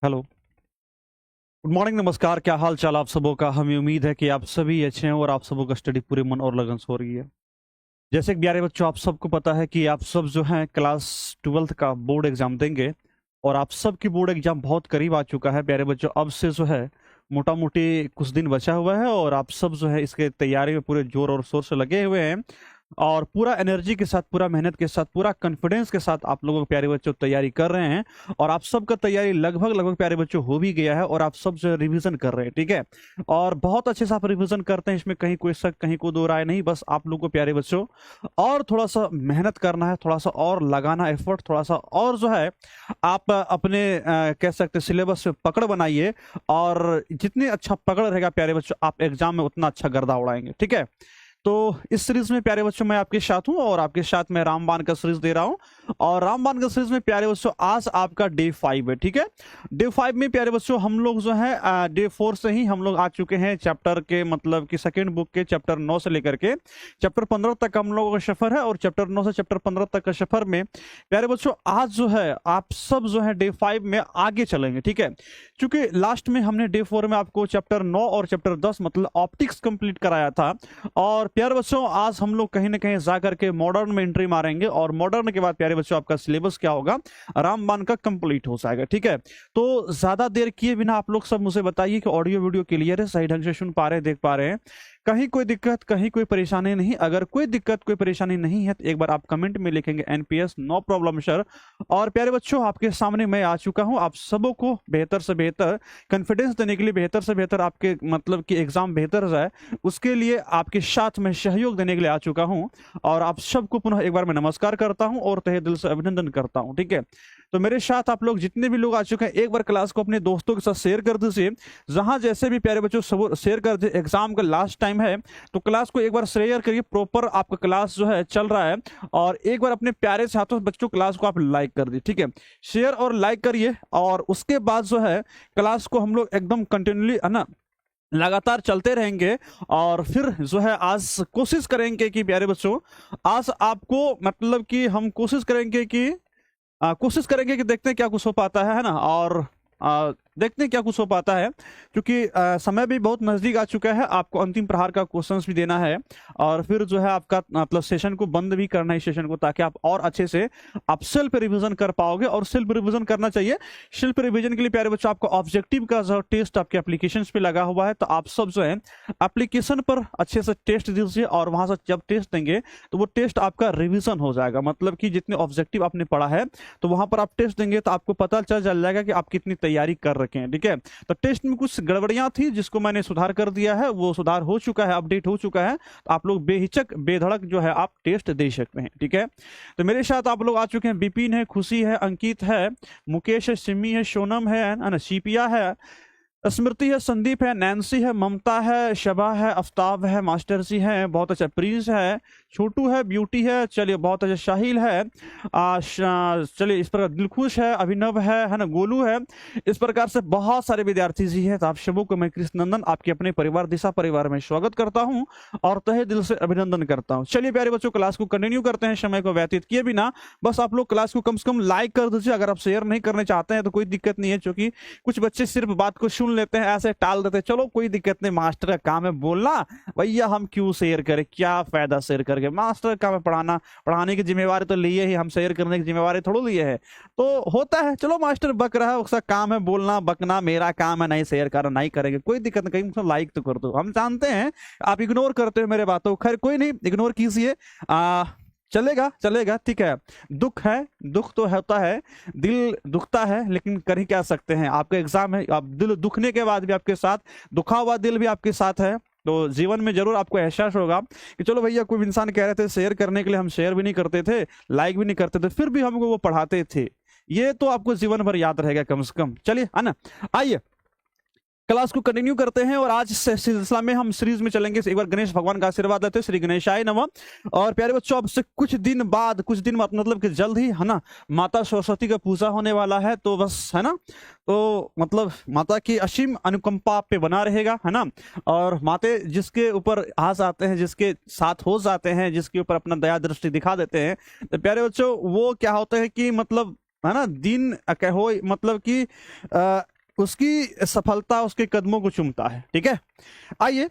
Hello. Good morning, नमस्कार। क्या हाल चाल आप सबों का? हमें उम्मीद है कि आप सभी अच्छे हैं और आप सबों का स्टडी पूरे मन और लगन से हो रही है। जैसे कि प्यारे बच्चों, आप सबको पता है कि आप सब जो हैं क्लास 12th का बोर्ड एग्जाम देंगे और आप सबकी बोर्ड एग्जाम बहुत करीब आ चुका है प्यारे बच्चों। अब से जो है मोटा मोटी कुछ दिन बचा हुआ है और आप सब जो है इसके तैयारी में पूरे जोर और शोर से लगे हुए हैं और पूरा एनर्जी के साथ, पूरा मेहनत के साथ, पूरा कॉन्फिडेंस के साथ आप लोगों के प्यारे बच्चों तैयारी कर रहे हैं। और आप सबका तैयारी लगभग लगभग प्यारे बच्चों हो भी गया है और आप सब जो है रिवीजन कर रहे हैं, ठीक है। और बहुत अच्छे से आप रिवीजन करते हैं, इसमें कहीं कोई शक, कहीं कोई दो राय नहीं। बस आप लोगों को प्यारे बच्चों और थोड़ा सा मेहनत करना है, थोड़ा सा और लगाना एफर्ट, थोड़ा सा और जो है आप अपने कह सकते हैं सिलेबस पे पकड़ बनाइए और जितनी अच्छा पकड़ रहेगा प्यारे बच्चों, आप एग्जाम में उतना अच्छा गर्दा उड़ाएंगे, ठीक है। तो इस सीरीज में प्यारे बच्चों मैं आपके साथ हूं और आपके साथ मैं रामबाण का सीरीज दे रहा हूं। और रामबाण का सीरीज में प्यारे बच्चों आज आपका डे 5 है, ठीक है। डे 5 में प्यारे बच्चों हम लोग जो है डे 4 से ही हम लोग आ चुके हैं चैप्टर के, मतलब कि सेकेंड बुक के चैप्टर 9 से लेकर के चैप्टर 15 तक हम लोगों का सफर है। और चैप्टर 9 से चैप्टर 15 तक का सफर में प्यारे बच्चों आज जो है आप सब जो है डे 5 में आगे चलेंगे, ठीक है। क्योंकि लास्ट में हमने डे 4 में आपको चैप्टर 9 और चैप्टर 10 मतलब ऑप्टिक्स कंप्लीट कराया था। और प्यारे बच्चों आज हम लोग कहीं ना कहीं जाकर के मॉडर्न में एंट्री मारेंगे और मॉडर्न के बाद प्यारे बच्चों आपका सिलेबस क्या होगा, रामबाण का कंप्लीट हो जाएगा, ठीक है। तो ज्यादा देर किए बिना आप लोग सब मुझे बताइए कि ऑडियो वीडियो क्लियर है, सही ढंग से सुन पा रहे हैं, देख पा रहे हैं, कहीं कोई दिक्कत, कहीं कोई परेशानी नहीं? अगर कोई दिक्कत, कोई परेशानी नहीं है तो एक बार आप कमेंट में लिखेंगे एनपीएस नो प्रॉब्लम सर। और प्यारे बच्चों आपके सामने मैं आ चुका हूं आप सबों को बेहतर से बेहतर कॉन्फिडेंस देने के लिए, बेहतर से बेहतर आपके मतलब कि एग्जाम बेहतर जाए उसके लिए आपके साथ में सहयोग देने के लिए आ चुका हूं। और आप सबको पुनः एक बार मैं नमस्कार करता हूं और तहे दिल से अभिनंदन करता हूं, ठीक है। तो मेरे साथ आप लोग जितने भी लोग आ चुके हैं एक बार क्लास को अपने दोस्तों के साथ शेयर कर दीजिए, जहां जैसे भी प्यारे बच्चों सब शेयर कर दीजिए। एग्जाम का लास्ट टाइम है तो क्लास को एक बार शेयर करिए, प्रॉपर आपका क्लास जो है चल रहा है। और एक बार अपने प्यारे साथों बच्चों क्लास को आप लाइक कर दीजिए, ठीक है। शेयर और लाइक करिए और उसके बाद जो है क्लास को हम लोग एकदम कंटिन्यूली है ना लगातार चलते रहेंगे। और फिर जो है आज कोशिश करेंगे कि प्यारे बच्चों आज आपको मतलब कि हम कोशिश करेंगे कि देखते हैं क्या कुछ हो पाता है ना। और देखते हैं क्या कुछ हो पाता है क्योंकि समय भी बहुत नजदीक आ चुका है, आपको अंतिम प्रहार का क्वेश्चंस भी देना है और फिर जो है आपका मतलब सेशन को बंद भी करना है सेशन को, ताकि आप और अच्छे से आप सेल्फ रिवीजन कर पाओगे। और सेल्फ रिवीजन करना चाहिए। सेल्फ रिवीजन के लिए प्यारे बच्चों आपको ऑब्जेक्टिव का जो टेस्ट आपके एप्लीकेशन पे लगा हुआ है, तो आप सब जो है एप्लीकेशन पर अच्छे से टेस्ट दीजिए और वहां से जब टेस्ट देंगे तो वो टेस्ट आपका रिविजन हो जाएगा। मतलब कि जितने ऑब्जेक्टिव आपने पढ़ा है तो वहां पर आप टेस्ट देंगे तो आपको पता चल जाएगा कि आप कितनी तैयारी कर रखे हैं, ठीक है। तो टेस्ट में कुछ गड़बड़ियां थी जिसको मैंने सुधार कर दिया है, वो सुधार हो चुका है, अपडेट हो चुका है। तो आप लोग बेहिचक बेधड़क जो है आप टेस्ट दे सकते हैं, ठीक है। तो मेरे साथ आप लोग आ चुके हैं, विपिन है, खुशी है, अंकित है, मुकेश है, सिमी है, सोनम है ना, शिपिया है, स्मृति है, संदीप है, नैन्सी है, ममता है, शबा है, आफ्ताब है, मास्टर जी है, बहुत अच्छा, प्रिंस है, छोटू है, ब्यूटी है, चलिए बहुत अच्छा, शाहिल है, चलिए इस प्रकार दिलखुश है, अभिनव है ना, गोलू है। इस प्रकार से बहुत सारे विद्यार्थी जी हैं। तो आप सबों को मैं कृष्ण नंदन आपके अपने परिवार दिशा परिवार में स्वागत करता हूं और तहे दिल से अभिनंदन करता हूं। चलिए प्यारे बच्चों क्लास को कंटिन्यू करते हैं समय को व्यतीत किए बिना। बस आप लोग क्लास को कम से कम लाइक कर दीजिए। अगर आप शेयर नहीं करना चाहते हैं तो कोई दिक्कत नहीं है, क्योंकि कुछ बच्चे सिर्फ बात को सुन लेते हैं, ऐसे टाल देते हैं। चलो कोई दिक्कत नहीं, मास्टर का काम है बोलना, भैया हम क्यों शेयर करें, क्या फायदा शेयर करके, मास्टर का काम है पढ़ाना, पढ़ाने की जिम्मेवारी तो लिए ही हम, शेयर करने की जिम्मेवारी थोड़ा लिए है। तो होता है, चलो मास्टर बक रहा है, उसका काम है बोलना बकना, मेरा काम है नहीं शेयर करना, नहीं करेंगे कोई दिक्कत नहीं, कहीं लाइक तो कर दो। हम जानते हैं आप इग्नोर करते हो मेरे बातों, खैर कोई नहीं, इग्नोर कीजिए, चलेगा चलेगा, ठीक है। दुख है, दुख तो होता है, दिल दुखता है, लेकिन कर ही क्या सकते हैं, आपका एग्जाम है। आप दिल दुखने के बाद भी आपके साथ, दुखा हुआ दिल भी आपके साथ है। तो जीवन में जरूर आपको एहसास होगा कि चलो भैया, कोई इंसान कह रहे थे शेयर करने के लिए, हम शेयर भी नहीं करते थे, लाइक भी नहीं करते थे, फिर भी हमको वो पढ़ाते थे। ये तो आपको जीवन भर याद रहेगा कम से कम। चलिए है ना, आइए क्लास को कंटिन्यू करते हैं और आज सिलसिला में हम सीरीज में चलेंगे। एक बार गणेश भगवान का आशीर्वाद लेते हैं, श्री गणेशाय नमः। और प्यारे बच्चों अब से कुछ दिन बाद, कुछ दिन मतलब कि जल्द ही है ना, माता सरस्वती का पूजा होने वाला है। तो बस है ना, तो मतलब माता की असीम अनुकंपा पे बना रहेगा, है ना। और माते जिसके ऊपर आ जाते हैं, जिसके साथ हो जाते हैं, जिसके ऊपर अपना दया दृष्टि दिखा देते हैं, तो प्यारे बच्चों वो क्या होता है कि मतलब है ना, दिन कहो मतलब कि उसकी सफलता उसके कदमों को चूमता है। ठीक है, आइए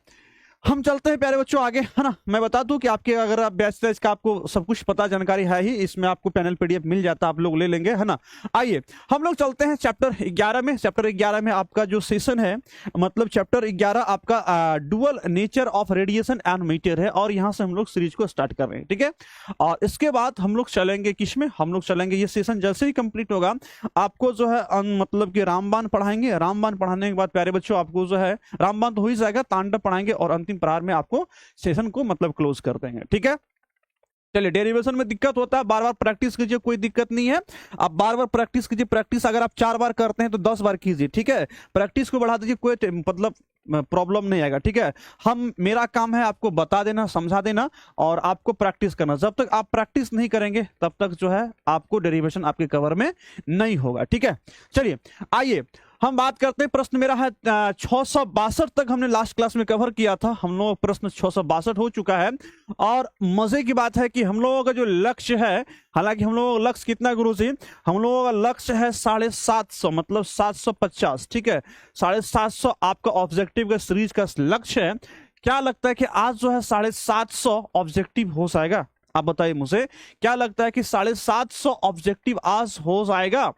हम चलते हैं प्यारे बच्चों आगे, है ना। मैं बता दूं कि आपके अगर आप बैच टेस्ट का आपको सब कुछ पता जानकारी है ही, इसमें आपको पैनल पीडीएफ मिल जाता है, आप लोग ले लेंगे, है ना। आइए हम लोग चलते हैं चैप्टर 11 में। चैप्टर 11 में आपका जो सेशन है, मतलब चैप्टर 11 आपका dual nature of radiation and matter है, और यहां से हम लोग सीरीज को स्टार्ट कर रहे हैं। ठीक है, और इसके बाद हम लोग चलेंगे किसमें, हम लोग चलेंगे, ये सेशन जैसे ही कंप्लीट होगा आपको जो है मतलब कि रामबाण पढ़ाएंगे। रामबाण पढ़ाने के बाद प्यारे बच्चों आपको जो है रामबाण तो हो ही जाएगा, तांडव पढ़ाएंगे और अंतिम प्रहार में आपको सेशन को मतलब क्लोज कर देंगे। ठीक है, चलिए डेरिवेशन में दिक्कत होता है, बार बार प्रैक्टिस कीजिए, कोई दिक्कत नहीं है। आप बार बार प्रैक्टिस कीजिए, प्रैक्टिस अगर आप 4 बार करते हैं तो 10 बार कीजिए। ठीक है, प्रैक्टिस को बढ़ा दीजिए, कोई मतलब प्रॉब्लम नहीं आएगा। ठीक है, मेरा काम है आपको बता देना, समझा देना और आपको प्रैक्टिस करना। जब तक आप प्रैक्टिस नहीं करेंगे तब तक जो है आपको डेरिवेशन आपके कवर में नहीं होगा। ठीक है, चलिए आइए हम बात करते हैं। प्रश्न मेरा है 662 तक हमने लास्ट क्लास में कवर किया था, हम लोग प्रश्न 662 हो चुका है। और मजे की बात है कि हम लोगों का जो लक्ष्य है, हालांकि हम लोगों का लक्ष्य कितना गुरुजी, हम लोगों का लक्ष्य है 750 मतलब 750। ठीक है, 750 आपका ऑब्जेक्टिव का सीरीज का लक्ष्य है। क्या लगता है कि आज जो है 750 ऑब्जेक्टिव हो जाएगा? आप बताइए मुझे, क्या लगता है कि 750 ऑब्जेक्टिव आज हो जाएगा,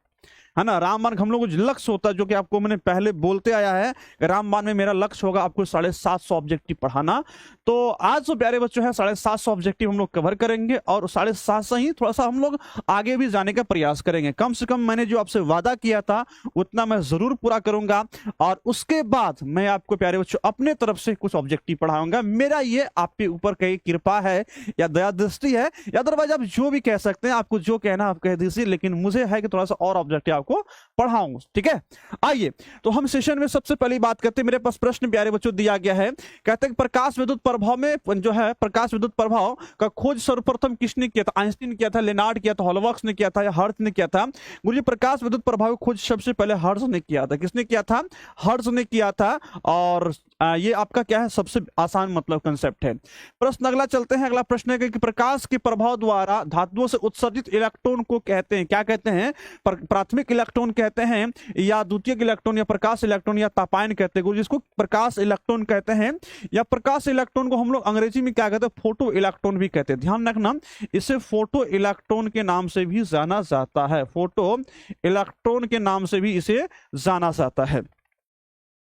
है ना। रामबाण हम लोग कुछ लक्ष्य होता है, जो कि आपको मैंने पहले बोलते आया है, रामबाण में मेरा लक्ष्य होगा आपको 750 ऑब्जेक्टिव पढ़ाना। तो आज जो प्यारे बच्चों है 750 ऑब्जेक्टिव हम लोग कवर करेंगे, और 750 ही थोड़ा सा हम लोग आगे भी जाने का प्रयास करेंगे। कम से कम मैंने जो आपसे वादा किया था उतना मैं जरूर पूरा करूंगा, और उसके बाद मैं आपको प्यारे बच्चों अपने तरफ से कुछ ऑब्जेक्टिव पढ़ाऊंगा। मेरा ये आपके ऊपर कई कृपा है या दया दृष्टि है, या अदरवाइज आप जो भी कह सकते हैं, आपको जो कहना आप कह दीजिए, लेकिन मुझे है कि थोड़ा सा और ऑब्जेक्टिव को पढ़ाऊंगा। ठीक है, आइए तो हम सेशन में सबसे पहली बात करते हैं। मेरे पास प्रश्न प्यारे बच्चों दिया गया है, कहते हैं प्रकाश विद्युत प्रभाव में जो है प्रकाश विद्युत प्रभाव का खोज सर्वप्रथम किसने किया था? आइंस्टीन किया था, लेनार्ड किया था, हॉलबर्ग ने किया था, या हर्ट्ज ने किया था? गुरुजी प्रकाश विद्युत प्रभाव की खोज सबसे पहले हर्ट्ज ने किया था। किसने किया था? हर्ट्ज ने किया था। और ये आपका क्या है, सबसे आसान मतलब कंसेप्ट है। प्रश्न अगला चलते हैं। अगला प्रश्न है कि प्रकाश के प्रभाव द्वारा धातुओं से उत्सर्जित इलेक्ट्रॉन को कहते हैं, क्या कहते हैं? प्राथमिक इलेक्ट्रॉन कहते हैं, या द्वितीयक इलेक्ट्रॉन, या प्रकाश इलेक्ट्रॉन, या तापायन कहते हैं। जिसको प्रकाश इलेक्ट्रॉन कहते हैं, या प्रकाश इलेक्ट्रॉन को हम लोग अंग्रेजी में क्या कहते हैं? फोटो इलेक्ट्रॉन भी कहते हैं। ध्यान रखना, इसे फोटो इलेक्ट्रॉन के नाम से भी जाना जाता है, फोटो इलेक्ट्रॉन के नाम से भी इसे जाना जाता है।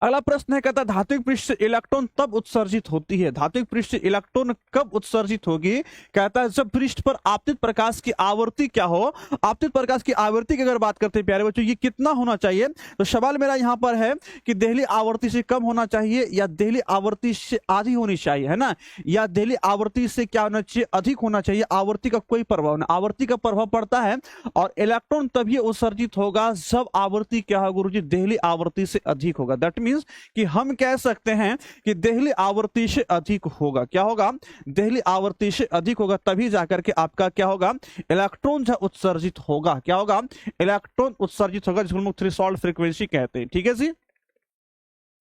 अगला प्रश्न है, कहता है धात्विक पृष्ठ से इलेक्ट्रॉन तब उत्सर्जित होती है। धात्विक पृष्ठ से इलेक्ट्रॉन कब उत्सर्जित होगी? कहता है जब पृष्ठ पर आपतित प्रकाश की आवृत्ति क्या हो। आपतित प्रकाश की आवृत्ति की अगर बात करते हैं प्यारे बच्चों, ये कितना होना चाहिए? तो सवाल मेरा यहां पर है कि देहली आवृत्ति से कम होना चाहिए, या देहली आवृत्ति से आधी होनी चाहिए, है ना, या देहली आवृत्ति से क्या होना चाहिए? अधिक होना चाहिए। आवृत्ति का कोई प्रभाव नहीं, आवृत्ति का प्रभाव पड़ता है, और इलेक्ट्रॉन तभी उत्सर्जित होगा जब आवृत्ति क्या होगा गुरुजी? देहली आवृत्ति से अधिक होगा। दैट कि हम कह सकते हैं कि देहली आवृत्ति से अधिक होगा। क्या होगा? देहली आवृत्ति से अधिक होगा, तभी जाकर के आपका क्या होगा? इलेक्ट्रॉन जो उत्सर्जित होगा। क्या होगा? इलेक्ट्रॉन उत्सर्जित होगा, जिसको हम थ्रेशोल्ड फ्रीक्वेंसी कहते हैं। ठीक है जी,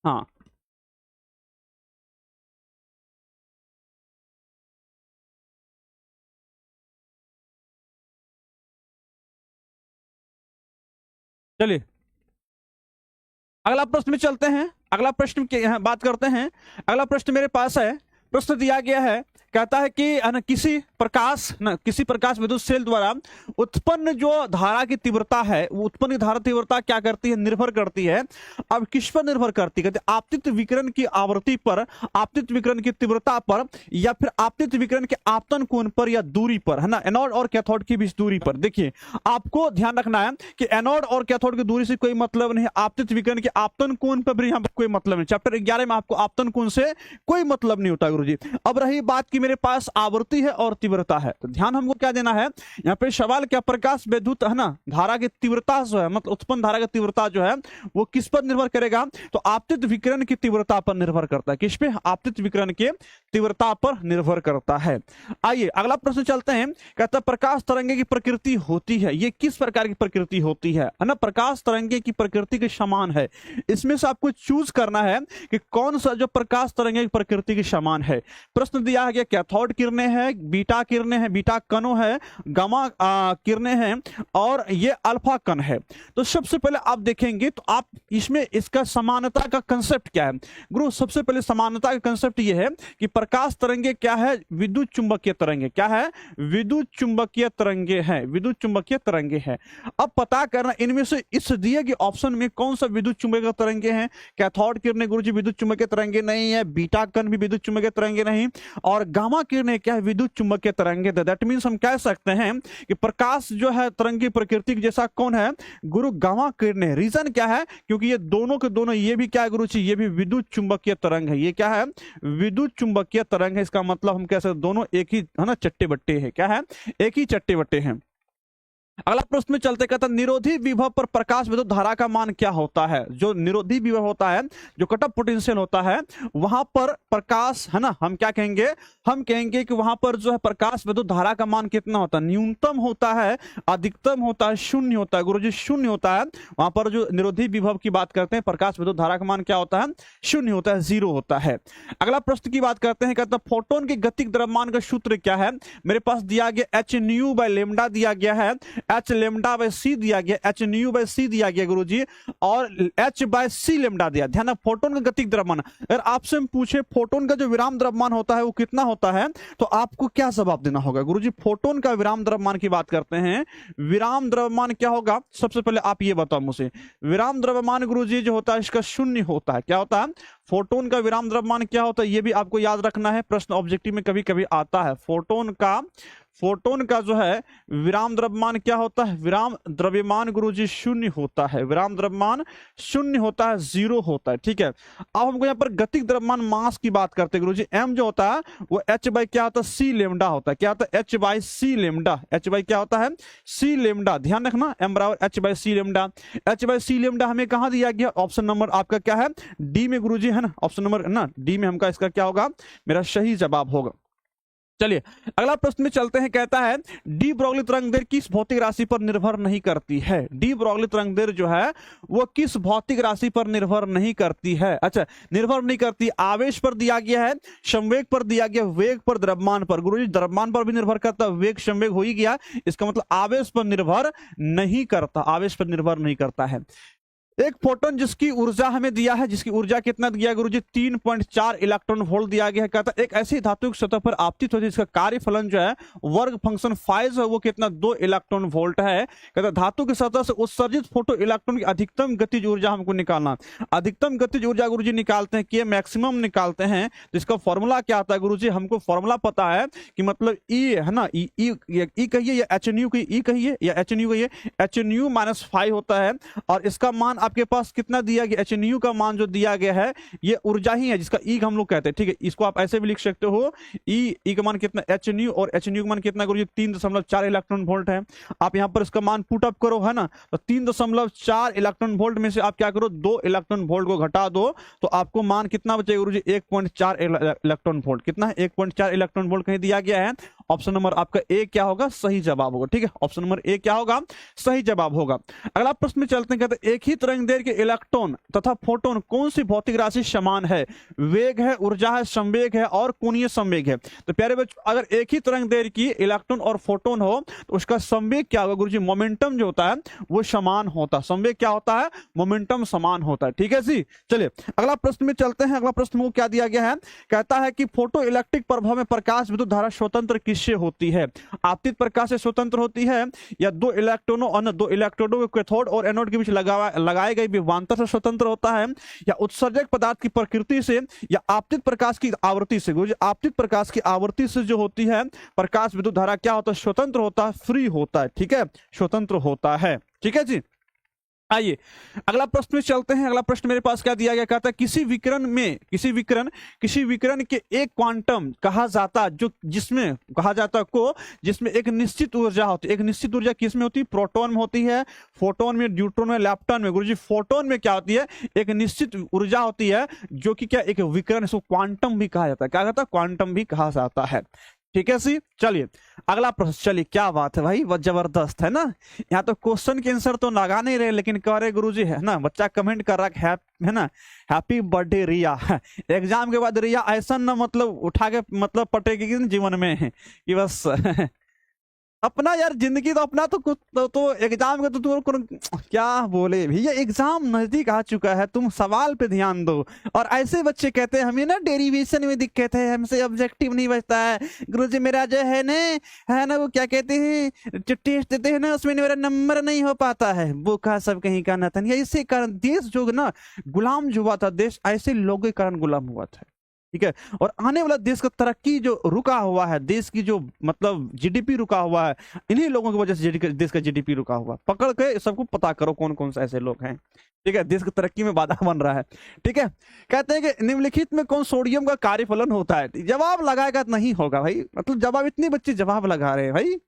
हाँ। चलिए अगला प्रश्न में चलते हैं। अगला प्रश्न की बात करते हैं। अगला प्रश्न मेरे पास है, प्रश्न दिया गया है, कहता है कि किसी प्रकाश विद्युत सेल द्वारा उत्पन्न जो धारा की तीव्रता है, वो उत्पन्न धारा तीव्रता क्या करती है? निर्भर करती है। अब किस पर निर्भर करती है? कहते हैं आपतित विकिरण की आवृत्ति पर, आपतित विकिरण की तीव्रता पर, या फिर आपतित विकिरण के आपतन कोण पर, या दूरी पर, है ना, एनोड और कैथोड के बीच दूरी पर। देखिए आपको ध्यान रखना है कि एनोड और कैथोड की दूरी से कोई मतलब नहीं, आपतित विकिरण के आपतन कोण पर भी यहाँ पर कोई मतलब नहीं। चैप्टर 11 में आपको आपतन कोण से कोई मतलब नहीं होता गुरुजी। अब रही बात कि मेरे पास आवृत्ति है और तीव्रता है, तो ध्यान हमको क्या देना है यहाँ पे? सवाल क्या, प्रकाश विद्युत है ना, धारा की तीव्रता जो है, मतलब उत्पन्न धारा की तीव्रता जो है वो किस पर निर्भर करेगा? तो आपतित विकिरण की तीव्रता पर निर्भर करता है। किस पे? आपतित विकिरण के तीव्रता पर निर्भर करता है। आइए अगला प्रश्न चलते हैं। कहता है प्रकाश तरंगे की प्रकृति होती है, ये किस प्रकार की प्रकृति होती है ना? प्रकाश तरंगे की प्रकृति के समान है। इसमें से आपको चूज करना है कि कौन सा जो प्रकाश तरंगे की प्रकृति के समान है। प्रश्न दिया गया कैथोड किरणें हैं, बीटा बीटा किरणें हैं, बीटा कणों है, गामा किरणें हैं और ये अल्फा कण है। तो सबसे पहले आप देखेंगे तो आप इसमें इसका समानता का कंसेप्ट क्या है गुरु? सबसे पहले समानता का कंसेप्ट ये है कि प्रकाश तरंगे क्या है? विद्युत चुंबकीय तरंगे। क्या है? विद्युत चुंबकीय तरंगे हैं, विद्युत चुंबकीय तरंगे हैं। अब पता करना इनमें से इस दिए गए ऑप्शन में कौन सा विद्युत चुंबकीय तरंगे हैं। कैथोड किरणें गुरुजी विद्युत चुंबकीय तरंगे नहीं है, बीटा कण भी विद्युत चुंबकीय तरंगे नहीं, और गामा किरणें क्या है? विद्युत चुंबकीय तरंगे। दैट मींस हम कह सकते हैं कि प्रकाश जो है तरंग की प्रकृति जैसा कौन है गुरु? गामा किरणें। रीजन क्या है? क्योंकि ये दोनों के दोनों, ये भी क्या है गुरुजी? ये भी विद्युत चुंबकीय तरंग है। ये क्या है? विद्युत चुंबकीय तरंग है। इसका मतलब हम कह सकते दोनों एक ही है ना, चट्टे बट्टे है। क्या है? एक ही चट्टे बट्टे हैं। अगला प्रश्न में चलते, कहता निरोधी विभव पर प्रकाश विद्युत धारा का मान क्या होता है? जो निरोधी विभव होता है, जो कट ऑफ पोटेंशियल होता है, वहां पर प्रकाश है ना, हम क्या कहेंगे? हम कहेंगे कि वहां पर जो है प्रकाश विद्युत धारा का मान कितना होता है? न्यूनतम होता है, अधिकतम होता है, शून्य होता है गुरुजी, शून्य होता है। वहां पर जो निरोधी विभव की बात करते हैं, प्रकाश विद्युत धारा का मान क्या होता है? शून्य होता है, जीरो होता है। अगला प्रश्न की बात करते हैं, कहता फोटोन के गतिज द्रव्यमान का सूत्र क्या है? मेरे पास दिया गया एच न्यू बाय लेमडा दिया गया है, एच लेमडा बाय सी दिया गया, एच न्यू बाय सी दिया गया गुरुजी, और एच बाय सी लेमडा दिया। ध्यान, फोटोन का गतिज द्रव्यमान, अगर आपसे हम पूछे फोटोन का जो विराम द्रव्यमान होता है वो कितना होता है, तो आपको क्या जवाब देना होगा गुरुजी? फोटोन का विराम द्रव्यमान की बात करते हैं, विराम द्रव्यमान क्या होगा? सबसे पहले आप ये बताओ मुझे, विराम द्रव्यमान गुरुजी जो होता है इसका शून्य होता है। क्या होता है? फोटोन का विराम द्रव्यमान क्या होता है, ये भी आपको याद रखना है, प्रश्न ऑब्जेक्टिव में कभी कभी आता है। फोटोन का जो है विराम द्रव्यमान क्या होता है? विराम द्रव्यमान गुरुजी शून्य होता है, विराम द्रव्यमान शून्य होता है, जीरो होता है। ठीक है, अब हमको यहाँ पर गतिज द्रव्यमान मास की बात करते हैं गुरुजी। एम जो होता है वो एच बाई क्या होता है? सी लेमडा होता है। क्या होता है? H by C lambda. H by क्या होता है? C lambda. ध्यान रखना, एम बराबर H by C lambda. H by C lambda हमें कहाँ दिया गया? ऑप्शन नंबर आपका क्या है? डी में गुरुजी, है ना, ऑप्शन नंबर ना डी में हमका इसका क्या होगा? मेरा सही जवाब होगा। चलिए अगला प्रश्न में चलते हैं, कहता है डी ब्रोगली तरंगदैर्घ्य किस भौतिक राशि पर निर्भर नहीं करती है? डी ब्रोगली तरंगदैर्घ्य जो है वो किस भौतिक राशि पर निर्भर नहीं करती है? अच्छा, निर्भर नहीं करती, आवेश पर दिया गया है, संवेग पर दिया गया, वेग पर, द्रव्यमान पर। गुरुजी द्रव्यमान पर भी निर्भर करता है, वेग संवेग हो ही गया, इसका मतलब आवेश पर निर्भर नहीं करता, आवेश पर निर्भर नहीं करता है। एक फोटोन जिसकी ऊर्जा हमें दिया है, जिसकी ऊर्जा कितना दिया है गुरुजी? 3.4 इलेक्ट्रॉन वोल्ट दिया गया है। कहता है एक ऐसी धातु की सतह पर आपतित होती है जिसका कार्यफलन जो है वर्ग फंक्शन फाइ जो है वो कितना? 2 इलेक्ट्रॉन वोल्ट है। कहता है धातु की सतह से उत्सर्जित फोटो इलेक्ट्रॉन की अधिकतम गतिज ऊर्जा हमको निकालना। अधिकतम गतिज ऊर्जा गुरुजी निकालते हैं कि मैक्सिमम निकालते हैं, तो इसका फॉर्मूला क्या आता है गुरुजी? हमको फॉर्मूला पता है कि मतलब ई है ना, ई कहिए या एच न्यू की ई कहिए या एच न्यू कहिए, एच न्यू माइनस फाइव होता है, और इसका मान आपके पास कितना दिया गया? एच न्यू का मान जो दिया गया है ये ऊर्जा ही है, जिसका ई हम लोग कहते हैं। ठीक है, इसको आप ऐसे भी लिख सकते हो, ई का मान कितना? एच न्यू, और एच न्यू का मान कितना गुरुजी? 3.4 इलेक्ट्रॉन वोल्ट है। आप यहां पर इसका मान पुट अप करो, है ना, तो 3.4 इलेक्ट्रॉन वोल्ट में से आप क्या करो? 2 इलेक्ट्रॉन वोल्ट को घटा दो, तो आपको मान कितना बचेगा गुरुजी? 1.4 इलेक्ट्रॉन वोल्ट। कितना है? 1.4 इलेक्ट्रॉन वोल्ट कहीं दिया गया है। ऑप्शन नंबर आपका ए क्या होगा? सही जवाब होगा। ठीक है, ऑप्शन नंबर ए क्या होगा? सही जवाब होगा। अगला प्रश्न में चलते हैं, कहते हैं एक ही तरंगदैर्घ्य के इलेक्ट्रॉन तथा फोटोन कौन सी भौतिक राशि समान है? वेग है, ऊर्जा है, संवेग है और कोणीय संवेग है। तो प्यारे बच्चों, अगर एक ही तरंगदैर्घ्य की इलेक्ट्रॉन और फोटोन हो तो उसका संवेग क्या होगा गुरुजी? मोमेंटम जो होता है वो समान होता है। संवेग क्या होता है? मोमेंटम समान होता है। ठीक है जी, चलिए अगला प्रश्न में चलते हैं। अगला प्रश्न में क्या दिया गया है? कहता है कि फोटो इलेक्ट्रिक प्रभाव में प्रकाश विद्युत धारा स्वतंत्र किससे होती है? आपतित प्रकाश से स्वतंत्र होती है, या दो इलेक्ट्रॉनों और दो इलेक्ट्रोडों के कैथोड और एनोड के बीच लगाए गए विभवांतर से स्वतंत्र होता है, या उत्सर्जक पदार्थ की प्रकृति से, या आपतित प्रकाश की आवृत्ति से? आपतित प्रकाश की आवृत्ति से जो होती है प्रकाश विद्युत धारा क्या होता है? स्वतंत्र होता है, फ्री होता है। ठीक है, स्वतंत्र होता है। ठीक है जी, आइए अगला प्रश्न में चलते हैं। अगला प्रश्न मेरे पास क्या दिया गया? कहता है किसी विकिरण के एक क्वांटम कहा जाता जो जिसमें कहा जाता को जिसमें एक निश्चित ऊर्जा होती है। एक निश्चित ऊर्जा किसमें होती है? प्रोटॉन में होती है, फोटोन में, न्यूट्रॉन में, लेप्टॉन में। गुरुजी फोटोन में क्या होती है? एक निश्चित ऊर्जा होती है जो कि क्या एक विकिरण, इसको क्वांटम भी कहा जाता है। क्या कहता है? क्वांटम भी कहा जाता है। ठीक है सी। चलिए अगला प्रश्न, चलिए क्या बात है भाई, बहुत जबरदस्त है ना। यहाँ तो क्वेश्चन के आंसर तो लगा नहीं रहे, लेकिन कह रहे गुरुजी है ना, बच्चा कमेंट कर रहा है ना, हैप्पी बर्थडे रिया। एग्जाम के बाद रिया ऐसा ना मतलब उठा के मतलब पटेगी जीवन में कि बस अपना यार जिंदगी तो अपना तो कुछ तो एग्जाम का तो तुम क्या बोले भैया, एग्जाम नजदीक आ चुका है, तुम सवाल पे ध्यान दो। और ऐसे बच्चे कहते हैं हमें ना डेरिवेशन में दिक्कत है, हमसे ऑब्जेक्टिव नहीं बचता है गुरुजी, मेरा जो है ना वो क्या कहते हैं जो टेस्ट देते हैं ना उसमें मेरा नंबर नहीं हो पाता है, वो कहा सब कहीं का नतन। इसी कारण देश जो ना गुलाम जो हुआ था, देश ऐसे लोगों के कारण गुलाम हुआ था, ठीक है। और आने वाला देश का तरक्की जो रुका हुआ है, देश की जो मतलब जीडीपी रुका हुआ है, इन्हीं लोगों की वजह से देश का जीडीपी रुका हुआ। पकड़ के सबको पता करो कौन कौन से ऐसे लोग हैं, ठीक है, देश की तरक्की में बाधा बन रहा है, ठीक है। कहते हैं कि निम्नलिखित में कौन सोडियम का कार्यफलन होता है। जवाब लगाएगा नहीं होगा भाई, मतलब जवाब इतने बच्चे जवाब लगा रहे हैं भाई।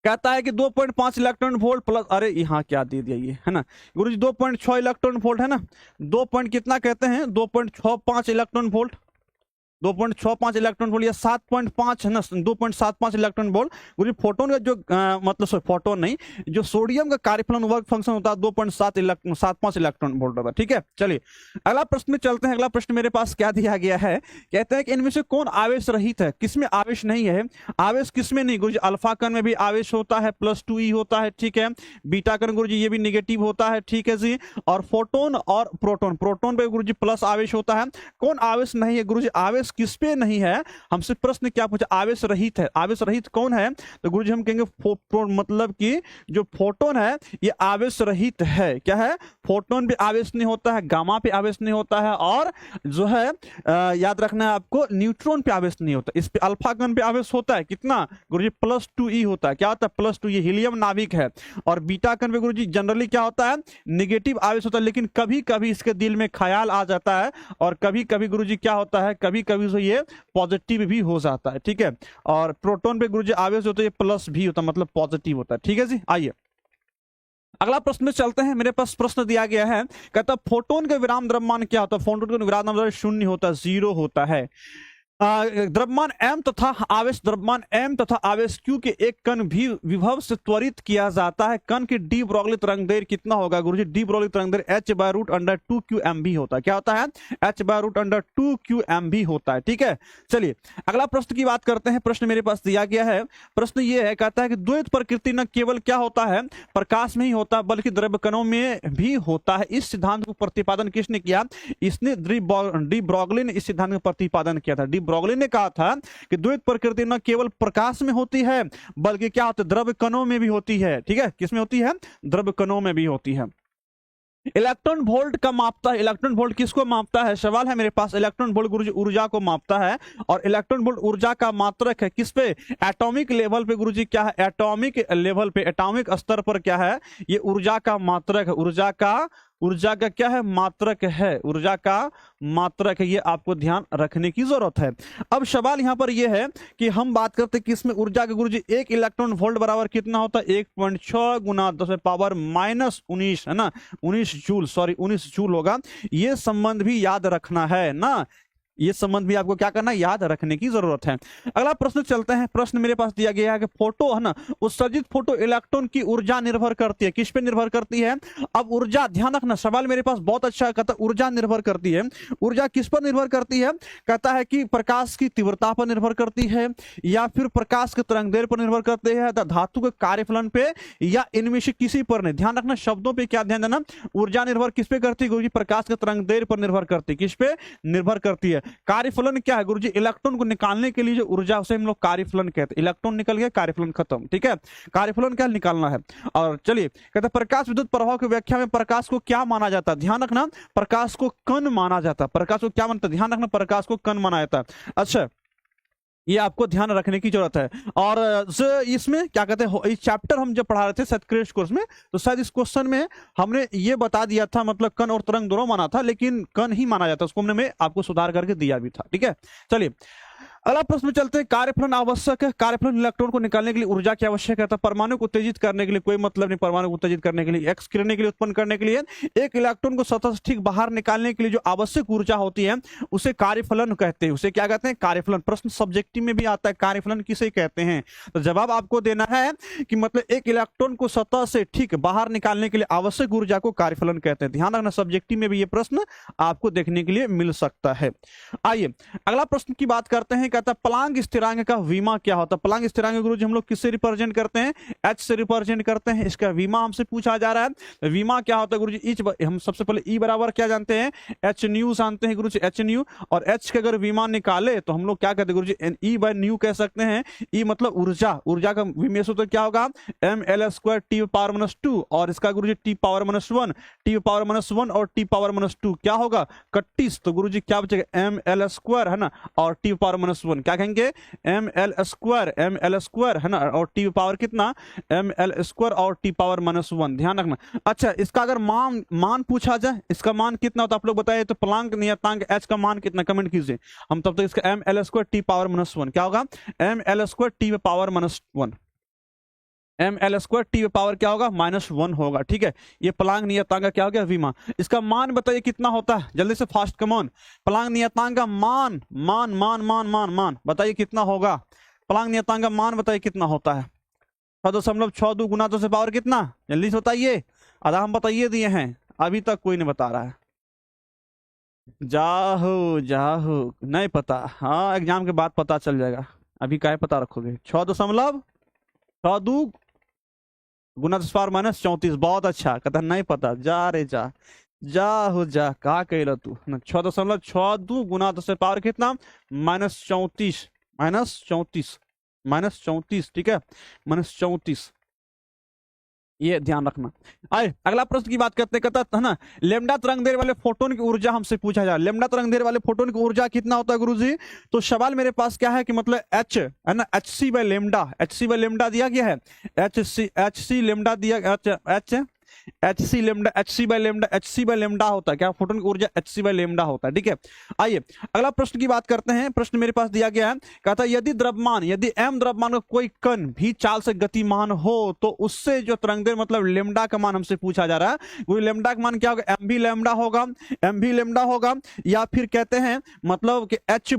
कहता है कि 2.5 इलेक्ट्रॉन वोल्ट प्लस, अरे यहाँ क्या दे दिया ये है ना गुरुजी, 2.6 इलेक्ट्रॉन वोल्ट है ना, 2 पॉइंट कितना कहते हैं 2.65 इलेक्ट्रॉन वोल्ट, 2.65 इलेक्ट्रॉन वोल्ट या 7.5 है ना, 2.75 इलेक्ट्रॉन वोल्ट। गुरुजी फोटोन का जो मतलब फोटोन नहीं, जो सोडियम का कार्यफलन वर्क फंक्शन होता है 2.75 इलेक्ट्रॉन वोल्ट होता है, ठीक है। चलिए अगला प्रश्न में चलते हैं। अगला प्रश्न मेरे पास क्या दिया गया है, कहते हैं कि इनमें से कौन आवेश रहित है, किसमें आवेश नहीं है। आवेश किसमें नहीं गुरुजी, अल्फा कण में भी आवेश होता है, +2e होता है, ठीक है। बीटा कण गुरुजी ये भी निगेटिव होता है, ठीक है जी। और फोटोन और प्रोटोन, प्रोटोन पे गुरुजी प्लस आवेश होता है। कौन आवेश नहीं है गुरुजी, आवेश किस पे नहीं है, हमसे प्रश्न क्या पूछा, आवेश रहित है। आवेश रहित कौन है, तो गुरुजी हम कहेंगे मतलब कि जो फोटोन है ये आवेश रहित है। क्या है, फोटोन पे आवेश नहीं होता है, गामा पे आवेश नहीं होता है, और जो है याद रखना है आपको न्यूट्रॉन पे आवेश नहीं होता। इस पे अल्फा कण पे आवेश होता है कितना गुरुजी, +2e होता है। क्या होता है +2, ये हीलियम नाभिक है। और बीटा कण पे गुरुजी जनरली क्या होता है, निगेटिव आवेश होता है, लेकिन कभी कभी इसके दिल में ख्याल आ जाता है, और कभी कभी गुरुजी क्या होता है, कभी कभी ये पॉजिटिव भी हो जाता है, ठीक है। और प्रोटॉन पे गुरुजी आवेश होता है ये प्लस भी होता है, मतलब पॉजिटिव होता है, ठीक है जी। आइए अगला प्रश्न में चलते हैं। मेरे पास प्रश्न दिया गया है, कहता फोटोन का विराम द्रव्यमान क्या होता है। फोटोन का विराम द्रव्यमान 0 होता है, 0 होता है। द्रव्यमान m तथा आवेश, द्रव्यमान m तथा आवेश q के एक कण भी विभव से त्वरित किया जाता है। कण की डी ब्रोगली तरंगदैर्घ्य कितना होगा गुरुजी, डी ब्रोगली तरंगदैर्घ्य h/√2qm होता है। क्या होता है, h/√2qm होता है, ठीक है। चलिए अगला प्रश्न की बात करते हैं। प्रश्न मेरे पास दिया गया है, प्रश्न ये है, कहता है कि द्वैत प्रकृति न केवल क्या होता है प्रकाश में ही होता है, बल्कि द्रव्य कणों में भी होता है। इस सिद्धांत को प्रतिपादन किसने किया, इसने डी ब्रोगली ने इस सिद्धांत का प्रतिपादन किया था। डी ब्रोगली ने कहा था कि द्वैत प्रकृति न केवल प्रकाश में होती है, बल्कि क्या होता है द्रव्य कणों में भी होती है, ठीक है। किसमें होती है, द्रव्य कणों में भी होती है। इलेक्ट्रॉन वोल्ट का मापता है, इलेक्ट्रॉन वोल्ट किसको मापता है, सवाल है मेरे पास। इलेक्ट्रॉन वोल्ट गुरुजी ऊर्जा को मापता है, और इलेक्ट्रॉन वोल्ट ऊर्जा का मात्रक है किस पे, एटॉमिक लेवल पे गुरुजी। क्या है, एटॉमिक लेवल पे, एटॉमिक स्तर पर क्या है, ये ऊर्जा का मात्रक है। ऊर्जा का क्या है, मात्रक है, ऊर्जा का मात्रक है। ये आपको ध्यान रखने की जरूरत है। अब सवाल यहां पर ये है कि हम बात करते हैं कि इसमें ऊर्जा के गुरुजी 1 इलेक्ट्रॉन वोल्ट बराबर कितना होता है, 1.6 गुना 10⁻⁻19 है ना, 19 जूल होगा। ये संबंध भी याद रखना है ना, ये संबंध भी आपको क्या करना है, याद रखने की जरूरत है। अगला प्रश्न चलते हैं। प्रश्न मेरे पास दिया गया है कि फोटो है ना, उत्सर्जित फोटो इलेक्ट्रॉन की ऊर्जा निर्भर करती है, किस पे निर्भर करती है। अब ऊर्जा ध्यान रखना, सवाल मेरे पास बहुत अच्छा कहता है ऊर्जा निर्भर करती है। ऊर्जा किस पर निर्भर करती है, कहता है कि प्रकाश की तीव्रता पर निर्भर करती है, या फिर प्रकाश के तरंगदैर्घ्य पर निर्भर करती है, धातु के कार्यफलन पे, या इनमें से किसी पर नहीं। ध्यान रखना शब्दों पे क्या ध्यान देना, ऊर्जा निर्भर किस पे करती है, प्रकाश के तरंगदैर्घ्य पर निर्भर करती है। किस पे निर्भर करती है, कार्यफलन क्या है गुरुजी, इलेक्ट्रॉन को निकालने के लिए जो ऊर्जा उसे हम लोग कार्यफलन कहते हैं। इलेक्ट्रॉन निकल गया, कार्यफलन खत्म, ठीक है। कार्यफलन क्या निकालना है। और चलिए कहते हैं प्रकाश विद्युत प्रभाव की व्याख्या में प्रकाश को क्या माना जाता है, ध्यान रखना प्रकाश को कण माना जाता है। प्रकाश को क्या मानता है, ध्यान रखना प्रकाश को कण माना जाता है। अच्छा ये आपको ध्यान रखने की जरूरत है। और इसमें क्या कहते हैं, इस चैप्टर हम जब पढ़ा रहे थे शायद क्रेश कोर्स में, तो शायद इस क्वेश्चन में हमने ये बता दिया था, मतलब कण और तरंग दोनों माना था, लेकिन कण ही माना जाता है, उसको हमने आपको सुधार करके दिया भी था, ठीक है। चलिए अगला प्रश्न चलते हैं, कार्यफलन आवश्यक है, कार्यफलन इलेक्ट्रॉन को निकालने के लिए ऊर्जा की आवश्यक है। तो परमाणु को उत्तेजित करने के लिए कोई मतलब नहीं, परमाणु को उत्तेजित करने के लिए, एक्स किरणें के लिए उत्पन्न करने के लिए, एक इलेक्ट्रॉन को सतह से ठीक बाहर निकालने के लिए जो आवश्यक ऊर्जा होती है उसे कार्यफलन कहते हैं। उसे क्या कहते हैं? कार्यफलन। प्रश्न सब्जेक्टिव में भी आता है, कार्यफलन किसे कहते हैं? तो जवाब आपको देना है कि मतलब एक इलेक्ट्रॉन को सतह से ठीक बाहर निकालने के लिए आवश्यक ऊर्जा को कार्यफलन कहते हैं। ध्यान रखना, सब्जेक्टिव में भी ये प्रश्न आपको देखने के लिए मिल सकता है। आइए अगला प्रश्न की बात करते हैं। कहता है प्लांक स्थिरांक का विमा क्या होता है? प्लांक स्थिरांक गुरुजी हम लोग किससे रिप्रेजेंट करते हैं? एच से रिप्रेजेंट करते हैं। इसका विमा हमसे पूछा जा रहा है, तो विमा क्या होता है गुरुजी? इच, हम सबसे पहले ई बराबर क्या जानते हैं? एच न्यू जानते हैं गुरुजी, एच न्यू। और एच के अगर विमा निकाले तो हम लोग क्या कहते हैं गुरुजी? ई बाय न्यू कह सकते हैं। ई मतलब ऊर्जा, ऊर्जा का विमेय सूत्र क्या होगा? M L square T power -2, और इसका गुरुजी टी पावर -1, टी पावर -1 और टी पावर -2 क्या होगा? 31। तो गुरुजी क्या बचेगा? एम एल स्क्वायर है ना, और टी पावर -1 क्या कहेंगे? एम एल स्क्वायर है ना, और टी पावर कितना? एम एल स्क्वायर और टी पावर -1। ध्यान रखना। अच्छा, इसका अगर मान पूछा जाए, इसका मान कितना होता है आप लोग बताइए। तो प्लांक नियतांक एच का मान कितना? कमेंट कीजिए। हम तब तक इसका M L square T power -1 क्या होगा? M L square T power -1, M L square T power क्या होगा? -1 होगा। ठीक है, ये प्लांक नियतांक का क्या हो गया? विमा। इसका मान बताइए कितना होता है? जल्दी से फास्ट कमॉन। प्लांक नियतांक का मान मान मान मान मान मान बताइए कितना होगा? प्लांक नियतांक का मान बताइए कितना होता है? 6.62 गुना 10 पावर कितना? जल्दी से बताइए। आधा हम बताइए दिए हैं, अभी तक कोई नहीं बता रहा है। जाहो जाहो, नहीं पता? हाँ, एग्जाम के बाद पता चल जाएगा, अभी क्या पता रखोगे? 6.62 गुना 10 पावर -34। बहुत अच्छा। कहता नहीं पता, जा रे जा, जा हो जा, कहा कह तू? 6.62 गुना 10 पावर कितना? -34, -34। ठीक है, -34, ये ध्यान रखना। आए अगला प्रश्न की बात करते कहता है ना, लेमडा तरंग दैर्घ्य वाले फोटोन की ऊर्जा हमसे पूछा जा रहा है। लेमडा तरंग दैर्घ्य वाले फोटोन की ऊर्जा कितना होता है गुरुजी? तो सवाल मेरे पास क्या है कि मतलब एच है ना, एच सी बाय लेमडा दिया गया है। एच सी लेमडा दिया, एच सी बाय लेमडा होता है क्या? फोटोन की ऊर्जा एच सी बाय लेमडा होता है। ठीक है, आइए अगला प्रश्न की बात करते हैं। प्रश्न मेरे पास दिया गया है, कहता है यदि एम द्रव्यमान का कोई कण भी चाल से गतिमान हो तो उससे जो तरंगदैर्घ्य मतलब लेमडा का मान हमसे पूछा जा रहा है। वो लेमडा का मान क्या होगा? एम भी लेमडा होगा, या फिर कहते हैं मतलब कि एच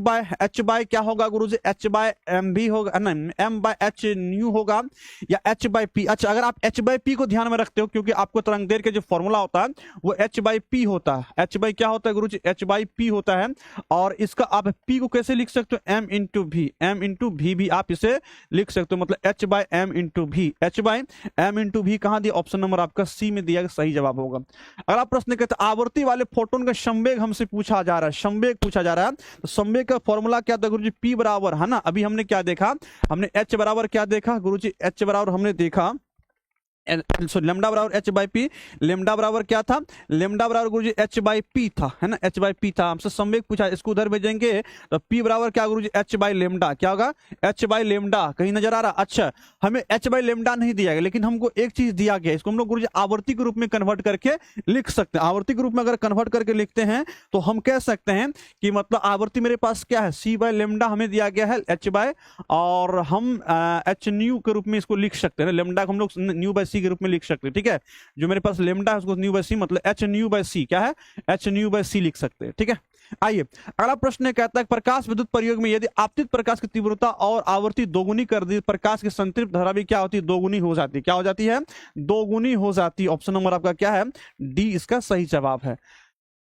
बाय क्या होगा गुरुजी? एच बाय एम भी होगा, नहीं, एम बाय एच न्यू होगा, या एच बाय पी। अच्छा, अगर आप एच बाय पी को ध्यान में रखते हो, क्योंकि आपको तरंगदैर्घ्य का जो फॉर्मूला होता है वो एच बाई पी होता है। एच बाई क्या होता है गुरुजी? एच बाई पी होता है। और इसका आप पी को कैसे लिख सकते हो? एम इंटू भी भी आप इसे लिख सकते हो, मतलब एच बाई एम इंटू भी कहां दिया? ऑप्शन नंबर आपका सी में दिया, सही जवाब होगा। अगला प्रश्न कहता है आवर्ती वाले फोटोन का संवेग हमसे पूछा जा रहा है। तो संवेग का फॉर्मूला क्या था गुरुजी? पी बराबर है ना, अभी हमने क्या देखा? हमने एच बराबर क्या देखा गुरुजी? एच बराबर हमने देखा लेमडा बराबर एच बाई पी। लेमडा बराबर क्या था? लेमडा बराबर गुरुजी एच बाई पी था, है ना, एच बाई पी था। हमसे संवेग पूछा, इसको उधर भेजेंगे तो पी बराबर क्या गुरुजी? H by lambda. क्या होगा? H by lambda. कहीं नजर आ रहा? अच्छा, हमें एच बाई लेमडा नहीं दिया गया, लेकिन हमको एक चीज दिया गया, इसको हम लोग गुरुजी आवर्ती के रूप में कन्वर्ट करके लिख सकते हैं। आवर्ती के रूप में अगर कन्वर्ट करके लिखते हैं तो हम कह सकते हैं कि मतलब आवर्ती मेरे पास क्या है? सी बाई लेमडा हमें दिया गया है, एच बाई, और हम एच न्यू के रूप में इसको लिख सकते हैं। लेमडा को हम लोग न्यू बाई सी के रूप में लिख सकते हैं। ठीक है, जो मेरे पास लेमडा है उसको न्यू बाई सी, मतलब एच न्यू बाई सी क्या है? एच न्यू बाई सी लिख सकते हैं। ठीक है, आइए अगला प्रश्न कहता है प्रकाश विद्युत प्रयोग में यदि आपतित प्रकाश की तीव्रता और आवृत्ति दोगुनी कर दी, प्रकाश की संतृप्त धारा भी क्या होती है? दोगुनी हो जाती है। क्या हो जाती है? दोगुनी हो जाती है। ऑप्शन नंबर आपका क्या है? डी इसका सही जवाब है।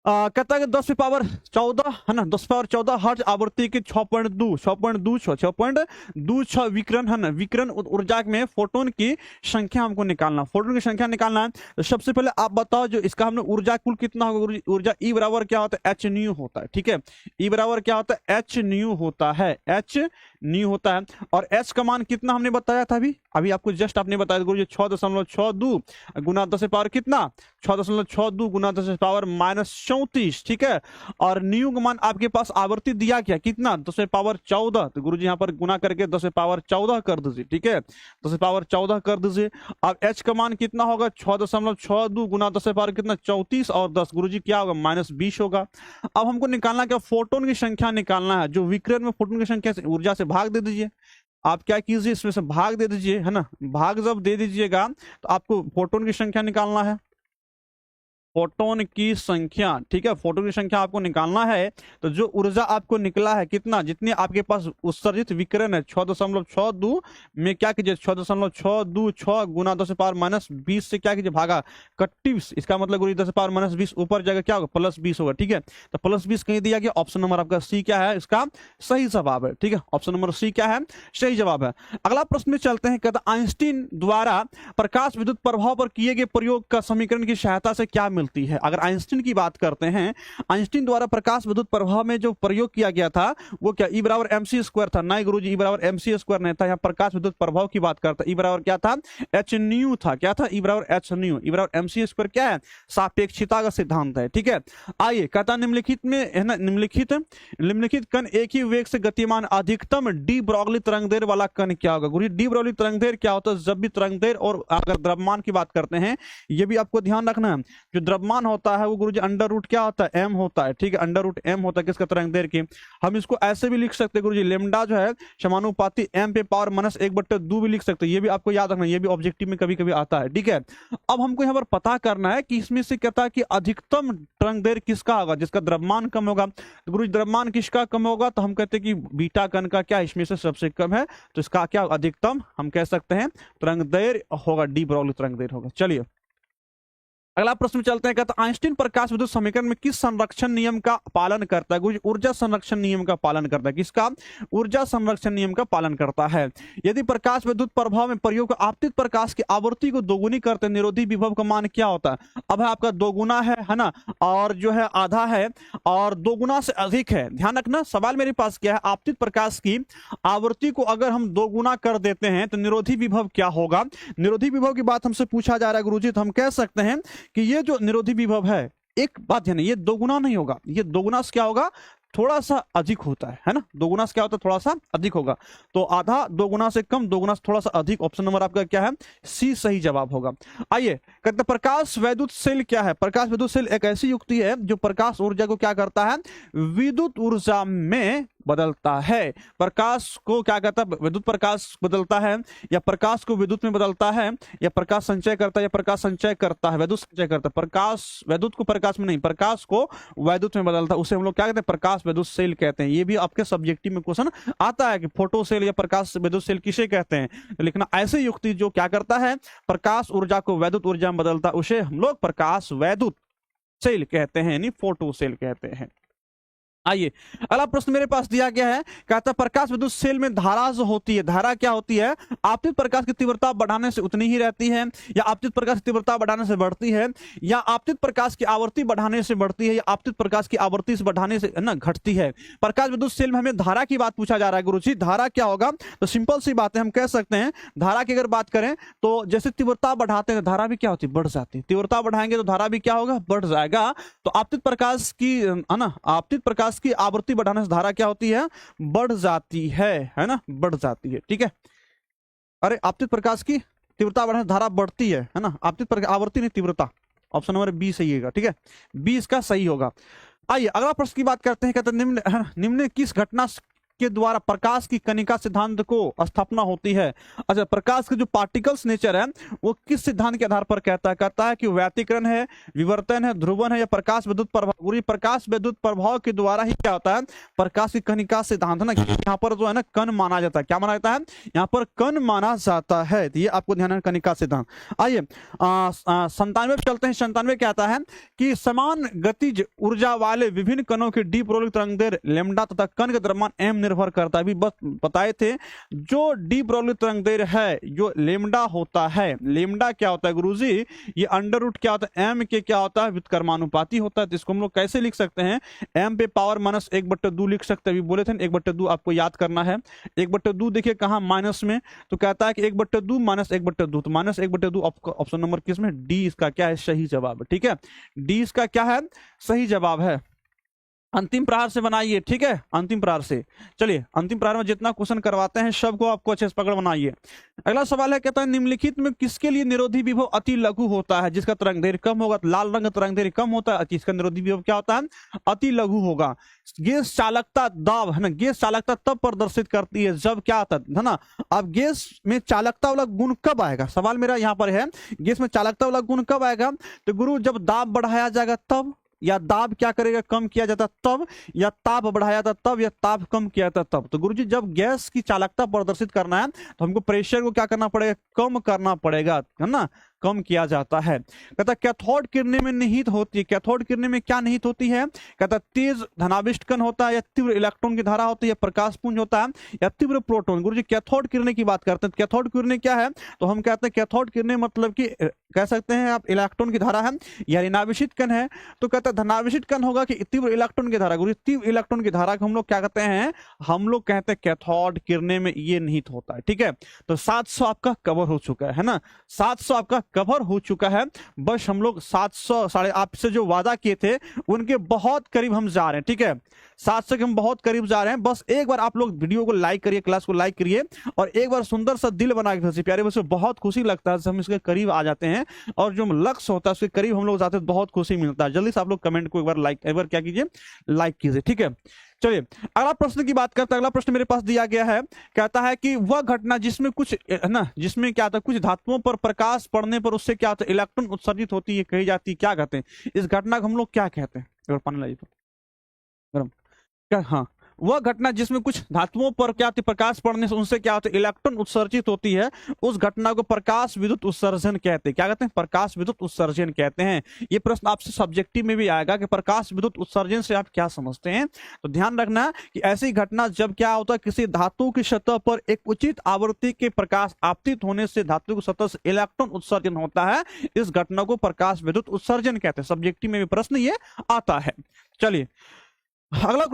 कहता है कि 10 पावर 14 है ना, 10 पावर 14 हर्ट्ज आवृत्ति की 6.26 विकिरण है ना, विकिरण ऊर्जा में फोटोन की संख्या हमको निकालना, फोटोन की संख्या निकालना है। तो सबसे पहले आप बताओ, जो इसका हमने ऊर्जा कुल कितना होगा? ऊर्जा ई बराबर क्या होता है? एच न्यू होता है। ठीक है, ई बराबर क्या होता है? एच न्यू होता है, एच न्यू होता है। और एच का मान कितना हमने बताया था अभी अभी आपको जस्ट आपने बताया गुरु जी 6.62 गुना 10 से पावर कितना 6.62 गुना 10 से पावर -34, ठीक है। और न्यू का मान आपके पास आवर्ती दिया क्या कितना 10 से पावर 14, तो गुरु जी यहाँ पर गुना करके 10 से पावर 14 कर दीजिए, ठीक है, 10 से पावर 14 कर दीजिए। अब एच का मान कितना होगा 6.62 गुना 10 से पावर कितना 34 और 10 गुरु जी क्या होगा -20 होगा। अब हमको निकालना क्या फोटोन की संख्या निकालना है, जो विकिरण में फोटोन की संख्या से ऊर्जा से भाग दे दीजिए। आप क्या कीजिए इसमें से भाग दे दीजिए, है ना, भाग जब दे दीजिएगा तो आपको फोटोन की संख्या निकालना है, फोटोन की संख्या, ठीक है, फोटोन की संख्या आपको निकालना है। तो जो ऊर्जा आपको निकला है कितना जितने आपके पास उत्सर्जित विकिरण है 6.62 में क्या कीजिए 6.626 गुना 10 से पावर -20 से क्या कीजिए भागा 31, इसका मतलब गुरु 10 से पावर -20 ऊपर जाएगा क्या होगा +20 होगा, ठीक है। तो +20 कहीं दिया गया, ऑप्शन नंबर आपका सी क्या है इसका सही जवाब है, ठीक है, ऑप्शन नंबर सी क्या है सही जवाब है। अगला प्रश्न में चलते हैं, कहता आइंस्टीन द्वारा प्रकाश विद्युत प्रभाव पर किए गए प्रयोग का समीकरण की सहायता से क्या मिलती है। अगर आइंस्टीन की बात करते हैं, आइंस्टीन द्वारा प्रकाश विद्युत प्रभाव में जो प्रयोग किया गया था वो क्या E बराबर mc² था, नहीं गुरुजी E बराबर mc² नहीं था, यहाँ प्रकाश विद्युत प्रभाव की बात करता है। E बराबर क्या था h न्यू था, क्या था E बराबर h न्यू, E बराबर mc² क्या है सापेक्षिता का सिद्धांत है, ठीक है। आइए कहता निम्नलिखित में है ना निम्नलिखित कण एक ही वेग से गतिमान अधिकतम डी ब्रॉगली तरंगदैर्घ्य वाला कण क्या होगा। गुरु डी ब्रॉगली तरंगदैर्घ्य क्या होता है, जब भी तरंगदैर्घ्य और अगर द्रव्यमान की बात करते हैं ये भी आपको ध्यान रखना है, जो द्रव्यमान होता है वो गुरुजी अंडर रूट क्या होता है m होता है, ठीक है, अंडर रूट m होता है किसका तरंगदैर्घ्य की। हम इसको ऐसे भी लिख सकते हैं गुरुजी लेमडा जो है समानुपाती m पे पावर -1/2 भी लिख सकते हैं, ये भी आपको याद रखना, ये भी ऑब्जेक्टिव में कभी कभी आता है, ठीक है। अब हमको यहाँ पर पता करना है कि इसमें से कहता है कि अधिकतम तरंगदैर्घ्य किसका होगा जिसका द्रव्यमान कम होगा। तो गुरुजी द्रव्यमान किसका कम होगा, तो हम कहते हैं कि बीटा कण का क्या इसमें से सबसे कम है, तो इसका क्या अधिकतम हम कह सकते हैं तरंगदैर्घ्य होगा, डी ब्रॉगली तरंगदैर्घ्य होगा। चलिए अगला प्रश्न चलते हैं, कहता आइंस्टीन प्रकाश विद्युत समीकरण में किस संरक्षण नियम का पालन करता है। ऊर्जा संरक्षण नियम का पालन करता है, किसका ऊर्जा संरक्षण नियम का पालन करता है। यदि प्रकाश विद्युत प्रभाव में प्रयोग आपतित प्रकाश की आवृत्ति को दोगुनी करते निरोधी विभव का मान क्या होता है। अब है आपका दोगुना है ना, और जो है आधा है और दोगुना से अधिक है। ध्यान रखना सवाल मेरे पास क्या है, आपतित प्रकाश की आवृत्ति को अगर हम दोगुना कर देते हैं तो निरोधी विभव क्या होगा। निरोधी विभव की बात हमसे पूछा जा रहा है गुरुजी, तो हम कह सकते हैं कि ये जो निरोधी विभव है, एक बात ध्यान, ये दोगुना नहीं होगा, ये दोगुना से क्या होगा थोड़ा सा अधिक होता है ना, दोगुना से क्या होता है थोड़ा सा अधिक होगा। तो आधा दोगुना से कम, दोगुना से थोड़ा सा अधिक, ऑप्शन नंबर आपका क्या है सी सही जवाब होगा। आइए कहते हैं प्रकाश वैद्युत सेल क्या है। प्रकाश वैद्युत सेल एक ऐसी युक्ति है जो प्रकाश ऊर्जा को क्या करता है विद्युत ऊर्जा में बदलता है। प्रकाश को क्या कहता है विद्युत प्रकाश बदलता है, या प्रकाश को विद्युत में बदलता है, या प्रकाश संचय करता है, या प्रकाश संचय करता है वैद्युत संचय करता है। प्रकाश वैद्युत को प्रकाश में नहीं, प्रकाश को वैद्युत में बदलता है, उसे हम लोग क्या कहते हैं प्रकाश वैद्युत सेल कहते हैं। ये भी आपके सब्जेक्टिव में क्वेश्चन आता है कि फोटो सेल या प्रकाश वैद्युत सेल किसे कहते हैं, तो लिखना ऐसे युक्ति जो क्या करता है प्रकाश ऊर्जा को वैद्युत ऊर्जा में बदलता है, उसे हम लोग प्रकाश वैद्युत सेल कहते हैं, यानी फोटो सेल कहते हैं। आइए अगला प्रश्न मेरे पास दिया गया है, कहता है प्रकाश विद्युत सेल में धारा जो होती है, धारा क्या होती है आपतित प्रकाश की तीव्रता बढ़ाने से उतनी ही रहती है, या आपतित प्रकाश की तीव्रता बढ़ाने से बढ़ती है, या आपतित प्रकाश की आवृत्ति बढ़ाने से बढ़ती है, या आपतित प्रकाश की आवृत्ति से बढ़ाने से ना घटती है। प्रकाश विद्युत सेल में हमें धारा की बात पूछा जा रहा है गुरुजी, धारा क्या होगा, तो सिंपल सी बात है, हम कह सकते हैं धारा की अगर बात करें तो जैसे तीव्रता बढ़ाते हैं धारा भी क्या होती है बढ़ जाती है, तीव्रता बढ़ाएंगे तो धारा भी क्या होगा बढ़ जाएगा। तो आपतित प्रकाश की है ना, आपतित प्रकाश की आवृत्ति बढ़ाने से धारा क्या होती है बढ़ जाती है ना, बढ़ जाती है, ठीक है। अरे आपतित प्रकाश की तीव्रता बढ़ाने से धारा बढ़ती है ना, आपतित प्रकाश आवृत्ति नहीं तीव्रता, ऑप्शन नंबर बी सही है, ठीक है, बी इसका सही होगा। आइए अगला प्रश्न की बात करते हैं, कहते हैं निम्न किस घटना के द्वारा प्रकाश की कणिका सिद्धांत को स्थापना होती है। अच्छा प्रकाश के जो पार्टिकल्स नेचर है वो किस सिद्धांत के आधार पर कहता है कि व्यतिकरण है, विवर्तन है, ध्रुवन है, या प्रकाश विद्युत प्रभाव। पूरी प्रकाश विद्युत प्रभाव के द्वारा ही क्या होता है प्रकाश की कणिका सिद्धांत ना, यहाँ पर जो है ना कण माना जाता है, क्या माना जाता है यहाँ पर कण माना जाता है, तो ये आपको ध्यान है कणिका सिद्धांत। आइए 97 चलते हैं। 97 कहता है कि समान गतिज ऊर्जा वाले विभिन्न कणों के डी ब्रॉगली तरंगदैर्घ्य लैम्डा तथा कण के द्रव्यमान एम निर्भर करता है। अभी बस बताए थे, जो डी ब्रोगली तरंग दैर्घ्य है, जो लेमडा होता है, लेमडा क्या होता है गुरुजी, ये अंडर रूट क्या होता है, एम के क्या होता है, व्युत्क्रमानुपाती होता है। तो इसको हम लोग कैसे लिख सकते हैं, एम पे पावर माइनस 1/2 लिख सकते हैं। अभी बोले थे ना 1/2 आपको याद करना है। 1/2 देखिए कहाँ, माइनस में, तो कहता है कि 1/2 माइनस 1/2, तो माइनस 1/2 ऑप्शन नंबर किस में, डी इसका क्या है, सही जवाब। ठीक है, डी इसका क्या है, सही जवाब है। अंतिम प्रहार से बनाइए, ठीक है, अंतिम प्रहार से। चलिए अंतिम प्रहार में जितना क्वेश्चन करवाते हैं सबको आपको अच्छे से पकड़ बनाइए। अगला सवाल है, कहता है निम्नलिखित में किसके लिए निरोधी विभव अति लघु होता है, जिसका तरंग दैर्घ्य कम होगा। लाल रंग तरंग दैर्घ्य कम होता है, इसका निरोधी विभव क्या होता है, अति लघु होगा। गैस चालकता दाब है ना, गैस चालकता तब प्रदर्शित करती है जब क्या आता है ना, अब गैस में चालकता वाला गुण कब आएगा, सवाल मेरा यहाँ पर है, गैस में चालकता वाला गुण कब आएगा, तो गुरु जब दाब बढ़ाया जाएगा तब, या दाब क्या करेगा, कम किया जाता तब, या ताप बढ़ाया जाता तब, या ताप कम किया जाता तब। तो गुरुजी जब गैस की चालकता प्रदर्शित करना है तो हमको प्रेशर को क्या करना पड़ेगा, कम करना पड़ेगा, है ना, कम किया जाता है। कहता कैथोड किरणें में निहित होती है, कैथोड किरणें में क्या निहित होती है, कहता तेज धनाविष्ट कण होता है, या तीव्र इलेक्ट्रॉन की धारा होती है, या प्रकाश पुंज होता है, या तीव्र प्रोटॉन। गुरुजी कैथोड किरणें की बात करते हैं, कैथोड किरणें क्या है, तो हम कहते हैं कैथोड किरणें मतलब कि कह सकते हैं आप इलेक्ट्रॉन की धारा है, या ऋणावेशित कण है। तो कहता है धनावेशित कण होगा कि तीव्र इलेक्ट्रॉन की धारा, गुरुजी तीव्र इलेक्ट्रॉन की धारा को हम लोग क्या कहते हैं, हम लोग कहते हैं कैथोड किरणें में ये निहित होता है। ठीक है, तो 700 आपका कवर हो चुका है ना, 700 आपका कवर हो चुका है। बस हम लोग 700 साढ़े आपसे जो वादा किए थे उनके बहुत करीब हम जा रहे हैं। ठीक है, 700 के हम बहुत करीब जा रहे हैं। बस एक बार आप लोग वीडियो को लाइक करिए, क्लास को लाइक करिए, और एक बार सुंदर सा दिल बना के प्यारे बच्चों, बहुत खुशी लगता है हम इसके करीब आ जाते हैं, और जो लक्ष्य होता है उसके करीब हम लोग जाते हैं, बहुत खुशी मिलता है। जल्दी से आप लोग कमेंट को एक बार लाइक, एक बार क्या कीजिए, लाइक कीजिए। ठीक है, चलिए अगला प्रश्न की बात करते हैं। अगला प्रश्न मेरे पास दिया गया है, कहता है कि वह घटना जिसमें कुछ है ना, जिसमें क्या होता है, कुछ धातुओं पर प्रकाश पड़ने पर उससे क्या होता है, इलेक्ट्रॉन उत्सर्जित होती है, कही जाती है, क्या कहते हैं इस घटना को हम लोग क्या कहते हैं, अगर पानी लाइए तो गरम क्या, हाँ, वह घटना जिसमें कुछ धातुओं पर क्या होती है, प्रकाश पड़ने से उनसे क्या होता है, इलेक्ट्रॉन उत्सर्जित होती है, उस घटना को प्रकाश विद्युत उत्सर्जन कहते हैं। क्या कहते हैं, प्रकाश विद्युत उत्सर्जन कहते हैं। ये प्रश्न आपसे सब्जेक्टिव में भी आएगा कि प्रकाश विद्युत उत्सर्जन से आप क्या समझते हैं। तो ध्यान रखना कि ऐसी घटना जब क्या होता है, किसी धातु की सतह पर एक उचित आवृत्ति के प्रकाश आपतित होने से धातु की सतह से इलेक्ट्रॉन उत्सर्जन होता है, इस घटना को प्रकाश विद्युत उत्सर्जन कहते हैं। सब्जेक्टिव में भी प्रश्न ये आता है। चलिए अगला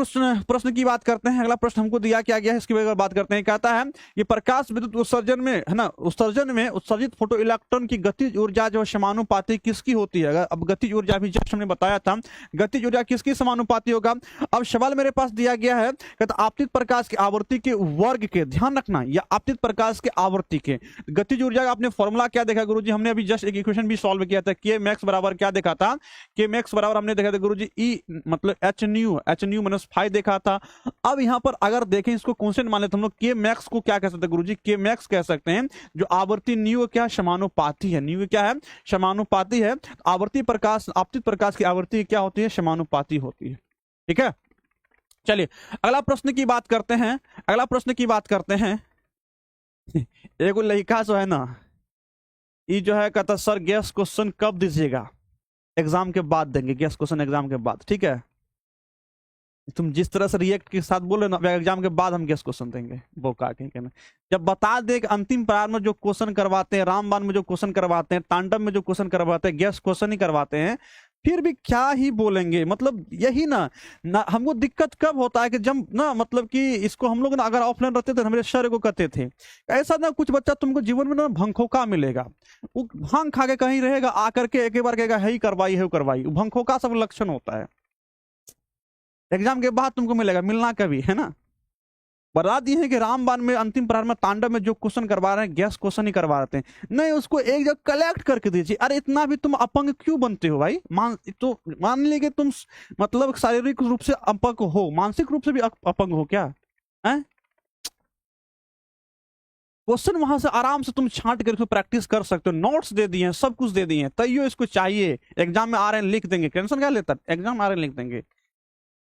प्रश्न की बात करते हैं। अगला प्रश्न हमको दिया क्या गया है, इसकी बात करते हैं। कहता है ये प्रकाश विद्युत उत्सर्जन में है ना, उत्सर्जन में उत्सर्जित फोटो इलेक्ट्रॉन की गतिज ऊर्जा जो समानुपाती किसकी होती है। अब गतिज ऊर्जा भी जस्ट हमने बताया था, गतिज ऊर्जा किसकी समानुपाती होगा। अब सवाल मेरे पास दिया गया है, कहता आपतित प्रकाश की आवृत्ति के वर्ग के, ध्यान रखना, या आपतित प्रकाश के आवृत्ति के गतिज ऊर्जा का आपने फॉर्मूला क्या देखा गुरुजी, हमने अभी जस्ट एक इक्वेशन भी सॉल्व किया था, के मैक्स बराबर क्या देखा था, के मैक्स बराबर हमने देखा था गुरुजी ई मतलब एच न्यू माइनस 5 देखा था। अब यहां पर अगर देखें, इसको कांस्टेंट मान लेते हम लोग, के मैक्स को क्या कह सकते हैं गुरुजी, के मैक्स कह सकते हैं जो आवर्ती न्यू क्या समानुपाती है, न्यू क्या है समानुपाती है। आवर्ती प्रकाश, आपतित प्रकाश की आवर्ती क्या होती है, समानुपाती होती है। ठीक है, चलिए अगला प्रश्न की बात करते हैं। अगला प्रश्न की बात करते हैं। एक लड़का जो है ना, ये जो है कहता सर गैस क्वेश्चन कब दीजिएगा, एग्जाम के बाद देंगे, गैस क्वेश्चन एग्जाम के बाद। ठीक है, तुम जिस तरह से रिएक्ट के साथ बोले ना, एग्जाम के बाद हम गेस्ट क्वेश्चन देंगे, वो का कहना। जब बता दे कि अंतिम प्रहार में जो क्वेश्चन करवाते हैं, रामबाण में जो क्वेश्चन करवाते हैं, तांडव में जो क्वेश्चन करवाते हैं, गेस्ट क्वेश्चन ही करवाते हैं, फिर भी क्या ही बोलेंगे। मतलब यही ना हमको दिक्कत कब होता है कि जब ना मतलब कि इसको हम लोग ना अगर ऑफलाइन रहते थे, हमारे सर को कहते थे ऐसा ना, कुछ बच्चा तुमको जीवन में ना भंखोका मिलेगा, वो भांग खा के कहीं रहेगा, आकर के एक बार कहेगा है ही करवाई है करवाई, भंखोका सब लक्षण होता है। एग्जाम के बाद तुमको मिलेगा, मिलना कभी, है ना। बता दिए हैं कि रामबाण में अंतिम प्रहार में तांडव में जो क्वेश्चन करवा रहे हैं, गैस क्वेश्चन ही करवा रहे हैं, नहीं उसको एक जगह कलेक्ट करके दीजिए। अरे इतना भी तुम अपंग क्यों बनते हो भाई, मान लीजिए तुम मतलब शारीरिक रूप से अपंग हो, मानसिक रूप से भी अपंग हो क्या है। क्वेश्चन वहां से आराम से तुम छांट कर प्रैक्टिस कर सकते हो, नोट्स दे दिए हैं, सब कुछ दे दिए हैं, तैयो इसको चाहिए, एग्जाम में आ रहे हैं लिख देंगे, टेंशन क्या लेता, एग्जाम आ रहे हैं लिख देंगे।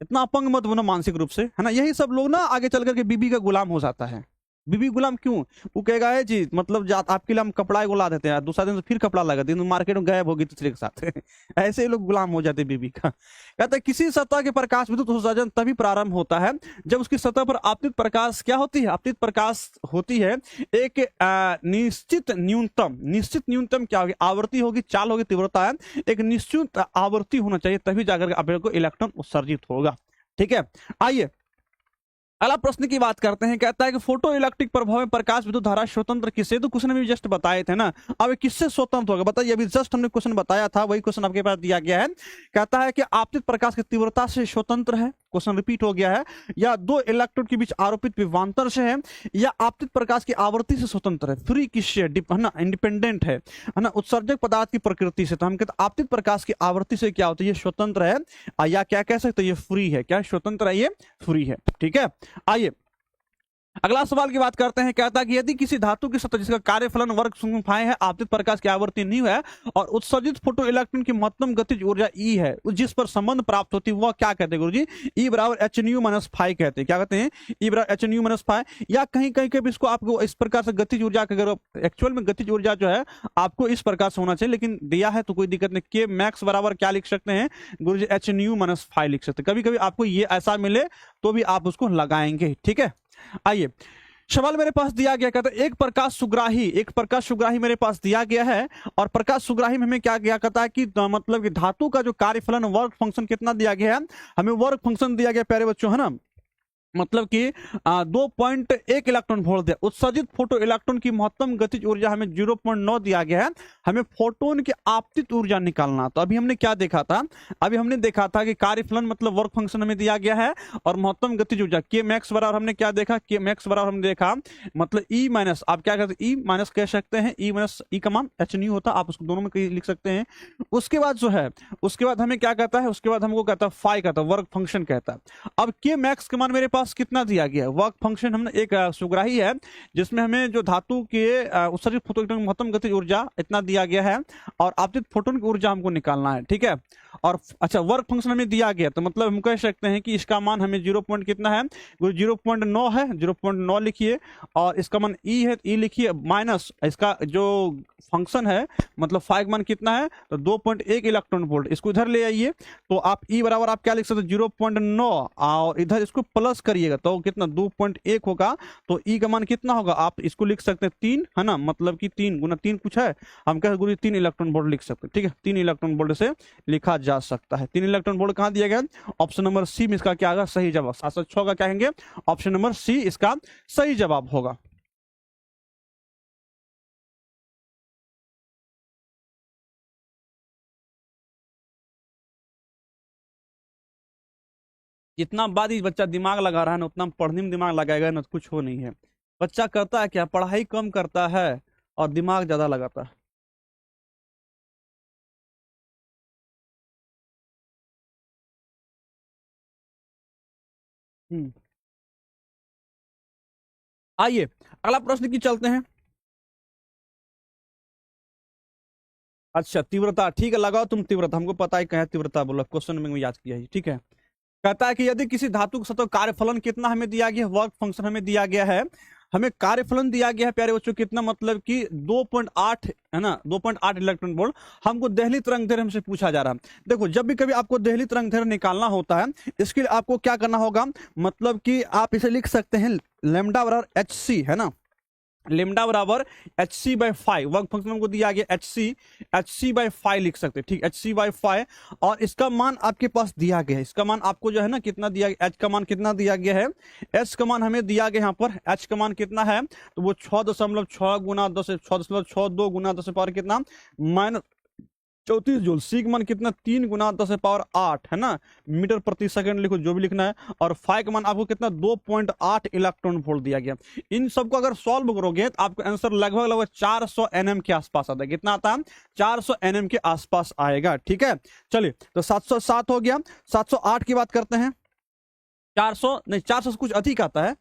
इतना अपंग मत बनो मानसिक रूप से, है ना। यही सब लोग ना आगे चल करके बीबी का गुलाम हो जाता है। बीबी गुलाम क्यों? वो कहेगा है जी मतलब आपके लिए हम कपड़ा एगो ला देते हैं, दूसरा दिन फिर कपड़ा लगा दिन मार्केट में गायब होगी दूसरे के साथ ऐसे ही लोग गुलाम हो जाते हैं बीबी का। कहते हैं किसी सतह के प्रकाश विद्युत उत्सर्जन तभी प्रारंभ होता है जब उसकी सतह पर आपतित प्रकाश क्या होती है? आपतित प्रकाश होती है एक निश्चित न्यूनतम क्या होगी? आवृत्ति होगी, चाल होगी, तीव्रता है, एक निश्चित आवृत्ति होना चाहिए तभी जाकर आपको इलेक्ट्रॉन उत्सर्जित होगा। ठीक है, आइए अगला प्रश्न की बात करते हैं। कहता है कि फोटो इलेक्ट्रिक प्रभाव में प्रकाश विद्युत धारा स्वतंत्र किससे? तो क्वेश्चन अभी जस्ट बताए थे ना, अब किससे स्वतंत्र होगा बताइए? अभी जस्ट हमने क्वेश्चन बताया था, वही क्वेश्चन आपके पास दिया गया है। कहता है कि आपतित प्रकाश की तीव्रता से स्वतंत्र है, क्वेश्चन रिपीट हो गया है, या दो इलेक्ट्रोड के बीच आरोपित विभवांतर से है, या आपतित प्रकाश की आवृत्ति से स्वतंत्र है। फ्री किससे है ना? इंडिपेंडेंट है ना? उत्सर्जक पदार्थ की प्रकृति से। तो हम कहते हैं आपतित प्रकाश की आवृत्ति से क्या होता है? ये स्वतंत्र है, या क्या कह सकते हैं? ये फ्री है। क्या स्वतंत्र है? ये फ्री है। ठीक है, आइए अगला सवाल की बात करते हैं। कहता है कि यदि किसी धातु की सतह जिसका कार्यफलन वर्ग फाई है, आपतित प्रकाश की आवृत्ति नहीं है और उत्सर्जित फोटो इलेक्ट्रॉन की महत्तम गतिज ऊर्जा ई है, जिस पर संबंध प्राप्त होती है, वह क्या कहते हैं गुरुजी? ई बराबर एच न्यू माइनस फाई कहते हैं। क्या कहते हैं? ई बराबर एच न्यू माइनस फाई। या कहीं कहीं के इसको आपको इस प्रकार से गतिज ऊर्जा, अगर एक्चुअल में गतिज ऊर्जा जो है आपको इस प्रकार से होना चाहिए, लेकिन दिया है तो कोई दिक्कत नहीं। के मैक्स बराबर क्या लिख सकते हैं गुरुजी? एच न्यू माइनस फाई लिख सकते हैं। कभी कभी आपको ये ऐसा मिले तो भी आप उसको लगाएंगे। ठीक है, आइए सवाल मेरे पास दिया गया। कहता है एक प्रकाश सुग्राही मेरे पास दिया गया है, और प्रकाश सुग्राही में हमें क्या गया? कहता है कि मतलब कि धातु का जो कार्यफलन वर्क फंक्शन कितना दिया गया है? हमें वर्क फंक्शन दिया गया प्यारे बच्चों, है ना? मतलब कि 2.1 इलेक्ट्रॉन वोल्ट दिया। उत्सर्जित फोटो इलेक्ट्रॉन की महत्तम गतिज ऊर्जा हमें 0.9 दिया गया है। हमें फोटोन की आपतित ऊर्जा निकालना। तो अभी हमने क्या देखा था? अभी हमने देखा था कि कार्यफलन मतलब वर्क फंक्शन हमें दिया गया है, और महत्तम गतिज ऊर्जा के मैक्स बराबर हमने क्या देखा? के मैक्स बराबर हमने देखा मतलब ई माइनस, आप क्या कहते हैं? ई माइनस कह सकते हैं, ई माइनस ई का मान एच नहीं होता, आप उसको दोनों में कहीं लिख सकते हैं। उसके बाद जो है, उसके बाद हमें क्या कहता है? उसके बाद हमको कहता है फाई कहता है, वर्क फंक्शन कहता है। अब के मैक्स के मान मेरे पास कितना दिया गया है? वर्क फंक्शन हमने एक सुग्राही है जिसमें हमें जो धातु के उत्सर्जित फोटोन की महत्तम गतिज ऊर्जा इतना दिया गया है, और आपतित फोटोन की ऊर्जा हमको निकालना है। ठीक है, और अच्छा वर्क फंक्शन हमें दिया गया, तो मतलब हम कह सकते हैं कि इसका मान हमें 0 पॉइंट कितना है? 0.9 है, 0.9 लिखिए, और इसका मान ई है, ई लिखिए, माइनस इसका जो फंक्शन है मतलब फाइव मान कितना है? तो 2.1 इलेक्ट्रॉन वोल्ट। इसको इधर ले आइए, तो आप ई बराबर आप क्या लिख सकते हैं? 0.9, और इधर इसको प्लस करिएगा तो कितना? 2.1 होगा। तो ई का मान कितना होगा? आप इसको लिख सकते हैं 3, है ना? मतलब कि 3 गुना 3 कुछ है, हम कह गुरु 3 इलेक्ट्रॉन वोल्ट लिख सकते हैं। ठीक है, 3 इलेक्ट्रॉन वोल्ट से लिखा जा सकता है। 3 इलेक्ट्रॉन वोल्ट कहां दिया गया? ऑप्शन नंबर सी में इसका क्या होगा? सही जवाब। 706 का क्या कहेंगे? ऑप्शन नंबर सी इसका सही जवाब होगा। जितना बाद ही बच्चा दिमाग लगा रहा है ना, उतना पढ़ने में दिमाग लगाएगा ना, तो कुछ हो नहीं है। बच्चा करता है क्या? पढ़ाई कम करता है और दिमाग ज्यादा लगाता है। हम्म, आइए अगला प्रश्न की चलते हैं। अच्छा तीव्रता, ठीक है, लगाओ तुम तीव्रता, हमको पता है कहाँ तीव्रता बोला, क्वेश्चन में याद किया है। ठीक है, कहता है कि यदि किसी धातु का सतह कार्यफलन कितना हमें दिया गया है? वर्क फंक्शन हमें दिया गया है। हमें कार्यफलन दिया गया है प्यारे बच्चों कितना? मतलब कि 2.8, है ना? 2.8 इलेक्ट्रॉन वोल्ट। हमको देहली तरंग दैर्ध्य हमसे पूछा जा रहा है। देखो जब भी कभी आपको देहली तरंग दैर्ध्य निकालना होता है, इसके लिए आपको क्या करना होगा? मतलब कि आप इसे लिख सकते हैं लैम्डा बराबर एच सी, है ना? लेमडा बराबर H C by five. Work function हमको दिया गया एच सी बाई फाइव लिख सकते हैं। ठीक, एच सी बाई फाइव, और इसका मान आपके पास दिया गया है। इसका मान आपको जो है ना कितना दिया गया? एच का मान कितना दिया गया है? एच का मान हमें दिया गया यहाँ पर, एच का मान कितना है? तो वो 6.6 गुना 10, 6.62 गुना 10 पावर कितना? Minus 34 joule. सी का मान कितना? 3 गुना 10 पावर 8, है ना? मीटर प्रति सेकंड लिखो, जो भी लिखना है। और फाइव का मान आपको कितना? 2.8 इलेक्ट्रॉन वोल्ट दिया गया। इन सबको अगर सॉल्व करोगे तो आपका आंसर लगभग लगभग 400 एनएम के आसपास आता है। कितना आता है? 400 एनएम के आसपास आएगा। ठीक है, चलिए तो 707 हो गया। 708 की बात करते हैं। 400 नहीं, 400 से कुछ अधिक आता है,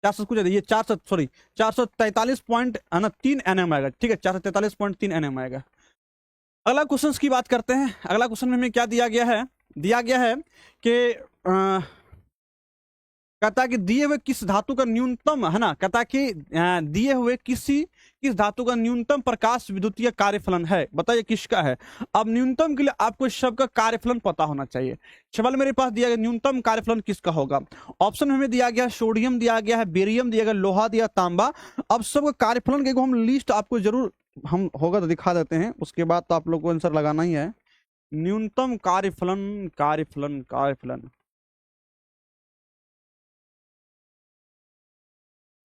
400 कुछ अधिक, ये 400 सॉरी 443 पॉइंट है ना 3 एनएम आएगा। ठीक है, 443.3 एनएम आएगा। अगला क्वेश्चन की बात करते हैं। अगला क्वेश्चन में हमें क्या दिया गया है? दिया गया है कि कहता है कि दिए हुए किस धातु का न्यूनतम, है ना, कहता है कि दिए हुए किस धातु का न्यूनतम प्रकाश विद्युतीय कार्यफलन है, बताइए किसका है। अब न्यूनतम के लिए आपको इस सब का कार्यफलन पता होना चाहिए। सवाल मेरे पास दिया गया न्यूनतम कार्यफलन किसका होगा। ऑप्शन में हमें दिया गया सोडियम, दिया गया है बेरियम, दिया गया लोहा, दिया तांबा। अब सब कार्यफलन के हम लिस्ट आपको जरूर हम होगा तो दिखा देते हैं, उसके बाद तो आप लोग को आंसर लगाना ही है। न्यूनतम कार्यफलन कार्यफलन कार्यफलन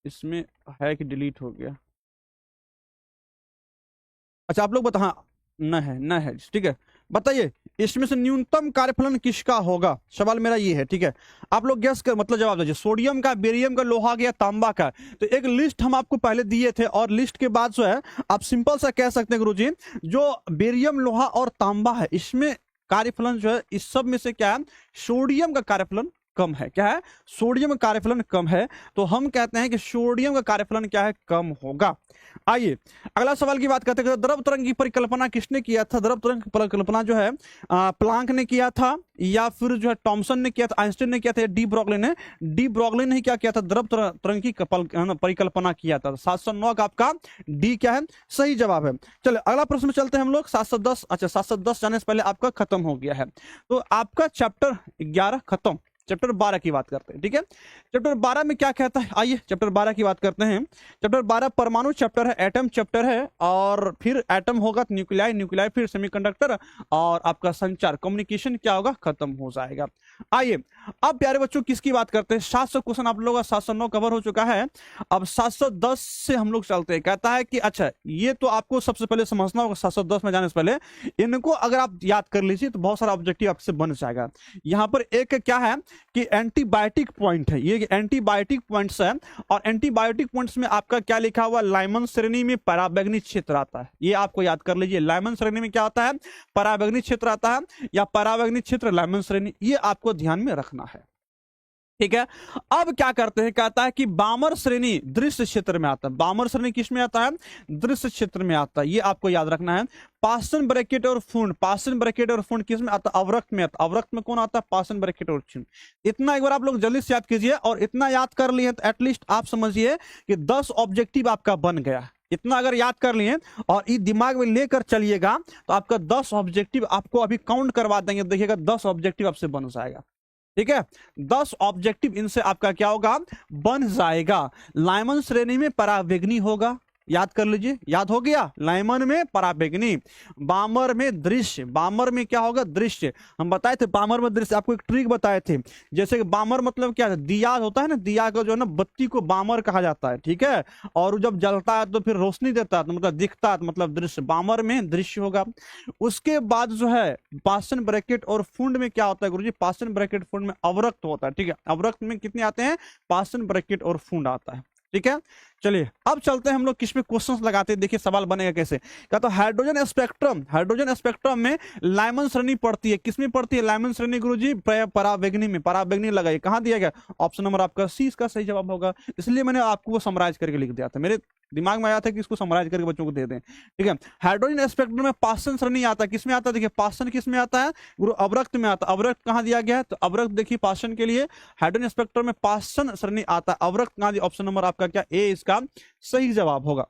इसमें है कि डिलीट हो गया। अच्छा आप लोग बता, हाँ न है, न है, ठीक है। बताइए इसमें से न्यूनतम कार्यफलन किसका होगा, सवाल मेरा ये है, ठीक है। आप लोग गैस कर मतलब जवाब दीजिए। सोडियम का, बेरियम का, लोहा गया, तांबा का। तो एक लिस्ट हम आपको पहले दिए थे और लिस्ट के बाद जो है आप सिंपल सा कह सकते हैं गुरुजी, जो बेरियम, लोहा और तांबा है इसमें कार्यफलन जो है इस सब में से क्या है, सोडियम का कार्यफलन कम है। क्या है, सोडियम का कार्यफलन कम है। तो हम कहते हैं कि सोडियम का कार्यफलन क्या है, कम होगा। आइए अगला सवाल की बात करते हैं। द्रव तरंग की परिकल्पना किसने किया था। द्रव तरंग की परिकल्पना जो है प्लांक ने किया था, या फिर जो है थॉमसन ने किया था, आइंस्टाइन ने किया था, डी ब्रॉगली ने। डी ब्रॉगली ने क्या किया था, द्रव तरंग की परिकल्पना किया था। 709 का आपका डी क्या है, सही जवाब है। चलिए अगला प्रश्न में चलते हैं हम लोग। 710, अच्छा 710 जाने से पहले आपका खत्म हो गया है। तो आपका चैप्टर 11 खत्म, चैप्टर 12 की बात करते हैं, ठीक है। चैप्टर 12 में क्या कहता है, आइए चैप्टर 12 की बात करते हैं। चैप्टर 12 परमाणु चैप्टर है, एटम चैप्टर है, और फिर एटम होगा तो न्यूक्लियाई, न्यूक्लियाई फिर सेमीकंडक्टर, और आपका संचार कम्युनिकेशन क्या होगा, खत्म हो जाएगा। आइए अब प्यारे बच्चों किसकी बात करते हैं। 700 क्वेश्चन आप लोगों का 709 कवर हो चुका है। अब 710 से हम लोग चलते हैं। कहता है कि अच्छा ये तो आपको सबसे पहले समझना होगा, 710 में जाने से पहले इनको अगर आप याद कर लीजिए तो बहुत सारा ऑब्जेक्टिव आपसे बन जाएगा। यहाँ पर एक क्या है कि एंटीबायोटिक पॉइंट है, ये एंटीबायोटिक पॉइंट्स है, और एंटीबायोटिक पॉइंट्स में आपका क्या लिखा हुआ, लाइमन श्रेणी में पराबैंगनी क्षेत्र आता है। ये आपको याद कर लीजिए, लाइमन श्रेणी में क्या आता है, पराबैंगनी क्षेत्र आता है, या पराबैंगनी क्षेत्र लाइमन श्रेणी, ये आपको ध्यान में रखना है, ठीक है। अब क्या करते हैं, कहता है कि बामर श्रेणी दृश्य क्षेत्र में आता है। बामर श्रेणी किस में आता है, दृश्य क्षेत्र में आता है, ये आपको याद रखना है। पासन ब्रैकेट और फूंड, पासन ब्रैकेट और फूंड किस में आता है, अवरक्त में आता है। अवरक्त में कौन आता है, पासन ब्रैकेट और फूंड। इतना एक बार आप लोग जल्दी से याद कीजिए, और इतना याद कर लिए तो एटलीस्ट आप समझिए कि 10 ऑब्जेक्टिव आपका बन गया। इतना अगर याद कर लिए और ये दिमाग में लेकर चलिएगा तो आपका 10 ऑब्जेक्टिव आपको अभी काउंट करवा देंगे, देखिएगा 10 ऑब्जेक्टिव आपसे बन जाएगा, ठीक है। 10 ऑब्जेक्टिव इनसे आपका क्या होगा, बन जाएगा। लाइमन श्रेणी में पराबैंगनी होगा, याद कर लीजिए, याद हो गया, लाइमन में पराबैंगनी। बामर में दृश्य, बामर में क्या होगा, दृश्य। हम बताए थे बामर में दृश्य, आपको एक ट्रिक बताए थे, जैसे कि बामर मतलब क्या है, दिया होता है ना, दिया का जो है ना बत्ती को बामर कहा जाता है, ठीक है। और जब जलता है तो फिर रोशनी देता है, तो मतलब दिखता है, तो मतलब दृश्य, बामर में दृश्य होगा। उसके बाद जो है पासन ब्रैकेट और फुंड में क्या होता है गुरुजी, पासन ब्रैकेट फुंड में अवरक्त होता है, ठीक है। अवरक्त में कितने आते हैं, पासन ब्रैकेट और फुंड आता है, ठीक है। चलिए अब चलते हैं हम लोग किस पे क्वेश्चंस लगाते हैं, देखिए सवाल बनेगा कैसे। क्या तो हाइड्रोजन स्पेक्ट्रम, हाइड्रोजन स्पेक्ट्रम में लाइमन श्रेणी पड़ती है, किसमें पड़ती है, लाइमन श्रेणी गुरुजी पराबैंगनी में। पराबैंगनी लगाइए, कहां दिया गया, ऑप्शन नंबर आपका सी इसका सही जवाब होगा। इसलिए मैंने आपको वो समराइज करके लिख दिया था, मेरे दिमाग में आया था कि इसको समराइज करके बच्चों को दे दें, ठीक है। हाइड्रोजन स्पेक्ट्रम में पासन श्रेणी आता है, किसमें आता है, देखिए पासन किसमें आता है गुरु, अवरक्त में आता है। अवरक्त कहां दिया गया है, तो अवरक्त देखिए पासन के लिए हाइड्रोजन स्पेक्ट्रम में पासन श्रेणी आता है, अवरक्त कहां दिया, ऑप्शन नंबर आपका क्या ए इसका सही जवाब होगा।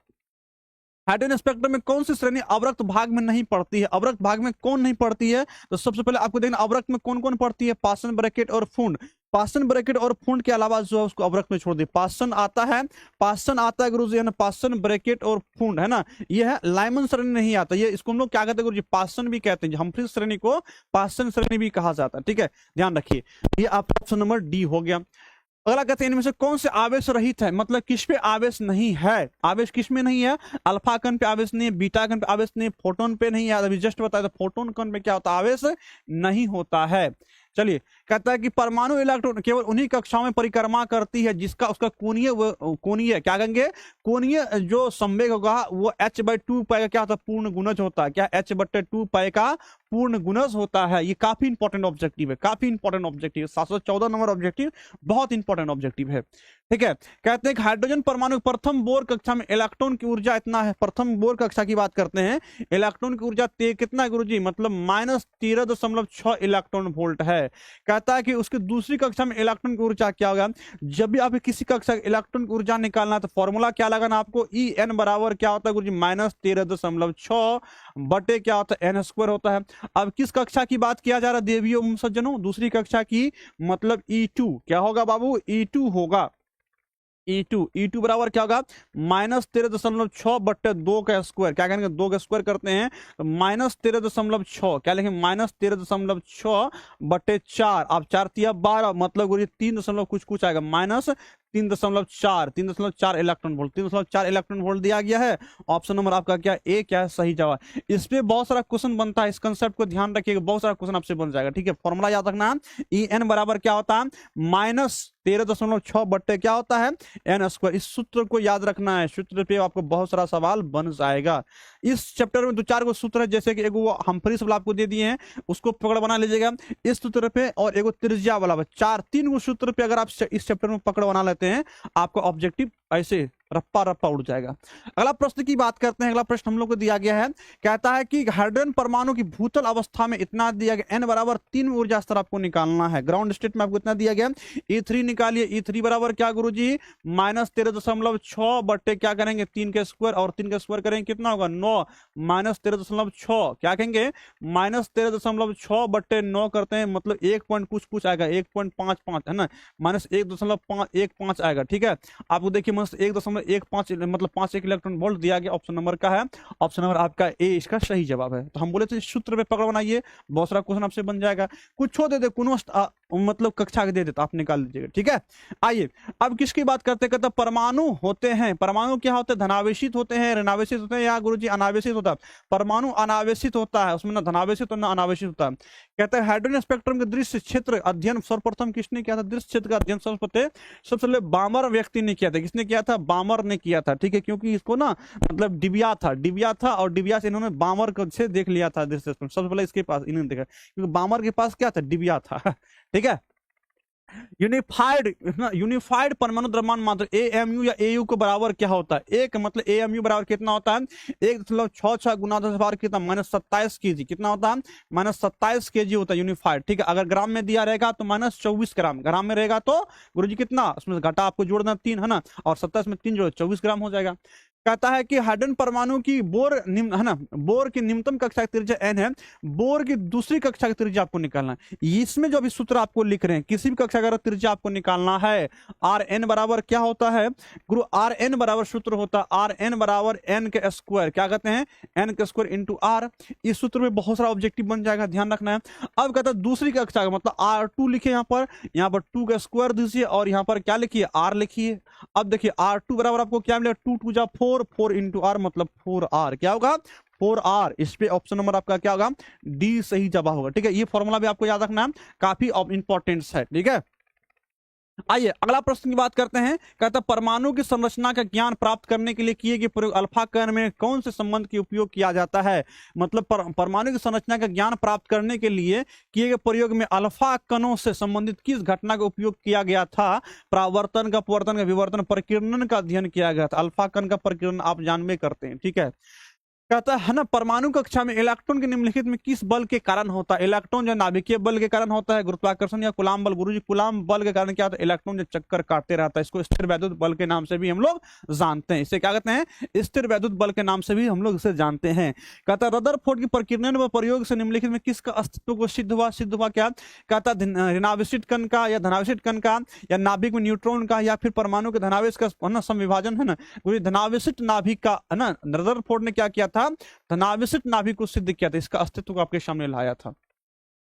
हाइड्रोजन स्पेक्ट्रम में कौन सी श्रेणी अवरक्त भाग में नहीं पड़ती है, अवरक्त भाग में कौन नहीं पड़ती है, तो सबसे पहले आपको देखना अवरक्त में कौन कौन पड़ती है, पासन ब्रैकेट और फूंड। पासन ब्रैकेट और फूंड के अलावा जो है उसको अवरक्त में छोड़ दिए। पासन आता है, पासन आता है गुरुजी, है ना, पासन ब्रैकेट और फूंड, है ना, ये है। लाइमन श्रेणी नहीं आता, ये इसको हम लोग क्या कहते हैं गुरुजी, पासन भी कहते हैं। हम्फ्री श्रेणी को पासन श्रेणी भी कहा जाता है, ठीक है, ध्यान रखिए। ये आपका ऑप्शन नंबर डी हो गया। अगला कहते हैं इनमें से कौन से आवेश रहित है, मतलब किस पे आवेश नहीं है, आवेश किस में नहीं है, अल्फा कण पे आवेश नहीं है, बीटा कण पे आवेश नहीं है, फोटोन पे नहीं है। अभी जस्ट बताया था फोटोन कण पे क्या होता है, आवेश नहीं होता है। चलिए कहता है कि परमाणु इलेक्ट्रॉन केवल उन्हीं कक्षाओं में परिक्रमा करती है जिसका उसका कोणीय क्या कहेंगे, कोणीय जो संवेग होगा वो h/2 पाई का क्या होता है, पूर्ण गुणज होता है। क्या h/2 पाई का पूर्ण गुणज होता है। ये काफी इंपॉर्टेंट ऑब्जेक्टिव है, काफी इंपॉर्टेंट ऑब्जेक्टिव है। 714 नंबर ऑब्जेक्टिव बहुत इंपॉर्टेंट ऑब्जेक्टिव है। ठीक है, कहते हैं कि हाइड्रोजन परमाणु प्रथम बोर कक्षा में इलेक्ट्रॉन की ऊर्जा इतना है। प्रथम बोर कक्षा की बात करते हैं, इलेक्ट्रॉन की ऊर्जा कितना है गुरुजी, मतलब -13.6 इलेक्ट्रॉन वोल्ट है। कहता है कि उसकी दूसरी कक्षा में इलेक्ट्रॉन की ऊर्जा क्या होगा। जब भी आप किसी कक्षा इलेक्ट्रॉन की ऊर्जा निकालना तो फॉर्मूला क्या लगाना आपको, ई एन बराबर क्या होता है गुरुजी, -13.6 बटे क्या होता है, n² होता है। अब किस कक्षा की बात किया जा रहा है देवियों सज्जनों, दूसरी कक्षा की, मतलब E2 क्या होगा बाबू, E2 होगा। E2 बराबर क्या होगा, -13.6 बट्टे 2 का स्क्वायर, क्या करेंगे 2 का स्क्वायर करते हैं तो -13.6, क्या लिखेंगे -13.6 बट्टे 4, अब 4 तिया 12, मतलब 3 दशमलव कुछ कुछ आएगा, -3.4 इलेक्ट्रॉन वोल्ट, 3.4 इलेक्ट्रॉन वोल्ट दिया गया है। ऑप्शन नंबर आपका क्या ए, क्या है सही जवाब। इस पे बहुत सारा क्वेश्चन बनता है, इस कंसेप्ट को ध्यान रखिएगा, बहुत सारा क्वेश्चन आपसे बन जाएगा। ठीक है, फॉर्मूला याद रखना, ई एन बराबर क्या होता है, -13.6 बट्टे क्या होता है, n²। इस सूत्र को याद रखना है, सूत्र पे आपको बहुत सारा सवाल बन जाएगा। इस चैप्टर में 2-4 सूत्र है, जैसे कि एक वो हम्फ्रीज वाला आपको दे दिए हैं, उसको पकड़ बना लीजिएगा इस सूत्र पे, और एक त्रिज्या वाला 3 सूत्र पे अगर आप इस चैप्टर में पकड़ बना लेते हैं, आपका ऑब्जेक्टिव ऐसे रप्पा रप्पा उड़ जाएगा। अगला प्रश्न की बात करते हैं। अगला प्रश्न हम लोग को दिया गया है, कहता है कि हाइड्रोजन परमाणु की भूतल अवस्था में इतना दिया गया, n बराबर 3 ऊर्जा स्तर आपको निकालना है। ग्राउंड स्टेट में आपको इतना दिया गया, E3 निकालिए। E3 बराबर क्या गुरुजी, -13.6 बट्टे क्या करेंगे 3 के स्क्वायर, और 3 के स्क्वायर करेंगे कितना होगा 9, -13.6 क्या कहेंगे -13.6 बट्टे 9 करते हैं, मतलब 1 पॉइंट कुछ कुछ आएगा, 1.55 है ना, -1.15 आएगा। ठीक है, आपको देखिए -1.15 मतलब 5 इलेक्ट्रॉन वोल्ट दिया गया। ऑप्शन नंबर का है, ऑप्शन नंबर आपका ए इसका सही जवाब है। तो हम बोले थे सूत्र पे पकड़ बनाइए, बहुत सारा क्वेश्चन आपसे बन जाएगा। कुछ दे दे मतलब कक्षा के दे देता आप निकाल लीजिएगा। ठीक है, आइए अब किसकी बात करते, कहते परमाणु होते हैं, परमाणु क्या होते हैं, धनावेशित होते हैं, ऋणावेशित होते हैं, या गुरुजी अनावेशित होता है। परमाणु अनावेशित होता है, उसमें ना धनावेशित और ना अनावेशित होता है। कहते हैं हाइड्रोजन स्पेक्ट्रम के दृश्य क्षेत्र अध्ययन सर्वप्रथम किसने किया था, दृश्य क्षेत्र का अध्ययन सबसे पहले बामर व्यक्ति ने किया था। किसने किया था, बामर ने किया था। ठीक है, क्योंकि इसको ना मतलब डिबिया था, और डिबिया से इन्होंने बामर से देख लिया था दृश्य क्षेत्र, सबसे पहले इसके पास इन्होंने देखा, क्योंकि बामर के पास क्या था, डिबिया था। ठीक है, यूनिफाइड परमाणु द्रव्यमान मात्रा AMU या AU को बराबर क्या होता है, एक मतलब AMU बराबर कितना होता है, 1.66 गुना 10 कितना -27 kg, कितना होता है -27 kg होता है यूनिफाइड। ठीक है, अगर ग्राम में दिया रहेगा तो -24 ग्राम, ग्राम में रहेगा तो गुरुजी कितना, उसमें घटा आपको जोड़ना 3 है ना, और 27 में 3 जोड़ो 24 ग्राम हो जाएगा। कहता है कि हाइड्रोजन परमाणु की बोर है ना, बोर की निम्नतम कक्षा की त्रिज्या n है, बोर की दूसरी कक्षा की त्रिज्या आपको निकालना है। इसमें जो अभी सूत्र आपको लिख रहे हैं, किसी भी कक्षा का त्रिज्या आपको निकालना है, Rn बराबर क्या होता है गुरु, Rn बराबर सूत्र होता है Rn बराबर n के स्क्वायर, क्या कहते हैं n के स्क्वायर इंटू r। इस सूत्र में बहुत सारा ऑब्जेक्टिव बन जाएगा, ध्यान रखना है। अब कहता है दूसरी कक्षा का मतलब R2 लिखिए, यहाँ पर 2 का स्क्वायर दीजिए, और यहाँ पर क्या लिखिए r लिखिए। अब देखिए R2 बराबर आपको क्या मिलेगा, 2 2 जा 4, 4 इंटू r मतलब 4r, क्या होगा 4r। इस पे ऑप्शन नंबर आपका क्या होगा, डी सही जवाब होगा। ठीक है, ये फॉर्मूला भी आपको याद रखना है, काफी इंपॉर्टेंट है। ठीक है, आइए अगला प्रश्न की बात करते हैं। कहता है परमाणु की संरचना का ज्ञान प्राप्त करने के लिए किए गए प्रयोग अल्फा कण में कौन से संबंध की उपयोग किया जाता है। मतलब परमाणु की संरचना का ज्ञान प्राप्त करने के लिए किए गए प्रयोग में अल्फा कणों से संबंधित किस घटना का उपयोग किया गया था। प्रावर्तन का, अपवर्तन का, विवर्तन, प्रकीर्णन का अध्ययन किया गया था। अल्फा कण का प्रकीर्णन आप जानबे करते हैं। ठीक है, कहता है ना परमाणु कक्षा में इलेक्ट्रॉन के निम्नलिखित में किस बल के कारण होता है। इलेक्ट्रॉन जो नाभिकीय बल के कारण होता है, गुरुत्वाकर्षण या कूलाम बल। गुरुजी कूलाम बल के कारण क्या होता है, इलेक्ट्रॉन जो चक्कर काटते रहता है, इसको स्थिर वैद्युत बल के नाम से भी हम लोग जानते हैं। इसे क्या कहते हैं, स्थिर वैद्युत बल के नाम से भी हम लोग इसे जानते हैं। कहता है रदरफोर्ड की प्रकीर्णन व प्रयोग से निम्नलिखित में किसका अस्तित्व को सिद्ध हुआ क्या। कहता है ऋणावेशित कण का या धनावेशित कण का, या नाभिक में न्यूट्रॉन का, या फिर परमाणु के धनावेश का संविभाजन है ना, धनावेशित नाभिक का है ना। रदरफोर्ड ने क्या किया था, धनावेशित नाभिक को सिद्ध किया था, इसका अस्तित्व को आपके सामने लाया था।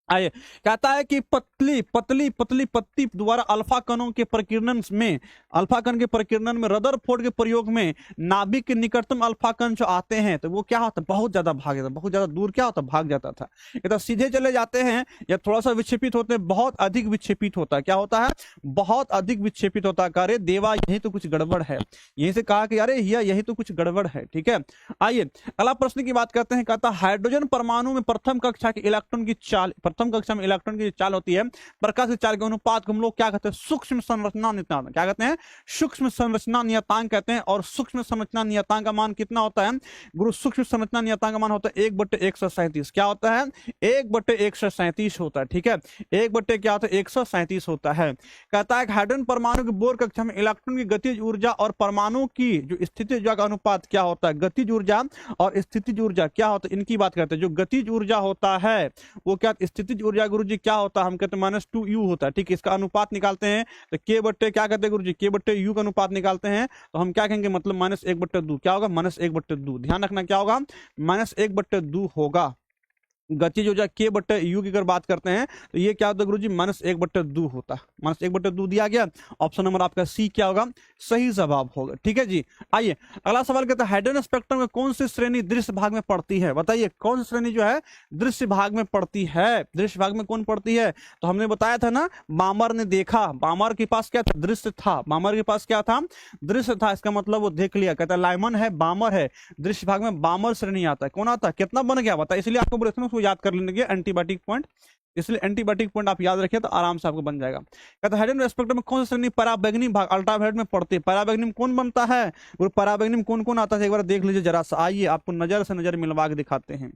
आइए, कहता है कि पतली पतली पतली पत्ती द्वारा अल्फा कणों के प्रकीर्णन में, अल्फा कण के प्रकीर्णन में रदरफोर्ड के प्रयोग में नाभिक के निकटतम अल्फा कण जो आते हैं तो वो क्या होता है, बहुत ज्यादा भाग जाता, बहुत ज्यादा दूर क्या होता, भाग जाता था। इधर सीधे चले जाते हैं या थोड़ा सा विक्षेपित होते हैं, बहुत अधिक विक्षेपित होता है, क्या होता है, बहुत अधिक विक्षेपित होता है। अरे देवा यही तो कुछ गड़बड़ है, यहीं से कहा कि अरे यही तो कुछ गड़बड़ है। ठीक है, आइए अगला प्रश्न की बात करते हैं। कहता है हाइड्रोजन परमाणु में प्रथम कक्षा के इलेक्ट्रॉन की चाल, प्रथम कक्षा में इलेक्ट्रॉन की चाल होती है प्रकाश की चाल के अनुपात को हम लोग क्या कहते हैं, सूक्ष्म संरचना नियतांक, क्या कहते हैं, सूक्ष्म संरचना नियतांक कहते हैं। और सूक्ष्म संरचना नियतांक का मान कितना होता है गुरु, सूक्ष्म संरचना नियतांक का मान होता है 1/137, क्या होता है, 1/137 होता है। ठीक है, 1 क्या होता है, 137 होता है। कहता है हाइड्रोजन परमाणु की बोर कक्षा में इलेक्ट्रॉन की गतिज ऊर्जा और परमाणु की जो स्थितिज ऊर्जा का अनुपात क्या होता है, गतिज ऊर्जा और स्थितिज ऊर्जा क्या होता है, इनकी बात करते हैं। जो गतिज ऊर्जा होता है वो क्या, स्थितिज ऊर्जा गुरुजी क्या होता है, हम कहते हैं -2u होता है। ठीक है, इसका अनुपात निकालते हैं तो k बट्टे क्या कहते हैं गुरुजी, k बट्टे u का अनुपात निकालते हैं तो हम क्या कहेंगे, मतलब -1/2, क्या होगा, -1/2। ध्यान रखना क्या होगा, -1/2 होगा। गतिज ऊर्जा k बट्टे यू की अगर बात करते हैं तो ये क्या होता है गुरुजी, -1/2 होता है, -1/2 दिया गया। ऑप्शन नंबर आपका सी क्या होगा, सही जवाब होगा। ठीक है जी, आइए अगला सवाल कहता है हाइड्रोजन स्पेक्ट्रम में कौन सी श्रेणी दृश्य भाग में पड़ती है, बताइए कौन सी श्रेणी जो है दृश्य भाग में पड़ती है, दृश्य भाग में कौन पड़ती है। तो हमने बताया था ना, बामर ने देखा, बामर के पास क्या था, दृश्य था, बामर के पास क्या था, दृश्य था, इसका मतलब वो देख लिया। कहता है लाइमन है, बामर है, दृश्य भाग में बामर श्रेणी आता है, कौन आता है, कितना बन गया बता, इसलिए आपको बोले थे याद कर लेंगे एंटीबायोटिक पॉइंट, इसलिए एंटीबायोटिक पॉइंट आप याद रखिए तो आराम से आपको बन जाएगा। कहता है हाइड्रोजन स्पेक्ट्रम में कौन सी श्रेणी पराबैंगनी भाग अल्ट्रावायलेट में पड़ती है, पराबैंगनी में कौन बनता है और पराबैंगनी में कौन कौन आता है, एक बार देख लीजिए जरा सा। आइए आपको नजर से नजर मिलवा के दिखाते हैं,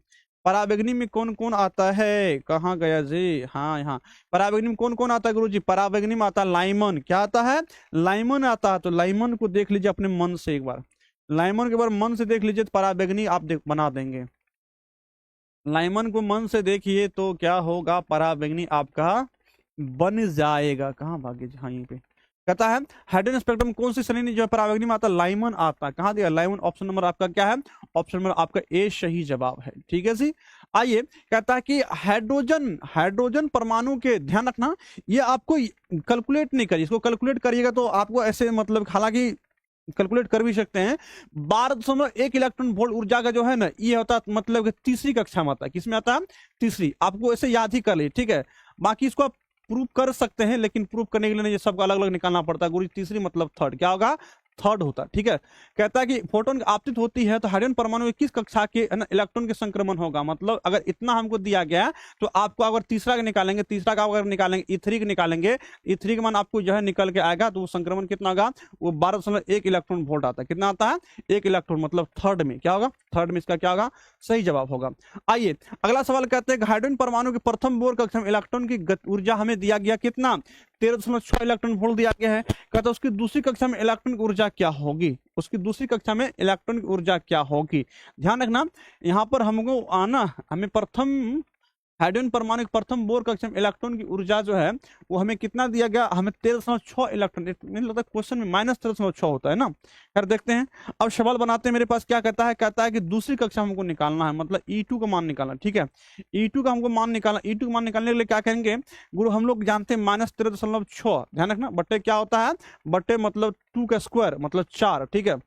पराबैंगनी में कौन कौन आता है, कहाँ गया जी, हाँ यहाँ पराबैंगनी में कौन कौन आता है गुरुजी, पराबैंगनी में आता है लाइमन, क्या आता है, लाइमन आता है। तो लाइमन को देख लीजिए अपने मन से एक बार, लाइमन के बार मन से देख लीजिए तो पराबैंगनी आप बना देंगे। लाइमन को मन से देखिए तो क्या होगा, पराबैंगनी आपका बन जाएगा। कहाँ भागे, हाँ यहीं पे। कहता है हाइड्रोजन स्पेक्ट्रम कौन सी श्रेणी जो है पराबैंगनी में आता है, लाइमन आता है, कहाँ दिया लाइमन, ऑप्शन नंबर आपका क्या है, ऑप्शन नंबर आपका ए सही जवाब है। ठीक है जी, आइए कहता है कि हाइड्रोजन, हाइड्रोजन परमाणु के, ध्यान रखना ये आपको कैलकुलेट नहीं करिए, इसको कैलकुलेट करिएगा तो आपको ऐसे मतलब, हालांकि कैलकुलेट कर भी सकते हैं। 12.1 इलेक्ट्रॉन वोल्ट ऊर्जा का जो है ना, ये होता है मतलब कि तीसरी कक्षा में आता है, किसमें आता है, तीसरी, आपको ऐसे याद ही कर ली। ठीक है, बाकी इसको आप प्रूव कर सकते हैं लेकिन प्रूव करने के लिए नहीं, ये सबको अलग अलग निकालना पड़ता है। गुरु तीसरी मतलब थर्ड, क्या होगा, थर्ड होता है। ठीक है, कहता है कि फोटोन आपतित होती है तो हाइड्रोजन परमाणु में किस कक्षा के इलेक्ट्रॉन के संक्रमण होगा, मतलब अगर इतना हमको दिया गया तो आपको अगर तीसरा का निकालेंगे, तीसरा का अगर निकालेंगे, E3 का निकालेंगे, E3 का मान आपको जो है निकल के आएगा तो वो संक्रमण कितना होगा, वो 12.1 इलेक्ट्रॉन वोल्ट आता है, कितना आता है, 1 इलेक्ट्रॉन, मतलब थर्ड में क्या होगा, थर्ड में इसका क्या होगा, सही जवाब होगा। आइए अगला सवाल कहते हैं हाइड्रोजन परमाणु के प्रथम बोर कक्षा में इलेक्ट्रॉन की ऊर्जा हमें दिया गया कितना, 13.6 इलेक्ट्रॉन वोल्ट दिया गया है। कहता है उसकी दूसरी कक्षा में इलेक्ट्रॉन की ऊर्जा क्या होगी, उसकी दूसरी कक्षा में इलेक्ट्रॉन की ऊर्जा क्या होगी। ध्यान रखना यहाँ पर हमको आना, हमें प्रथम हाइड्रोजन परमाणु के प्रथम बोर कक्षा में इलेक्ट्रॉन की ऊर्जा जो है वो हमें कितना दिया गया, हमें 13.6 इलेक्ट्रॉन, मुझे लगता है क्वेश्चन में -13.6 होता है ना। खैर देखते हैं, अब सवाल बनाते हैं। मेरे पास क्या कहता है, कहता है कि दूसरी कक्षा हमको निकालना है, मतलब E2 का मान निकालना। ठीक है, E2 का हमको मान निकालना, E2 का मान निकालने के लिए क्या करेंगे गुरु, हम लोग जानते हैं -13.6, ध्यान रखना, बट्टे क्या होता है, बट्टे मतलब 2 का स्क्वायर मतलब 4। ठीक है,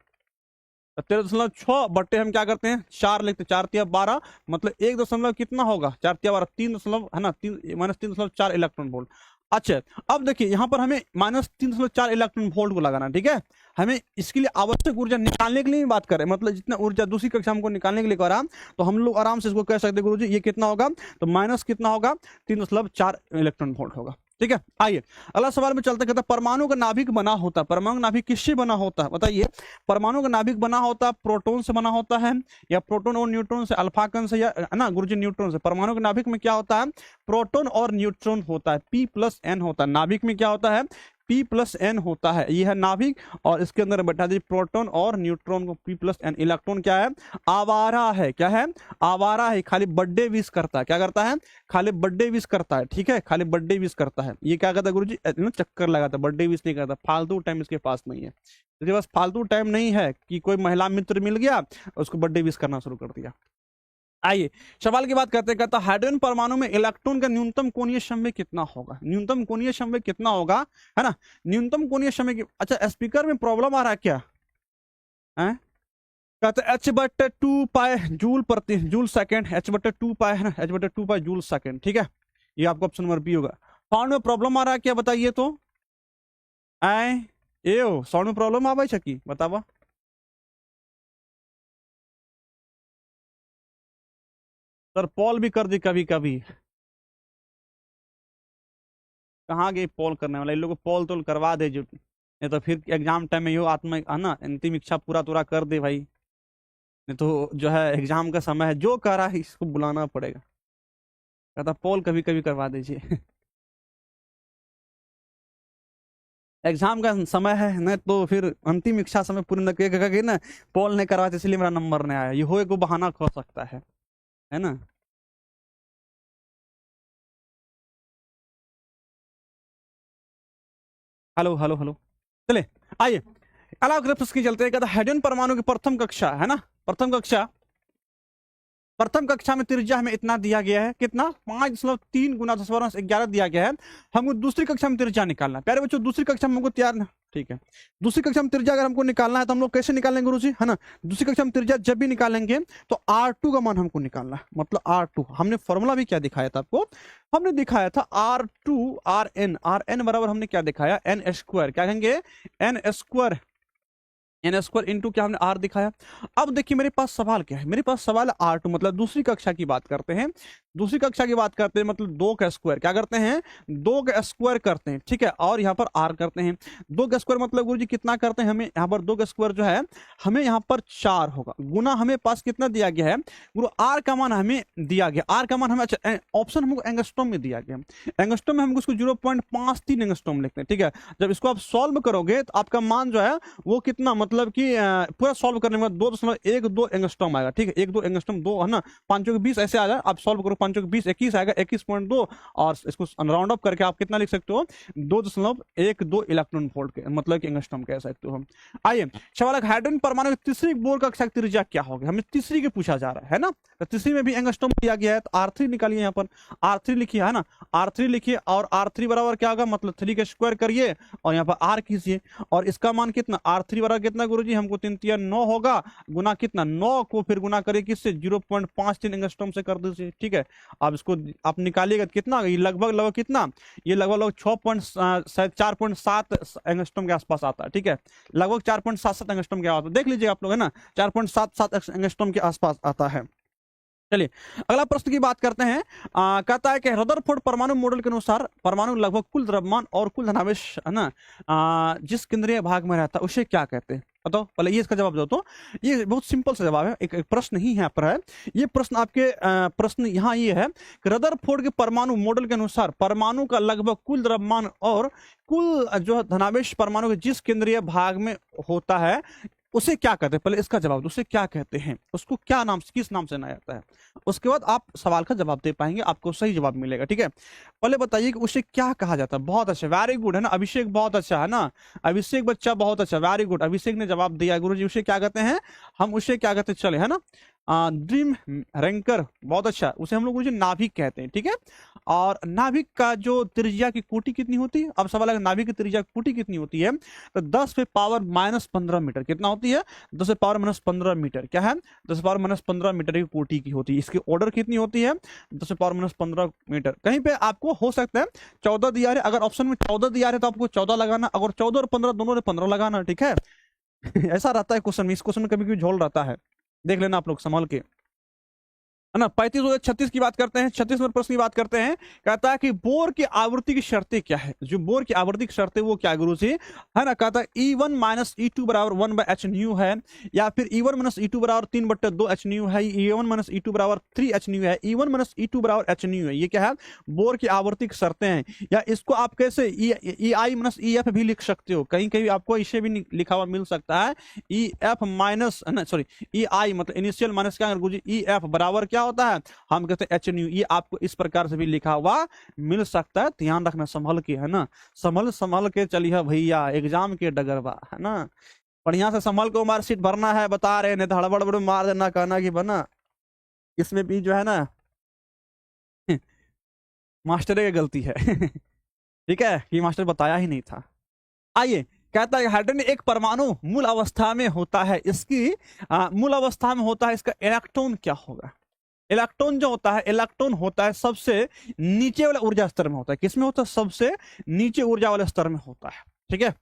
13.6 बट्टे हम क्या करते हैं 4 लिखते, 4 तिया 12, मतलब 1 दशमलव कितना होगा, 4 तिया 12, 3 दशमलव है ना, -3.4 इलेक्ट्रॉन वोल्ट। अच्छा अब देखिए यहाँ पर हमें -3.4 इलेक्ट्रॉन वोल्ट को लगाना, ठीक है। हमें इसके लिए आवश्यक ऊर्जा निकालने के लिए बात करें, मतलब जितना ऊर्जा दूसरी कक्षा हमको निकालने के लिए करा, तो हम लोग आराम से इसको कह सकते हैं गुरुजी ये कितना होगा, तो माइनस कितना होगा 3.4 इलेक्ट्रॉन वोल्ट होगा। ठीक है, आइए अगला सवाल में चलते कहते हैं परमाणु का नाभिक बना होता है, परमाणु का नाभिक किससे बना होता है बताइए। परमाणु का नाभिक बना होता है प्रोटॉन से बना होता है, या प्रोटॉन और न्यूट्रॉन से, अल्फा कण से, या है ना गुरुजी न्यूट्रॉन से। परमाणु के नाभिक में क्या होता है, प्रोटॉन और न्यूट्रॉन होता है, P+N होता है। नाभिक में क्या होता है, P+N होता है, ये है नाभिक। और इसके अंदर बैठा दीजिए प्रोटॉन और न्यूट्रॉन को, P+N। इलेक्ट्रॉन क्या है, आवारा है, क्या है, आवारा है, खाली बर्थडे विश करता है। क्या करता है, खाली बर्थडे विश करता है। ठीक है, खाली बर्थडे विश करता है। ये क्या करता है गुरुजी, चक्कर लगाता है, बर्थडे विश नहीं करता, फालतू टाइम इसके पास नहीं है। इसके पास फालतू टाइम नहीं है कि कोई महिला मित्र मिल गया उसको बर्थडे विश करना शुरू कर दिया। आइए सवाल की बात करते हैं, कहता हाइड्रोजन परमाणु में इलेक्ट्रॉन का न्यूनतम कोणीय संवेग कितना होगा, न्यूनतम कोणीय संवेग कितना होगा, है ना, न्यूनतम कोणीय संवेग। अच्छा स्पीकर में प्रॉब्लम आ रहा है क्या है? कहते एच बटे 2 पाई जूल सेकेंड, एच बटे 2 पाई है ना, एच बटे 2 पाई जूल सेकेंड, ठीक है, ये आपको ऑप्शन नंबर बी होगा। साउंड में प्रॉब्लम आ रहा है क्या बताइए तो, आए ए साउंड में प्रॉब्लम आ भाई छकी बतावा। सर पॉल भी कर दी कभी कभी, कहाँ गए पॉल करने वाला, इन लोगों को पॉल तोल करवा दे जो, नहीं तो फिर एग्जाम टाइम में यो आत्मा है ना, अंतिम इच्छा पूरा पूरा कर दे भाई, नहीं तो जो है एग्जाम का समय है, जो कर रहा है इसको बुलाना पड़ेगा। कहता पॉल कभी कभी करवा दीजिए एग्जाम का समय है ना, तो फिर अंतिम इच्छा समय पूरी न करेगा ना, पॉल ने करवा इसलिए मेरा नंबर नहीं आया, ये हो एक बहाना खो सकता है ना। हेलो हेलो हेलो, चले आइए अलग प्रश्न की चलते हैं। कहता हाइड्रोजन परमाणु की प्रथम कक्षा है ना, प्रथम कक्षा में त्रिज्या हमें इतना दिया गया है, कितना 5.3 गुना 10⁻11 दिया गया है। हमको दूसरी कक्षा में त्रिज्या निकालना है। प्यारे बच्चों दूसरी कक्षा में हमको तैयार ना, ठीक है, दूसरी कक्षा में त्रिज्या अगर हमको निकालना है तो हम लोग कैसे निकालेंगे गुरुजी, है ना, दूसरी कक्षा में त्रिज्या जब भी निकालेंगे तो R2 का मान हमको निकालना है, मतलब R2 हमने फॉर्मूला भी क्या दिखाया था आपको, हमने दिखाया था R2 RN बराबर हमने क्या दिखाया, एन स्क्वायर, क्या कहेंगे एन स्क्वायर इंटू क्या हमने आर दिखाया। अब देखिए मेरे पास सवाल क्या है, मेरे पास सवाल है R2, मतलब दूसरी कक्षा की बात करते हैं, दूसरी कक्षा की बात करते हैं, मतलब 2 का स्क्वायर क्या करते हैं, 2 का स्क्वायर करते हैं, ठीक है, और यहाँ पर आर करते हैं। 2 का स्क्वायर मतलब गुरुजी कितना करते हैं, हमें यहाँ पर 2 का स्क्वायर जो है हमें यहाँ पर 4 होगा, गुना हमें पास कितना दिया गया है गुरु, आर का मान हमें दिया गया, आर का मान हमें, अच्छा ऑप्शन हमको एंगस्ट्रॉम में दिया गया, एंगस्ट्रॉम में हम उसको 0.53 एंगस्ट्रॉम लिखते हैं, ठीक है। जब इसको आप सॉल्व करोगे तो आपका मान जो है वो कितना, मतलब कि पूरा सॉल्व करने के बाद 2.12 एंगस्ट्रॉम आएगा, ठीक है, 1-2 एंगस्ट्रॉम 2 है ना, 5-20 ऐसे आ जाए, आप सॉल्व करो 5-20 21 आएगा, 21.2, और इसको राउंड अप करके आप कितना लिख सकते हो 2.12 इलेक्ट्रॉन वोल्ट के, मतलब कि एंगस्ट्रॉम कह सकते हो हम। आइए सवाल है हाइड्रोजन परमाणु की तीसरी बोर कक्षा की त्रिज्या क्या होगी, हमें तीसरी के पूछा जा रहा है ना, तो तीसरी में भी एंगस्ट्रॉम दिया गया है, तो R3 निकालिए, यहाँ पर R3 लिखिए, है ना, R3 लिखिए, और R3 बराबर क्या होगा, मतलब 3 के स्क्वायर करिए और यहाँ पर R कीजिए, और इसका मान कितना R3 बराबर कितना गुरुजी, हमको 3-3-9 होगा, गुना कितना 9 को फिर गुना करिए किससे 0.53 एंगस्ट्रॉम से कर दीजिए, ठीक है। अब इसको आप निकालिएगा कितना, ये लगभग कितना, ये लगभग 4.7 एंगस्ट्रॉम के आसपास आता है, ठीक है, लगभग 4.77 एंगस्ट्रॉम के आसपास, देख लीजिए आप लोग, है ना, 4.77 एंगस्ट्रॉम के आसपास आता है। चलिए अगला प्रश्न की बात करते हैं। कहता है कि रदरफोर्ड परमाणु मॉडल के अनुसार परमाणु लगभग कुल द्रव्यमान और कुल धनावेश है ना, जिस केंद्रीय भाग में रहता है उसे क्या कहते हैं, बताओ पहले ये इसका जवाब दो। तो ये बहुत सिंपल सा जवाब है, एक प्रश्न ही यहाँ पर है, ये प्रश्न आपके प्रश्न यहाँ ये है कि रदरफोर्ड के परमाणु मॉडल के अनुसार परमाणु का लगभग कुल द्रव्यमान और कुल जो है धनावेश परमाणु के जिस केंद्रीय भाग में होता है उसे क्या कहते हैं, पहले इसका जवाब दो, उसे क्या कहते हैं, उसको क्या नाम, किस नाम से जाना जाता है, उसके बाद आप सवाल का जवाब दे पाएंगे, आपको सही जवाब मिलेगा, ठीक है। पहले बताइए कि उसे क्या कहा जाता है, बहुत अच्छा, वेरी गुड, है ना, अभिषेक बहुत अच्छा, है ना, अभिषेक बच्चा बहुत अच्छा, वेरी गुड, अभिषेक ने जवाब दिया गुरुजी, उसे क्या कहते हैं, हम उसे क्या कहते हैं, चले, है ना, ड्रीम रैंकर बहुत अच्छा, उसे हम लोग मुझे नाभिक कहते हैं, ठीक है। और नाभिक का जो त्रिज्या की कोटि कितनी होती है, अब सवाल है नाभिक की त्रिज्या की कोटि कितनी होती है, तो 10⁻⁻15 मीटर, कितना होती है 10⁻⁻15 मीटर, क्या है 10⁻⁻15 मीटर की कोटि की होती है। इसकी ऑर्डर कितनी होती है 10⁻⁻15 मीटर। कहीं पे आपको हो सकता है 14 दिया है, अगर ऑप्शन में 14 दिया है तो आपको 14 लगाना, अगर 14 और 15 दोनों ने 15 लगाना, ठीक है ऐसा रहता है क्वेश्चन में, इस क्वेश्चन में कभी कभी झोल रहता है, देख लेना आप लोग संभाल के, है ना। 35 और 36 की बात करते हैं, 36 नंबर प्रश्न की बात करते हैं। कहता है कि बोर की आवृत्ति की शर्तें क्या है, जो बोर की आवृत्ति की शर्तें वो क्या गुरु जी, है ना। कहता है E1 माइनस E2 बराबर 1/h न्यू है, या फिर E1 माइनस E2 बराबर 3/2 h न्यू है, E1 माइनस E2 बराबर 3 h न्यू है, E1 माइनस E2 बराबर h न्यू है। ये क्या है बोर की आवृत्ति की शर्तें हैं, या इसको आप कैसे EI माइनस EF भी लिख सकते हो, कहीं कहीं आपको इसे भी लिखा हुआ मिल सकता है EF माइनस, है ना, सॉरी EI मतलब इनिशियल माइनस क्या गुरु जी EF बराबर क्या होता है, हम कहते हैं HNU। ये आपको इस प्रकार से भी लिखा हुआ मिल सकता है, ध्यान रखना संभल के, है ना, संभल के चलिए भैया, एग्जाम के डगरवा, है ना, बढ़िया से संभल को मार्कशीट भरना है, बता रहे नहीं तो हड़बड़ मार देना, कहना कि बना इसमें भी जो है ना मास्टर की गलती है ठीक है, कि मास्टर बताया ही नहीं था। आइए, कहता है हाइड्रोजन एक परमाणु मूल अवस्था में होता है, इसकी मूल अवस्था में होता है, इसका इलेक्ट्रॉन क्या होगा? इलेक्ट्रॉन जो होता है, इलेक्ट्रॉन होता है सबसे नीचे वाले ऊर्जा स्तर में होता है। किसमें होता है? सबसे नीचे ऊर्जा वाले स्तर में होता है। ठीक है,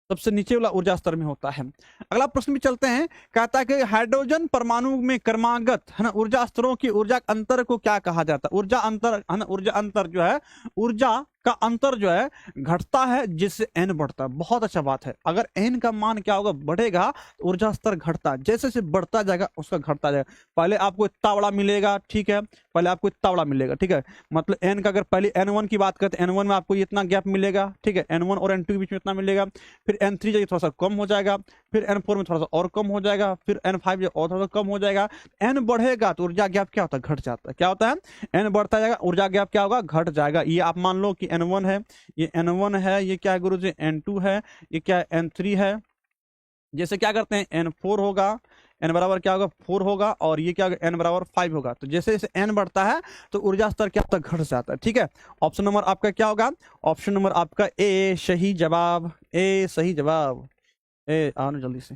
सबसे नीचे वाला ऊर्जा स्तर में होता है। अगला प्रश्न भी चलते हैं, कहता है कि हाइड्रोजन परमाणु में क्रमागत है ना ऊर्जा स्तरों की ऊर्जा अंतर को क्या कहा जाता है? ऊर्जा अंतर है ना, ऊर्जा अंतर जो है, ऊर्जा का अंतर जो है घटता है जिससे एन बढ़ता है। बहुत अच्छा बात है, अगर एन का मान क्या होगा? बढ़ेगा तो ऊर्जा स्तर घटता है, जैसे जैसे बढ़ता जाएगा उसका घटता जाएगा। पहले आपको इतना बड़ा मिलेगा, ठीक है, पहले आपको इतना बड़ा मिलेगा, ठीक है, मतलब एन का अगर पहले एन1 की बात करते हैं, एन1 में आपको इतना गैप मिलेगा, ठीक है, एन1 और एन2 के बीच में इतना मिलेगा, फिर एन3 जाइए थोड़ा सा कम हो जाएगा, फिर एन4 में थोड़ा सा और कम हो जाएगा, फिर एन5 और थोड़ा सा कम हो जाएगा। एन बढ़ेगा तो ऊर्जा गैप क्या होता है? घट जाता है। क्या होता है? एन बढ़ता जाएगा, ऊर्जा गैप क्या होगा? घट जाएगा। ये आप मान लो कि एन1 है, ये एन1 है, ये क्या है गुरु जी? एन2 है, ये क्या है? एन3 है। जैसे क्या करते हैं, एन4 होगा, एन बराबर क्या होगा? 4 होगा, और ये क्या होगा? एन बराबर 5 होगा। तो जैसे जैसे एन बढ़ता है तो ऊर्जा स्तर क्या तक घट जाता है। ठीक है, ऑप्शन नंबर आपका क्या होगा? ऑप्शन नंबर आपका ए सही जवाब, ए सही जवाब, ए आओ ना जल्दी से,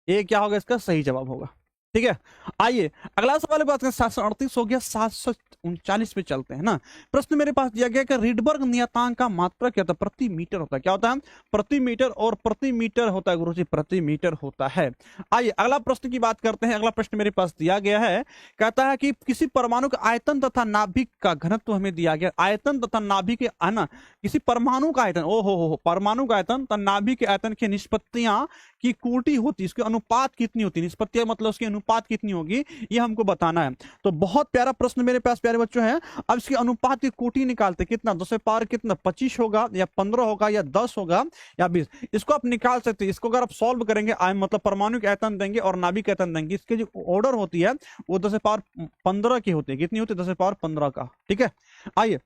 ए क्या होगा? इसका सही जवाब होगा। ठीक है, आइए अगला सवाल की बात करें। 738 हो गया, 739 पे चलते हैं ना। प्रश्न मेरे पास दिया गया कि रीडबर्ग नियतांक का मात्रा क्या होता है? प्रति मीटर होता है। क्या होता है? प्रति मीटर, और प्रति मीटर होता है गुरुजी, प्रति मीटर होता है। आइए अगला प्रश्न की बात करते हैं। अगला प्रश्न मेरे पास दिया गया है, कहता है कि किसी परमाणु का आयतन तथा नाभिक का घनत्व हमें दिया गया। आयतन तथा नाभिक के आना, किसी परमाणु का आयतन, ओ हो, परमाणु का आयतन तथा नाभिक के आयतन की निष्पत्तियां की कोटि होती है, इसके अनुपात कितनी होती है? निष्पत्तियां मतलब उसकी अनुपात कितनी होगी, ये हमको बताना है। तो बहुत प्यारा प्रश्न मेरे पास प्यारे बच्चों है। अब इसके अनुपात की कोटि निकालते, कितना? 10 पावर कितना? 25 होगा, या 15 होगा, या 10 होगा, या 20? इसको आप निकाल सकते हैं। इसको अगर आप सॉल्व करेंगे, मतलब परमाणु के आयतन देंगे और नाभिक आयतन देंगे, इसकी जो ऑर्डर होती है वो 10 पावर 15 की होती है। कितनी होती है? 10 पावर 15 का। ठीक है, आइए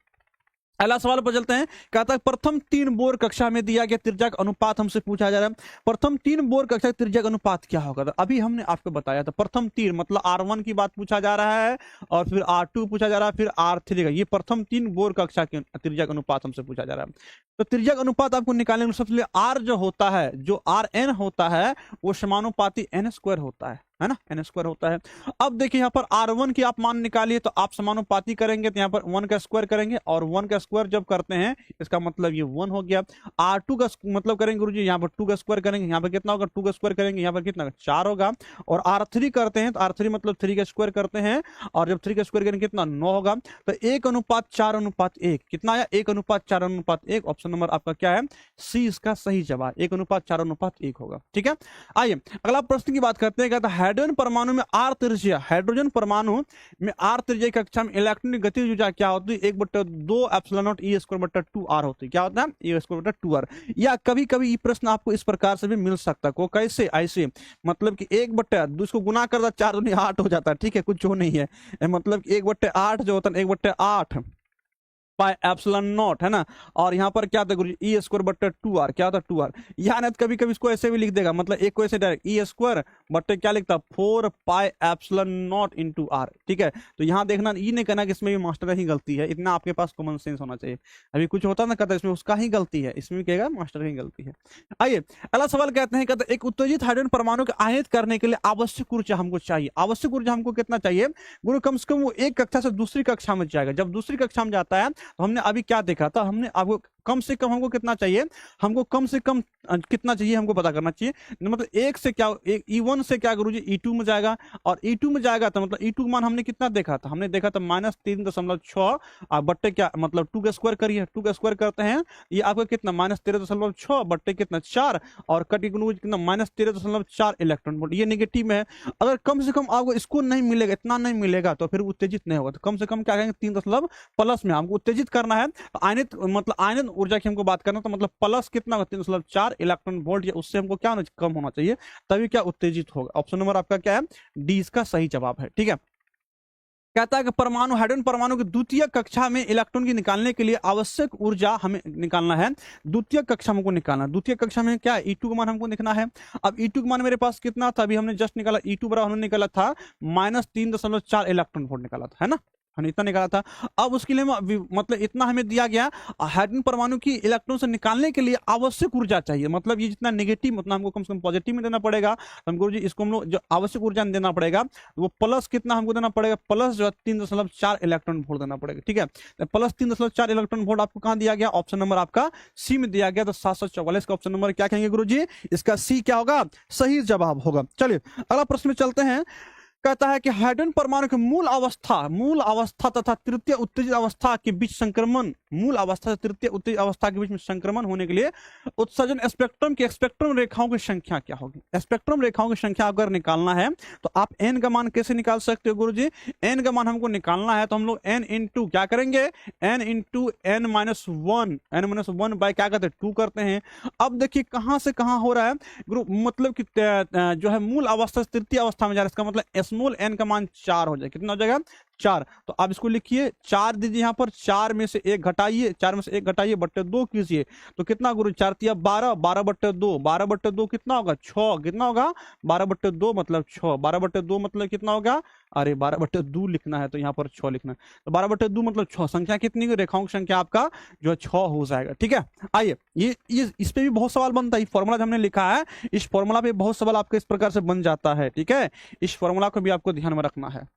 अगला सवाल पर चलते हैं। कहता है प्रथम 3 बोर कक्षा में दिया गया त्रिज्या का अनुपात हमसे पूछा जा रहा है। प्रथम 3 बोर कक्षा त्रिज्या का अनुपात क्या होगा? तो अभी हमने आपको बताया था, प्रथम 3 मतलब R1 की बात पूछा जा रहा है, और फिर R2 पूछा जा रहा है, फिर R3 का। ये प्रथम 3 बोर कक्षा के त्रिज्या का अनुपात हमसे पूछा जा रहा है। तो त्रिज्या का अनुपात आपको निकालने में सबसे पहले R जो होता है, जो Rn होता है, वो समानुपाती n² होता है ना, n² होता है। अब देखिए यहाँ पर R1 की आप मान निकालिए, तो आप समानुपाती करेंगे तो यहाँ पर 1 का स्क्वायर करेंगे, और 1 का स्क्वायर जब करते हैं इसका मतलब ये 1 हो गया। R2 का मतलब करेंगे गुरुजी, यहाँ पर 2 का स्क्वायर करेंगे, यहाँ पर कितना होगा? 2 का स्क्वायर करेंगे, यहाँ पर कितना? 4 होगा। और R3 करते हैं तो R3 मतलब 3 का स्क्वायर करते हैं, और जब 3 का स्क्वायर करेंगे कितना? 9 होगा। तो 1:4:1 कितना आया? 1:4:1। ऑप्शन नंबर आपका क्या है? सी इसका सही जवाब, 1:4:1 होगा। ठीक है, आइए अगला प्रश्न की बात करते हैं। कहता है हाइड्रोजन परमाणु में आर त्रिज्या, हाइड्रोजन परमाणु में आर त्रिज्या की कक्षा में इलेक्ट्रॉनिक गतिज ऊर्जा क्या होती है? 1/2 एप्सिलॉन नॉट E²/2R होती है। क्या होता है? E²/2R। या कभी कभी ये प्रश्न आपको इस प्रकार से भी मिल सकता है, को कैसे? ऐसे मतलब कि 1/2 इसको गुना कर दो, 4 दूनी 8 हो जाता है। ठीक है, कुछ जो नहीं है, मतलब 1/8 जो होता है, 1/8 पाई एप्सिलॉन नॉट, है ना। और यहाँ पर क्या था गुरु? E²/2R। क्या होता है? 2R। यहाँ ना कभी कभी इसको ऐसे भी लिख देगा, मतलब एक को ऐसे डायरेक्ट E² क्या लिखता? 4 pi epsilon not into R। ठीक है, तो यहाँ देखना, ये नहीं कहना कि इसमें भी मास्टर की गलती है, इतना आपके पास कॉमन सेंस होना चाहिए। अभी कुछ होता ना, कहता इसमें उसका ही गलती है, इसमें भी कहेगा मास्टर की गलती है। आइए अगला सवाल कहते हैं, कहते एक उत्तेजित हाइड्रोजन परमाणु को आयनित करने के लिए आवश्यक ऊर्जा हमको चाहिए। आवश्यक ऊर्जा हमको कितना चाहिए गुरु? कम से कम वो एक कक्षा से दूसरी कक्षा में जाएगा। जब दूसरी कक्षा में जाता है तो हमने अभी क्या देखा था? हमने आपको कम से कम हमको कितना चाहिए? हमको कम से कम कितना चाहिए हमको पता करना चाहिए। मतलब एक से क्या, एक E1 से क्या गुरुजी? E2 में जाएगा, और E2 में जाएगा तो मतलब E2 मान हमने कितना देखा था? हमने देखा था -3.6 बट्टे क्या मतलब 2 का स्क्वायर करिए, 2 का स्क्वायर करते हैं, ये आपका कितना? -13.6 बट्टे कितना? 4, और कट कितना? -13.4 इलेक्ट्रॉन वोल्ट। ये नेगेटिव में है। अगर कम से कम आपको इसको नहीं मिलेगा, इतना नहीं मिलेगा, तो फिर उत्तेजित नहीं होगा। तो कम से कम क्या कहेंगे? 3+ में हमको उत्तेजित करना है। आयनित मतलब आयनित ऊर्जा की हमको बात करना, तो मतलब प्लस कितना होगा? 3.4 इलेक्ट्रॉन वोल्ट, या उससे हमको क्या कम होना चाहिए, तभी क्या उत्तेजित होगा। ऑप्शन नंबर आपका क्या है? डी इसका सही जवाब है। ठीक है, कहता है कि परमाणु हाइड्रोजन परमाणु की द्वितीय कक्षा में इलेक्ट्रॉन की निकालने के लिए आवश्यक ऊर्जा हमें निकालना है। द्वितीय कक्षा हमको निकालना है। द्वितीय कक्षा में क्या E2 का मान हमको देखना है। अब E2 का मान मेरे पास कितना था, अभी हमने जस्ट निकाला, E2 बराबर हमने निकाला था -3.4 इलेक्ट्रॉन वोल्ट निकाला था, है ना, हमने इतना निकाला था। अब उसके लिए मतलब इतना हमें दिया गया, हाइड्रोजन परमाणु की इलेक्ट्रॉन से निकालने के लिए आवश्यक ऊर्जा चाहिए, मतलब ये जितना नेगेटिव उतना हमको कम से कम पॉजिटिव में देना पड़ेगा। तो हमको जी इसको हम लोग जो आवश्यक ऊर्जा देना पड़ेगा वो प्लस कितना हमको देना पड़ेगा, प्लस जो 3.4 इलेक्ट्रॉन वोल्ट देना पड़ेगा, ठीक है। तो प्लस 3.4 इलेक्ट्रॉन वोल्ट आपको कहाँ दिया गया, ऑप्शन नंबर आपका सी में दिया गया। तो 744 का ऑप्शन नंबर क्या कहेंगे गुरुजी, इसका सी क्या होगा, सही जवाब होगा। चलिए अगला प्रश्न में चलते हैं। कहता है कि हाइड्रोजन परमाणु की मूल अवस्था तथा तृतीय उत्तेजित अवस्था के बीच संक्रमण, मूल अवस्था से तृतीय उत्तेजित अवस्था के बीच में संक्रमण होने के लिए उत्सर्जन स्पेक्ट्रम की स्पेक्ट्रम रेखाओं की संख्या क्या होगी। स्पेक्ट्रम रेखाओं की संख्या अगर निकालना है तो आप n का मान कैसे निकाल सकते हो गुरुजी, n का मान हमको निकालना है तो हम लोग n इंटू क्या करेंगे, n into n minus one by क्या करते हैं 2 करते हैं। अब देखिए कहां से कहां हो रहा है गुरु, मतलब कि जो है मूल अवस्था से तृतीय अवस्था में जा रहा है, इसका मतलब स्मॉल n का मान 4 हो जाए, कितना हो जाएगा 4। तो आप इसको लिखिए 4 दीजिए, यहाँ पर 4 में से 1 घटाइए, 4 में से 1 घटाइए बट्टे 2 कीजिए, तो कितना गुरु 4 तिया 12, 12 बट्टे 2, 12 बट्टे 2 कितना होगा 6, कितना होगा 12 बट्टे 2 मतलब 6, 12 बट्टे 2 मतलब कितना होगा, अरे 12 बट्टे 2 लिखना है तो यहाँ पर 6 लिखना है, तो 12 बट्टे 2 मतलब 6, संख्या कितनी, रेखाओं की संख्या आपका जो है 6 हो जाएगा, ठीक है। आइए ये इस पे भी बहुत सवाल बनता है, फॉर्मूला हमने लिखा है, इस फॉर्मूला पे बहुत सवाल आपका इस प्रकार से बन जाता है, ठीक है। इस फॉर्मूला को भी आपको ध्यान में रखना है,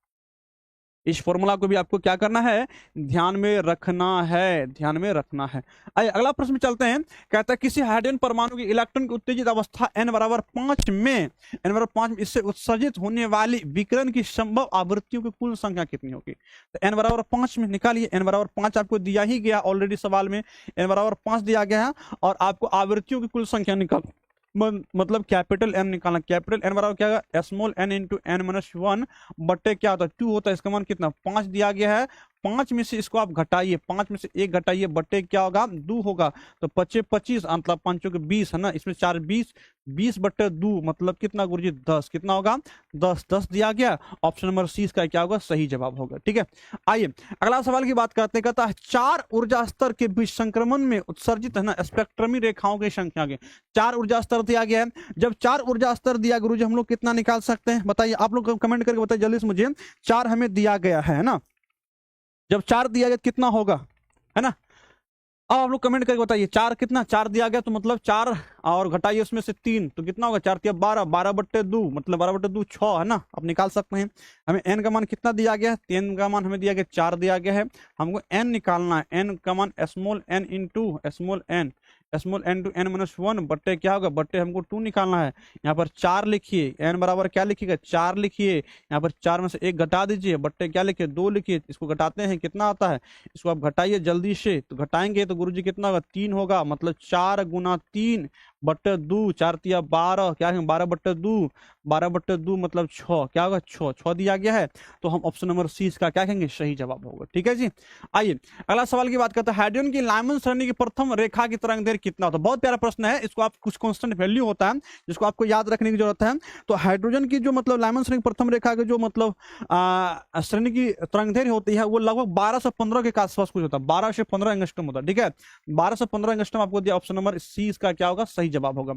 इस फॉर्मूला को भी आपको क्या करना है, ध्यान में रखना है, ध्यान में रखना है। आइए अगला प्रश्न में चलते हैं। कहता है किसी हाइड्रोजन परमाणु की इलेक्ट्रॉन की उत्तेजित अवस्था n बराबर 5 में इससे उत्सर्जित होने वाली विकिरण की संभव आवृत्तियों की कुल संख्या कितनी होगी। तो n बराबर 5 में निकालिए, n बराबर 5 आपको दिया ही गया ऑलरेडी सवाल में, n बराबर 5 दिया गया है और आपको आवृत्तियों की कुल संख्या निकाल मतलब कैपिटल N निकालना, कैपिटल N बराबर क्या होगा, small n into n minus 1 बट्टे क्या होता है 2 होता है, इसका मान कितना 5 दिया गया है, 5 में से इसको आप घटाइए, 5 में से 1 घटाइए बट्टे क्या होगा 2 होगा, तो 25 25 मतलब 5 के 20 है ना, इसमें 4 20, 20 बट्टे 2 मतलब कितना गुरुजी 10, कितना होगा 10, 10 दिया गया, ऑप्शन नंबर सी इसका क्या होगा, सही जवाब होगा, ठीक है। आइए अगला सवाल की बात करते हैं। कहता है 4 ऊर्जा स्तर के बीच संक्रमण में उत्सर्जित है ना स्पेक्ट्रमी रेखाओं की संख्या के, 4 ऊर्जा स्तर दिया गया है। जब 4 ऊर्जा स्तर दिया गुरुजी हम लोग कितना निकाल सकते हैं, बताइए आप लोग कमेंट करके बताइए जल्दी से मुझे। 4 हमें दिया गया है ना, जब 4 दिया गया कितना होगा, है ना, अब आप लोग कमेंट करके बताइए 4 कितना, 4 दिया गया तो मतलब 4 और घटाइए उसमें से 3 तो कितना होगा, 4 तिया 12, 12 बट्टे 2 मतलब 12 बट्टे 2 6 है ना, आप निकाल सकते हैं। हमें n का मान कितना दिया गया है, n का मान हमें दिया गया 4 दिया गया है, हमको n निकालना है, n का मान small n into small n to n minus 1 बट्टे क्या होगा, बट्टे हमको 2 निकालना है। यहाँ पर 4 लिखिए, n बराबर क्या लिखिएगा 4 लिखिए, यहाँ पर 4 में से 1 घटा दीजिए बट्टे क्या लिखिए 2 लिखिए, इसको घटाते हैं कितना आता है, इसको आप घटाइए जल्दी से, तो घटाएंगे तो गुरुजी कितना होगा 3 होगा, मतलब 4 गुना 3 बट्टे 2, 4 तिया 12 क्या है 12 बट्टे 2, 12 बट्टे 2 मतलब 6 क्या होगा 6 दिया गया है, तो हम ऑप्शन नंबर सी इसका क्या कहेंगे, सही जवाब होगा, ठीक है जी। आइए अगला सवाल की बात करते हैं। हाइड्रोजन की लाइमन श्रेणी की प्रथम रेखा की तरंग दैर्घ्य कितना होता है, बहुत प्यारा प्रश्न है, इसको आप कुछ कांस्टेंट वैल्यू होता है जिसको आपको याद रखने की जरूरत है। तो हाइड्रोजन की जो मतलब लाइमन श्रेणी प्रथम रेखा की जो मतलब श्रेणी की तरंग दैर्घ्य होती है वो लगभग 12 से 15 के आसपास कुछ होता है, 12 से 15 एंगस्ट्रॉम होता है, ठीक है, 12 से 15 एंगस्ट्रॉम आपको दिया, ऑप्शन नंबर सी इसका क्या होगा, सही जवाब होगा।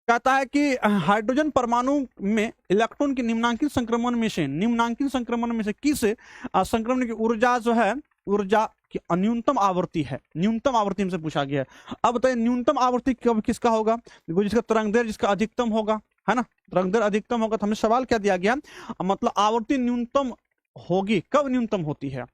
कहता है कि हाइड्रोजन परमाणु में इलेक्ट्रॉन के निम्नांकित संक्रमण में से किस संक्रमण की ऊर्जा जो है ऊर्जा की न्यूनतम आवृत्ति है, न्यूनतम आवृत्ति हमसे पूछा गया है। अब बताइए न्यूनतम आवृत्ति कब किसका होगा, जिसका तरंग दैर्घ्य जिसका अधिकतम होगा, है ना, तरंग दैर्घ्य अधिकतम होगा, तो हमें सवाल क्या दिया गया, मतलब आवृत्ति न्यूनतम होगी, कब न्यूनतम होती है,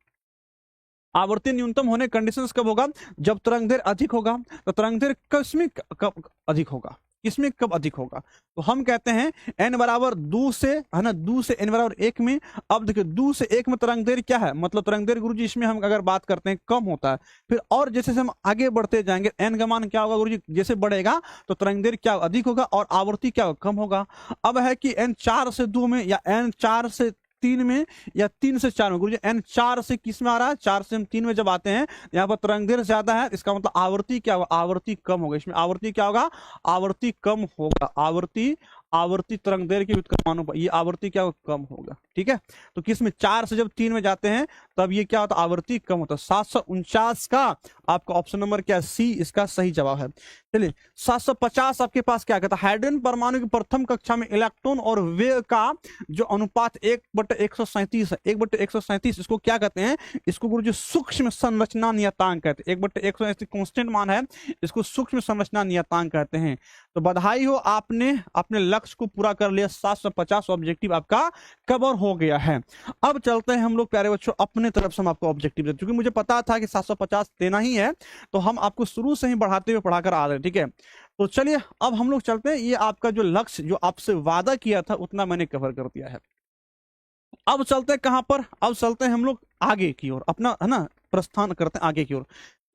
आवर्ती न्यूनतम होने कंडीशंस कब होगा, जब तरंग दैर्घ्य अधिक होगा, तो तरंग दैर्घ्य किसमें कब अधिक होगा, किसमें कब अधिक होगा, तो हम कहते हैं n बराबर 2 से, है ना, 2 से n बराबर 1 में। अब देखिए 2 से 1 में तरंग दैर्घ्य क्या है, मतलब तरंग दैर्घ्य गुरुजी इसमें हम अगर बात करते हैं कम होता है, फिर और जैसे हम आगे बढ़ते जाएंगे n का मान क्या होगा गुरुजी, जैसे बढ़ेगा तो तरंग दैर्घ्य क्या अधिक होगा और आवृत्ति क्या कम होगा। अब है कि n 4 से 2 में या n 4 से 3 में या 3 से 4 में, गुरुजी n 4 से किस में आ रहा है, 4 से हम 3 में जब आते हैं यहाँ पर तरंग दैर्घ्य ज्यादा है, इसका मतलब आवृत्ति क्या होगा, आवृत्ति कम होगा, इसमें आवृत्ति क्या होगा, आवृत्ति कम होगा, आवर्ती तरंग दैर्घ्य के व्युत्क्रमानुपात, ये आवर्ती क्या कम होगा, ठीक है। तो किस में 4 से जब 3 में जाते हैं तब ये क्या होता है, आवर्ती कम होता है। 749 का आपका ऑप्शन नंबर क्या है, सी इसका सही जवाब है। चलिए 750 आपके पास क्या कहता है, हाइड्रोजन परमाणु की प्रथम कक्षा में इलेक्ट्रॉन और वेग का जो अनुपात 1/137 है, 1/137 इसको क्या कहते हैं, इसको गुरुजी सूक्ष्म संरचना नियतांक कहते हैं। 1/137 कांस्टेंट मान है, इसको सूक्ष्म संरचना नियतांक कहते हैं। तो बधाई हो, आपने अपने लक्ष्य को पूरा कर लिया, 750 ऑब्जेक्टिव आपका कवर हो गया है। अब चलते हैं हम लोग प्यारे बच्चों, अपने तरफ से हम आपको ऑब्जेक्टिव देते, क्योंकि मुझे पता था कि 750 देना ही है, तो हम आपको शुरू से ही बढ़ाते हुए पढ़ाकर आ रहे हैं, ठीक है। तो चलिए अब हम लोग चलते हैं, ये आपका जो लक्ष्य जो आपसे वादा किया था उतना मैंने कवर कर दिया है। अब चलते हैं कहां पर, अब चलते हैं हम लोग आगे की ओर, अपना है ना प्रस्थान करते हैं आगे की ओर।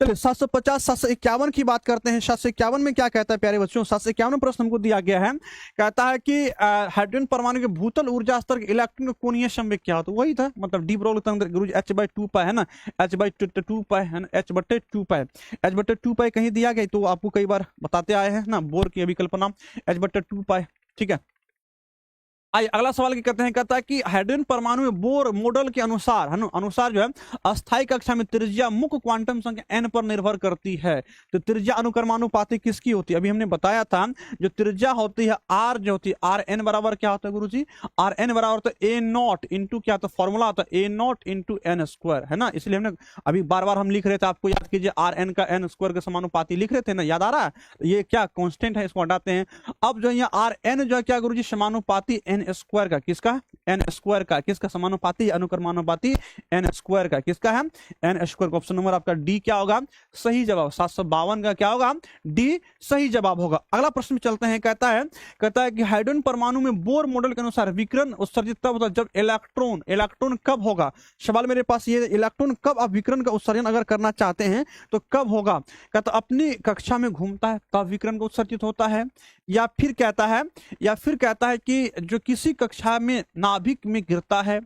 चलिए 750 751 की बात करते हैं। 751 में क्या कहता है प्यारे बच्चों, 751 प्रश्न हमको दिया गया है, कहता है कि हाइड्रोजन परमाणु के भूतल ऊर्जा स्तर के इलेक्ट्रॉन का कोणीय संवेग क्या होता है, वही था मतलब डी ब्रोगली तरंग गुरुजी h/2 पाई है ना, h/2 पाई है ना, h/2 पाई, h/2 पाई कहीं दिया गया तो आपको कई बार बताते आए हैं ना, बोर की अभिकल्पना h/2 पाई, ठीक है। आइए अगला सवाल क्या कहते हैं, कहता है कि हाइड्रोजन परमाणु में बोर मॉडल के अनुसार है ना, अनुसार जो है अस्थायी कक्षा में त्रिज्या मुख्य क्वांटम संख्या n पर निर्भर करती है। तो त्रिज्या अनुक्रमानुपाती किसकी होती है, अभी हमने बताया था, जो त्रिज्या होती है r जो होती है आर एन बराबर क्या होता है गुरुजी, आर एन बराबर होता है ए नॉट इंटू क्या होता है, फॉर्मूला होता है ए नॉट इंटू एन स्क्वायर, है ना। इसलिए हमने अभी बार बार हम लिख रहे थे, आपको याद कीजिए आर एन का एन स्क्वायर के समानुपाती लिख रहे थे ना, याद आ रहा है, ये क्या कॉन्स्टेंट है, इसको हटाते हैं। अब जो यहाँ आर एन जो है क्या गुरुजी, समानुपाती एन स्क्वायर का, किसका, एन स्क्वायर का, किसका समानुपाती, अनुक्रमानुपाती एन स्क्वायर का, किसका है, एन स्क्वायर का। ऑप्शन नंबर आपका डी क्या होगा, सही जवाब। 752 का क्या होगा, डी सही जवाब होगा। अगला प्रश्न में चलते हैं, कहता है कि हाइड्रोजन परमाणु में बोर मॉडल के अनुसार विकिरण उत्सर्जित तब होता है जब इलेक्ट्रॉन कब होगा, सवाल मेरे पास ये, इलेक्ट्रॉन कब आप विकिरण का उत्सर्जन अगर करना चाहते हैं तो कब होगा, कहता अपनी कक्षा में घूमता है तब विकिरण का उत्सर्जित होता है, या फिर कहता है कि जो किसी कक्षा में नाभिक में गिरता है,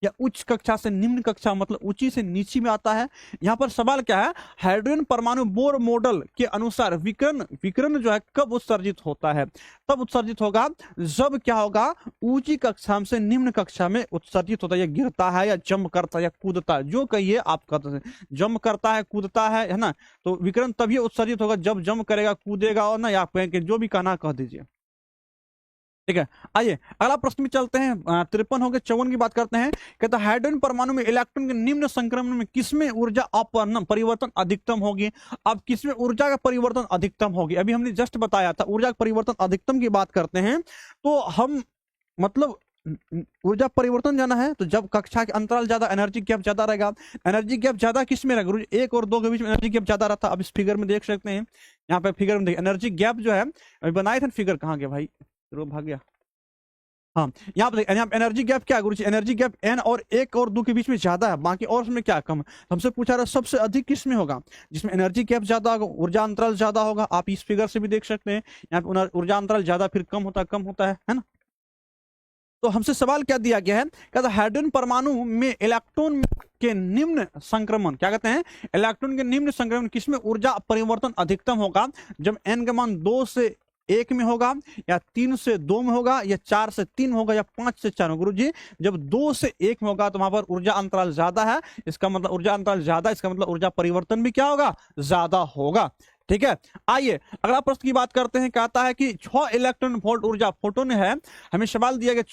या उच्च कक्षा से निम्न कक्षा मतलब ऊंची से नीची में आता है। यहां पर सवाल क्या है, हाइड्रोजन परमाणु बोर मॉडल के अनुसार विकिरण जो है कब उत्सर्जित होता है, तब उत्सर्जित होगा जब क्या होगा, ऊंची कक्षा से निम्न कक्षा में उत्सर्जित होता है, या गिरता है या जंप करता है या कूदता है, जो कहिए आप कहते हैं, जंप करता है कूदता है ना, तो विकिरण तभी उत्सर्जित होगा जब जंप करेगा कूदेगा, और ना या जो भी कहना कह दीजिए, ठीक है। आइए अगला प्रश्न में चलते हैं, 53 हो गए, 54 की बात करते हैं। कहता है हाइड्रोजन परमाणु में इलेक्ट्रॉन के निम्न संक्रमण में किसमें ऊर्जा अपवर्तन परिवर्तन अधिकतम होगी। अब किसमें ऊर्जा का परिवर्तन अधिकतम होगी, अभी हमने जस्ट बताया था, ऊर्जा का परिवर्तन अधिकतम की बात करते हैं तो हम मतलब ऊर्जा परिवर्तन जाना है तो जब कक्षा के अंतराल ज्यादा, एनर्जी गैप ज्यादा रहेगा। एनर्जी गैप ज्यादा किस में रहेगा, 1 और 2 के बीच में एनर्जी गैप ज्यादा रहता है। अब इस फिगर में देख सकते हैं, यहाँ पे फिगर में देखिए एनर्जी गैप जो है, अभी बनाए थे फिगर, कहाँ गया भाई, भाग गया, हाँ यहाँ पर एनर्जी गैप क्या है गुरुजी, एनर्जी गैप एन और 1 और 2 के बीच में ज्यादा है, बाकी और उसमें क्या कम है। हमसे पूछा रहा सबसे अधिक किस में होगा, जिसमें एनर्जी गैप ज्यादा होगा, ऊर्जा अंतराल ज्यादा होगा। आप इस फिगर से भी देख सकते हैं, यहाँ पे ऊर्जा अंतराल ज्यादा फिर कम होता है ना। तो हमसे सवाल क्या दिया गया है, कहता है हाइड्रोजन परमाणु में इलेक्ट्रॉन के निम्न संक्रमण, क्या कहते हैं, इलेक्ट्रॉन के निम्न संक्रमण किसमें ऊर्जा परिवर्तन अधिकतम होगा, जब एन का मान 2 से 1 में होगा, या 3 से 2 में होगा, या 4 से 3 होगा, या 5 से 4 होगा। गुरुजी जब 2 से 1 में होगा तो वहां पर ऊर्जा अंतराल ज्यादा है, इसका मतलब ऊर्जा अंतराल ज्यादा, इसका मतलब ऊर्जा परिवर्तन भी क्या होगा, ज्यादा होगा, ठीक है। आइए अगला प्रश्न की बात करते हैं, कहता है कि 6 इलेक्ट्रॉन वोल्ट ऊर्जा फोटोन है, हमें सवाल दिया गया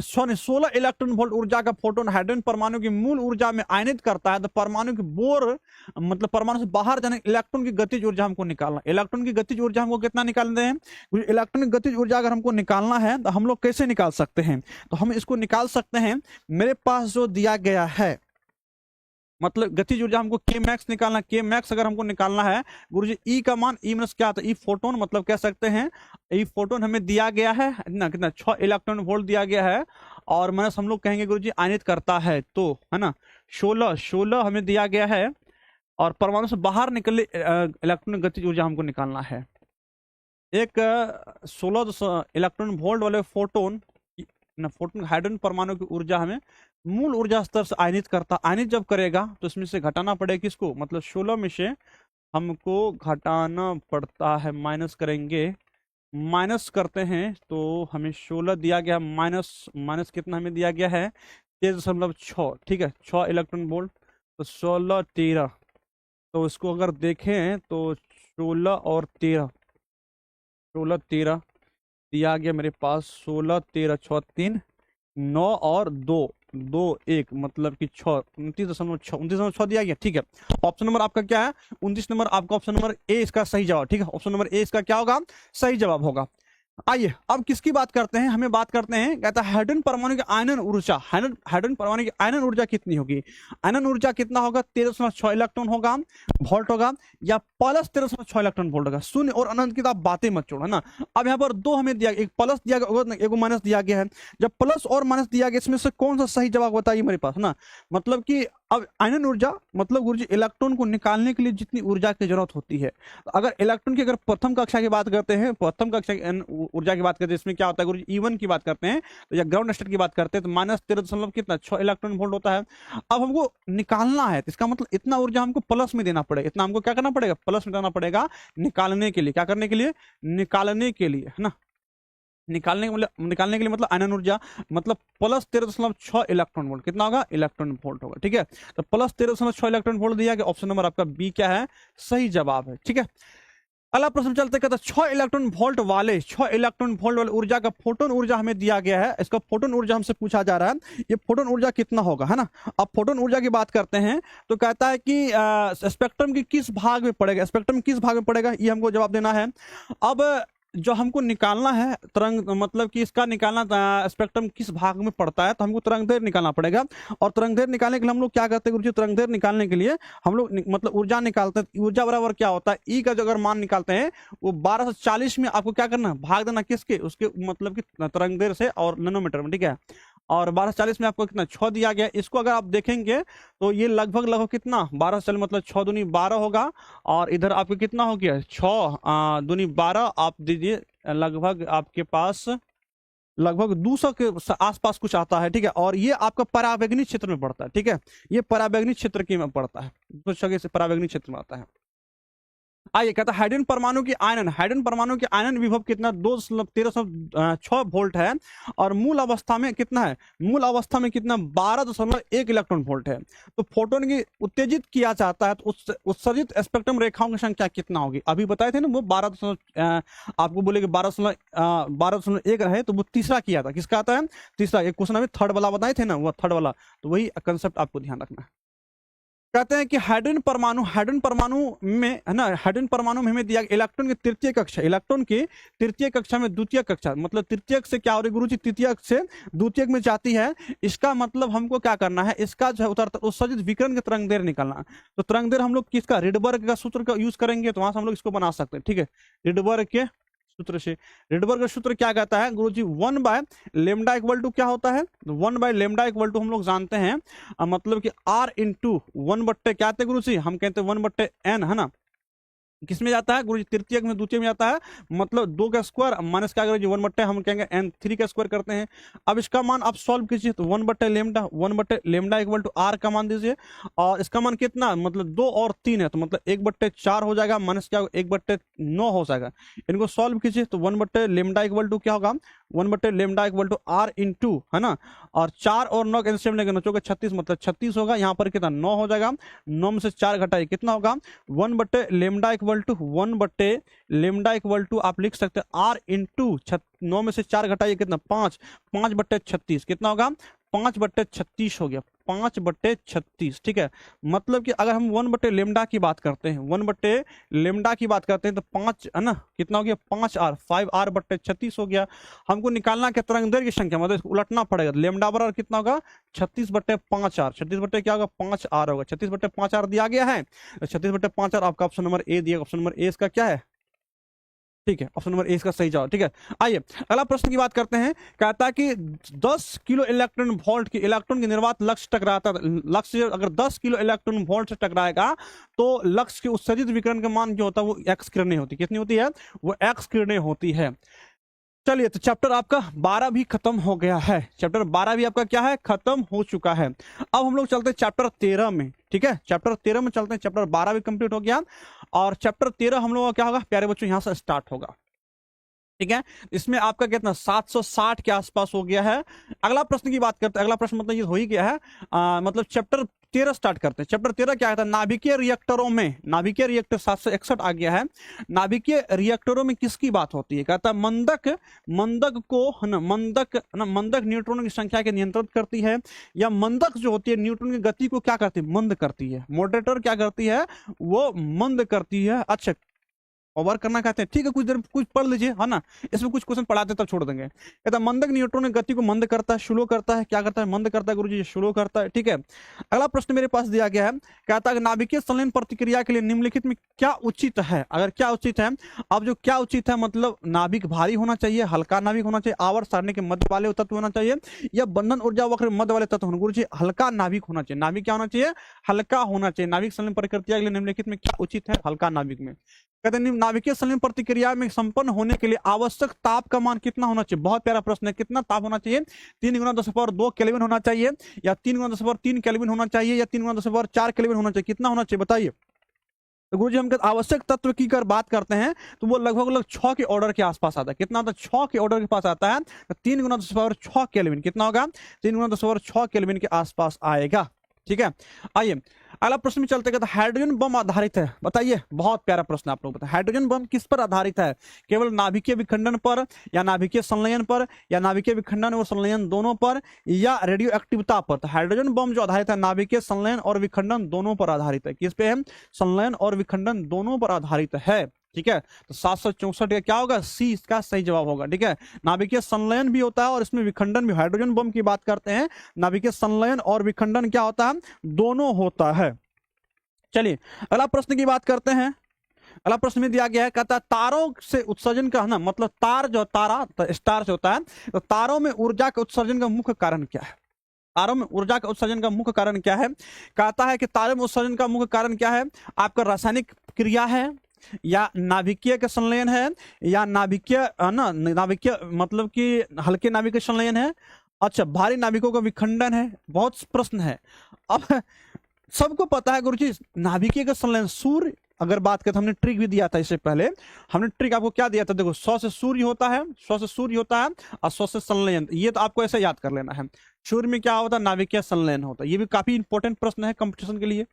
16 इलेक्ट्रॉन वोल्ट ऊर्जा का फोटोन हाइड्रोजन परमाणु की मूल ऊर्जा में आयनित करता है, तो परमाणु की बोर मतलब परमाणु से बाहर जाने इलेक्ट्रॉन की गतिज ऊर्जा हमको निकालना, इलेक्ट्रॉन की गतिज ऊर्जा हमको कितना निकालते हैं, इलेक्ट्रॉन की गतिज ऊर्जा अगर हमको निकालना है तो हम लोग कैसे निकाल सकते हैं, तो हम इसको निकाल सकते हैं, मेरे पास जो दिया गया है, मतलब गतिज ऊर्जा हमको के मैक्स निकालना, के मैक्स अगर हमको निकालना है गुरुजी, ई का मान ई माइनस क्या आता है, ई फोटोन, मतलब कह सकते हैं ई फोटोन हमें दिया गया है ना, कितना 6 इलेक्ट्रॉन वोल्ट दिया गया है, और माइनस हम लोग कहेंगे गुरुजी आयनित करता है, तो है ना 16 हमें दिया गया है, और परमाणु से बाहर निकले इलेक्ट्रॉन गतिज ऊर्जा हमको निकालना है। एक 16 इलेक्ट्रॉन वोल्ट वाले फोटोन हाइड्रोजन परमाणु की ऊर्जा हमें मूल ऊर्जा स्तर से आयनित करता, आयनित जब करेगा तो इसमें से घटाना पड़ेगा किसको, मतलब 16 में से हमको घटाना पड़ता है, माइनस करेंगे माइनस करते हैं तो हमें 16 दिया गया, माइनस माइनस कितना हमें दिया गया है 13.6, ठीक है 6 इलेक्ट्रॉन वोल्ट, तो 16 13, तो इसको अगर देखें तो 16 दिया गया मेरे पास, 16 13 6 3 9 और 2 2 1 मतलब कि 6, 29.6 दिया गया, ठीक है। ऑप्शन नंबर आपका क्या है 29 नंबर, आपका ऑप्शन नंबर ए इसका सही जवाब, ठीक है। ऑप्शन नंबर ए इसका क्या होगा, सही जवाब होगा। आइए अब किसकी बात करते हैं, हमें बात करते हैं, कहता है हाइड्रोजन परमाणु की आयनन ऊर्जा, हाइड्रोजन परमाणु की आयनन ऊर्जा कितनी होगी। आयनन ऊर्जा कितना होगा, 13.6 इलेक्ट्रॉन होगा, वोल्ट होगा, या प्लस 13.6 इलेक्ट्रॉन वोल्ट होगा। शून्य और अनंत की तो आप बातें मत छोड़ो, है ना। अब यहाँ पर दो हमें दिया, एक प्लस दिया गया, एक माइनस दिया गया है। जब प्लस और माइनस दिया गया, इसमें से कौन सा सही जवाब बताइए मेरे पास, है ना। मतलब कि अब आयनन ऊर्जा मतलब ऊर्जा, इलेक्ट्रॉन को निकालने के लिए जितनी ऊर्जा की जरूरत होती है, तो अगर इलेक्ट्रॉन की अगर प्रथम कक्षा की बात करते हैं, प्रथम कक्षा की ऊर्जा की बात करते हैं, इसमें क्या होता है गुरुजी, E1 की बात करते हैं तो, या ग्राउंड स्टेट की बात करते हैं तो -13 कितना 6 इलेक्ट्रॉन वोल्ट होता है। अब हमको निकालना है तो इसका मतलब इतना ऊर्जा हमको प्लस में देना पड़ेगा, इतना हमको क्या करना पड़ेगा, प्लस में देना पड़ेगा निकालने के लिए, क्या करने के लिए, निकालने के लिए, है ना। निकालने के लिए मतलब आयनन ऊर्जा मतलब प्लस 13.6 इलेक्ट्रॉन वोल्ट, कितना होगा, इलेक्ट्रॉन वोल्ट होगा, ठीक है। तो प्लस 13.6 इलेक्ट्रॉन वोल्ट दिया गया, ऑप्शन नंबर आपका बी क्या है, सही जवाब है, ठीक है। अगला प्रश्न चलते, कहता 6 इलेक्ट्रॉन वोल्ट वाले ऊर्जा का फोटोन ऊर्जा हमें दिया गया है, इसका फोटोन ऊर्जा हमसे पूछा जा रहा है, ये फोटोन ऊर्जा कितना होगा, है ना। अब फोटोन ऊर्जा की बात करते हैं तो कहता है कि स्पेक्ट्रम की किस भाग में पड़ेगा, स्पेक्ट्रम किस भाग में पड़ेगा, ये हमको जवाब देना है। अब जो हमको निकालना है तरंग, मतलब कि इसका निकालना स्पेक्ट्रम किस भाग में पड़ता है, तो हमको तरंग दैर्घ्य निकालना पड़ेगा। और तरंग दैर्घ्य निकालने के लिए हम लोग क्या करते हैं गुरुजी, तरंग दैर्घ्य निकालने के लिए हम लोग मतलब ऊर्जा निकालते हैं। ऊर्जा बराबर क्या होता है, ई का जो अगर मान निकालते हैं वो 1240 में आपको क्या करना, भाग देना किसके, उसके मतलब कि तरंग दैर्घ्य से और नैनोमीटर में, ठीक है। और 1240 में आपको कितना 6 दिया गया, इसको अगर आप देखेंगे तो ये लगभग कितना 1240 मतलब 6 दूनी 12 होगा, और इधर आपको कितना हो गया 6 दूनी 12, आप दीजिए लगभग आपके पास लगभग 200 के आसपास कुछ आता है, ठीक है। और ये आपका परावैंगनिक क्षेत्र में पड़ता है, ठीक है, ये परावैंगनिक क्षेत्र की में पड़ता है, कुछ जगह से परावैंगनिक क्षेत्र में आता है। आइए कहता है हाइड्रोजन परमाणु की आयनन विभव कितना 2.1306 वोल्ट है, और मूल अवस्था में कितना है, मूल अवस्था में कितना 12.1 इलेक्ट्रॉन वोल्ट है। तो फोटोन की उत्तेजित किया जाता है तो उत्सर्जित स्पेक्ट्रम रेखाओं की संख्या कितना होगी, अभी बताए थे ना वो 12 आपको बोले कि 12.1 रहे तो वो तीसरा किया था, किसका आता है तीसरा, एक क्वेश्चन अभी थर्ड वाला बताए थे ना, वो थर्ड वाला, तो वही कंसेप्ट आपको ध्यान रखना है। कहते हैं कि हाइड्रोजन परमाणु में, है ना, हाइड्रोजन परमाणु में हमें दिया इलेक्ट्रॉन की तृतीय कक्षा, इलेक्ट्रॉन की तृतीय कक्षा में द्वितीय कक्षा, मतलब तृतीयक से क्या हो रही गुरुजी, तृतीयक से द्वितीयक में जाती है। इसका मतलब हमको क्या करना है, इसका जो उतरता उत्सर्जित विकिरण का तरंग दैर्घ्य निकालना। तो तरंग दैर्घ्य हम लोग किसका, रिडबर्ग का सूत्र का यूज करेंगे, तो वहां से हम लोग इसको बना सकते हैं, ठीक है। रिडबर्ग के सूत्र से, रिडबर्ग का सूत्र क्या कहता है गुरुजी, 1/λ इक्वल टू क्या होता है, 1/λ इक्वल टू हम लोग जानते हैं मतलब कि r इंटू 1/, क्या आते हैं गुरुजी, हम कहते हैं 1/n, है ना। किसमें जाता है गुरुजी, तृतीयक में द्वितीय में जाता है, मतलब 2 का स्क्वायर माइनस क्या करेंगे 1/, हम कहेंगे n3 का स्क्वायर करते हैं। अब इसका मान आप सॉल्व कीजिए तो 1/λ इक्वल टू r का मान दीजिए, और इसका मान कितना मतलब 2 और 3 है, तो मतलब 1/4 हो जाएगा, माइनस क्या 1/9 हो जाएगा। इनको सॉल्व कीजिए तो 1/λ इक्वल टू क्या होगा, 1/λ इक्वल टू r इंटू, है ना, और 4 और 9 कैंसिल लेंगे, 9 36 मतलब 36 होगा, यहाँ पर कितना 9 हो जाएगा, 9 में से 4 घटाइए कितना होगा, 1/λ इक्वल टू आप लिख सकते हैं r इंटू 9 में से 4 घटाइए कितना 5, 5/36 कितना होगा 5/36 हो गया, 5/36, ठीक है। मतलब कि अगर हम 1/λ की बात करते हैं, 1/λ की बात करते हैं तो 5, है ना, कितना हो गया 5r, 5r/36 हो गया। हमको निकालना क्या तरंग दैर्घ्य की संख्या, मतलब इसको उलटना पड़ेगा, लैम्डा बराबर कितना होगा 36/5r, 36 क्या होगा 5r होगा, 36/5r दिया गया है, 36/5r आपका ऑप्शन नंबर ए दिया, ऑप्शन नंबर ए इसका क्या है, ठीक है, ऑप्शन नंबर ए इसका सही जवाब, ठीक है। आइए अगला प्रश्न की बात करते हैं, कहता है कि 10 किलो इलेक्ट्रॉन वोल्ट की इलेक्ट्रॉन के निर्वात लक्ष्य टकराता, लक्ष्य अगर 10 किलो इलेक्ट्रॉन वोल्ट से टकराएगा तो लक्ष्य के उत्सर्जित विकिरण का मान जो होता है वो एक्स किरणें होती, कितनी होती है, वो एक्स किरणें होती है। चलिए तो चैप्टर आपका 12 भी खत्म हो गया है, चैप्टर 12 भी आपका क्या है, खत्म हो चुका है। अब हम लोग चलते हैं चैप्टर 13 में, ठीक है, चैप्टर 13 में चलते हैं, चैप्टर 12 भी कंप्लीट हो गया, और चैप्टर 13 हम लोग का क्या होगा प्यारे बच्चों, यहां से स्टार्ट होगा, ठीक है, इसमें आपका कितना 760 के आसपास हो गया है। अगला प्रश्न की बात करते हैं, अगला प्रश्न मतलब ये हो ही गया है, मतलब चैप्टर 13 स्टार्ट करते हैं। चैप्टर 13 क्या था, नाभिकीय रिएक्टरों में, नाभिकीय रिएक्टर 761 आ गया है। नाभिकीय रिएक्टरों में किसकी बात होती है, कहता है मंदक, मंदक को है ना, मंदक न्यूट्रॉन की संख्या के नियंत्रित करती है, या मंदक जो होती है न्यूट्रॉन की गति को क्या करती है, मंद करती है। मॉडरेटर क्या करती है, वो मंद करती है। अच्छा, और वर्क करना कहते हैं, ठीक है, कुछ देर कुछ पढ़ लीजिए, है ना, इसमें कुछ क्वेश्चन पढ़ाते तब छोड़ देंगे। कहता है मंदक न्यूट्रॉन की गति को मंद करता है, स्लो करता है, क्या करता है, मंद करता है गुरुजी, स्लो करता है। ठीक है, अगला प्रश्न मेरे पास दिया गया है, कहता है नाभिकीय संलयन प्रतिक्रिया के लिए निम्नलिखित में क्या उचित है। अगर क्या उचित है, अब जो क्या उचित है मतलब नाभिक भारी होना चाहिए, हल्का नाभिक होना चाहिए, आवर्त सारणी के मध्य वाले तत्व होना चाहिए, या बंधन ऊर्जा वक्र मध्य वाले तत्व होना। गुरुजी हल्का नाभिक होना चाहिए, नाभिक क्या होना चाहिए, हल्का होना चाहिए। नाभिक संलयन प्रतिक्रिया के लिए निम्नलिखित में क्या उचित है, हल्का नाभिक में। कहते हैं नाभिकीय संलयन प्रतिक्रिया में संपन्न होने के लिए आवश्यक ताप का मान कितना होना चाहिए। बहुत प्यारा प्रश्न है, कितना ताप होना चाहिए, 3 × 10⁻² केल्विन होना चाहिए, या 3 × 10⁻³ केल्विन होना चाहिए, या 3 × 10⁻4 केल्विन होना चाहिए, कितना होना चाहिए बताइए। तो गुरुजी हम आवश्यक तत्व की कर बात करते हैं तो वो लगभग 6 के ऑर्डर के आसपास आता है। कितना आता है, 6 के ऑर्डर के पास आता है। तो 3 × 10⁻6 केल्विन कितना होगा, 3 × 10⁻6 केल्विन के आसपास आएगा। ठीक है, आइए अगला प्रश्न में चलते हैं। हाइड्रोजन बम आधारित है, बताइए, बहुत प्यारा प्रश्न आप लोग बताएं, हाइड्रोजन बम किस पर आधारित है, केवल नाभिकीय विखंडन पर, या नाभिकीय संलयन पर, या नाभिकीय विखंडन और संलयन दोनों पर, या रेडियो एक्टिविता पर। तो हाइड्रोजन बम जो आधारित है नाभिकीय संलयन और विखंडन दोनों पर आधारित है। किस पे है, संलयन और विखंडन दोनों पर आधारित है। ठीक है, तो 764 का क्या होगा, सी इसका सही जवाब होगा। ठीक है, नाभिकीय संलयन भी होता है और इसमें विखंडन भी। हाइड्रोजन बम की बात करते हैं, नाभिकीय संलयन और विखंडन क्या होता है, दोनों होता है। चलिए अगला प्रश्न की बात करते हैं। अगला प्रश्न में दिया गया है, कहता है तारों से उत्सर्जन का, है ना, मतलब तार जो तारा तो स्टार जो होता है, तो तारों में ऊर्जा के उत्सर्जन का मुख्य कारण क्या है। तारों में ऊर्जा का उत्सर्जन का मुख्य कारण क्या है, कहता है कि तारों में उत्सर्जन का मुख्य कारण क्या है, आपका रासायनिक क्रिया है, या नाभिकीय का संलयन है, या नाभिकीय ना, नाभिकीय मतलब कि हल्के नाभिक का संलयन है, अच्छा भारी नाभिकों का विखंडन है। बहुत प्रश्न है। अब सबको पता है गुरुजी नाभिकीय का संलयन, सूर्य अगर बात करें तो हमने ट्रिक भी दिया था इससे पहले, हमने ट्रिक आपको क्या दिया था, देखो 100 से सूर्य होता है, 100 से सूर्य होता है और 100 से संलयन। ये तो आपको ऐसे याद कर लेना है। सूर्य में क्या होता है, नाभिकीय संलयन होता है। ये भी काफी इंपॉर्टेंट प्रश्न है कंपटीशन के लिए।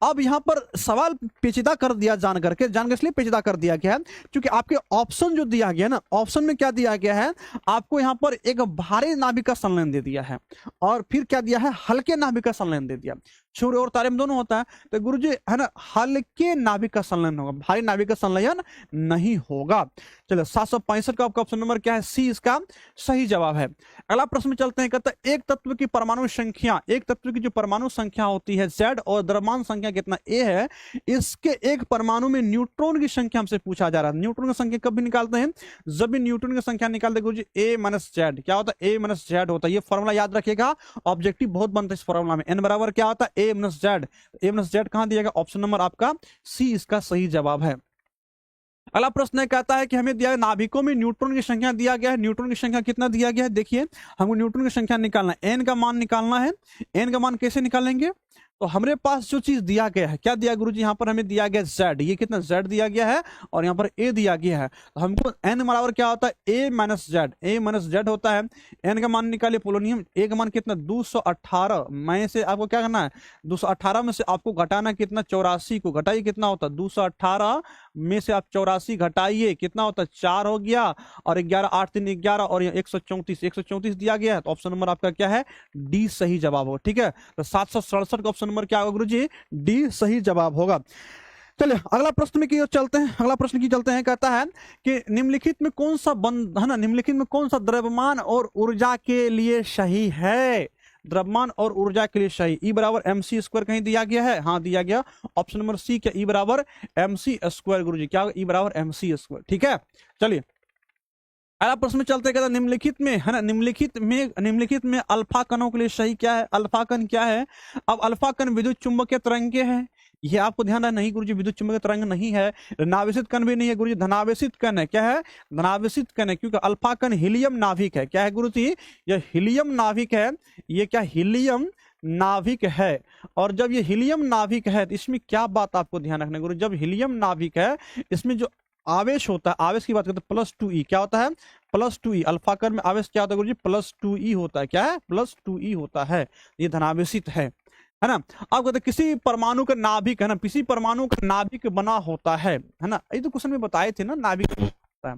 अब यहां पर सवाल पेचीदा कर दिया जानकर इसलिए पेचीदा कर दिया गया है क्योंकि आपके ऑप्शन जो दिया गया ना, ऑप्शन में क्या दिया गया है, आपको यहां पर एक भारी नाभिक का संलयन दे दिया है और फिर क्या दिया है, हल्के नाभिक का संलयन दे दिया। सूर्य और तारे में दोनों होता है, तो गुरुजी है ना, हल्के नाभिक का संलयन होगा, भारी नाभिक का संलयन नहीं होगा। चलो 765 का आपका ऑप्शन नंबर क्या है, सी इसका सही जवाब है। अगला प्रश्न में चलते हैं, कहता है एक तत्व की परमाणु संख्या, एक तत्व की जो परमाणु संख्या होती है Z और द्रव्यमान संख्या कितना A है, इसके एक परमाणु में न्यूट्रॉन की संख्या हमसे पूछा जा रहा है। न्यूट्रॉन की संख्या कब भी निकालते हैं, जब भी न्यूट्रॉन की संख्या निकालते हैं गुरुजी A - Z, क्या होता है, A - Z होता है। ये फॉर्मूला याद रखिएगा, ऑब्जेक्टिव बहुत बनता है इस फॉर्मूला में। n बराबर क्या होता है, A - Z। A - Z कहां दिया गया, ऑप्शन नंबर आपका सी इसका सही जवाब है। अगला प्रश्न कहता है कि हमें दिया नाभिकों में न्यूट्रॉन की संख्या दिया गया है, न्यूट्रॉन की संख्या कितना दिया गया है, देखिए हमको न्यूट्रॉन की संख्या निकालना है, एन का मान निकालना है। एन का मान कैसे निकालेंगे, तो हमारे पास जो चीज दिया गया है, क्या दिया गुरुजी, यहाँ पर हमें दिया गया Z, ये कितना Z दिया गया है और यहाँ पर A दिया गया है, तो हमको n बराबर क्या होता है, A - Z, A - Z होता है। n का मान निकालिए, पोलोनियम A का मान कितना 218 में से आपको क्या करना है, 218 में से आपको घटाना कितना, 84 को घटाइए, कितना होता है 218 में से आप 84 घटाइए, कितना होता है 4 हो गया, और 11 8 3 11 और 134 दिया गया है, तो ऑप्शन नंबर आपका क्या है, डी सही जवाब होगा। ठीक है, तो 767 का ऑप्शन नंबर क्या होगा गुरुजी, डी सही जवाब होगा। चलिए अगला प्रश्न में की ओर चलते हैं। अगला प्रश्न की चलते हैं, कहता है कि निम्नलिखित में कौन सा बंध, है ना, निम्नलिखित में कौन सा द्रव्यमान और ऊर्जा के लिए सही है, द्रव्यमान और ऊर्जा के लिए सही। E बराबर mc² कहीं दिया गया है, हाँ दिया गया, ऑप्शन नंबर सी क्या, E बराबर mc² गुरुजी, क्या होगा, E बराबर mc²। ठीक है, चलिए अगला प्रश्न में चलते, कहता निम्नलिखित में, है ना, निम्नलिखित में अल्फा कणों के लिए सही क्या है। अल्फा कण क्या है, अब अल्फा कण विद्युत चुंबकीय तरंगे हैं, ये आपको ध्यान है, नहीं गुरुजी विद्युत चुंबकीय तरंग नहीं है। नावेशित कण भी नहीं है गुरुजी, धनावेशित कण है, क्या है, धनावेशित कण है, क्योंकि अल्फा कण हीलियम नाभिक है। क्या है गुरुजी, ये हीलियम नाभिक है, ये क्या हीलियम नाभिक है। और जब ये हीलियम नाभिक है तो इसमें क्या बात आपको ध्यान रखना है गुरु, जब हीलियम नाभिक है इसमें जो आवेश होता है, आवेश की बात करते हैं +2e, क्या होता है +2e, अल्फा कण में आवेश क्या होता है गुरुजी +2e होता है, क्या है +2e होता है, ये धनावेशित है ना। अब कहते हैं किसी परमाणु का नाभिक है ना, किसी परमाणु का नाभिक बना होता है ना, ये तो क्वेश्चन में बताए थे ना नाभिक होता है।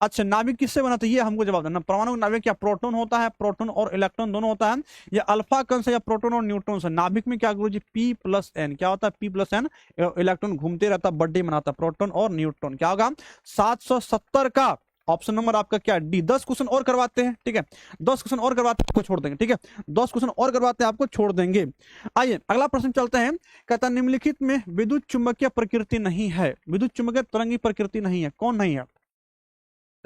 अच्छा नाभिक किससे बना था ये हमको जवाब देना। परमाणु का नाभिक क्या प्रोटॉन होता है, प्रोटॉन और इलेक्ट्रॉन दोनों होता है, या अल्फा कण से या प्रोटॉन और न्यूट्रॉन से। नाभिक में क्या गुरुजी P+N, क्या होता है P+N, इलेक्ट्रॉन घूमते रहता, बर्थडे मनाता, प्रोटॉन और न्यूट्रॉन। क्या होगा 770 का ऑप्शन नंबर आपका क्या डी। 10 क्वेश्चन और करवाते हैं, ठीक है 10 क्वेश्चन और करवाते हैं, आपको छोड़ देंगे, ठीक है 10 क्वेश्चन और करवाते हैं, आपको छोड़ देंगे। आइए अगला प्रश्न चलते हैं। कहता है निम्नलिखित में विद्युत चुंबकीय प्रकृति नहीं है, विद्युत चुंबकीय तरंगी प्रकृति नहीं है, कौन नहीं है।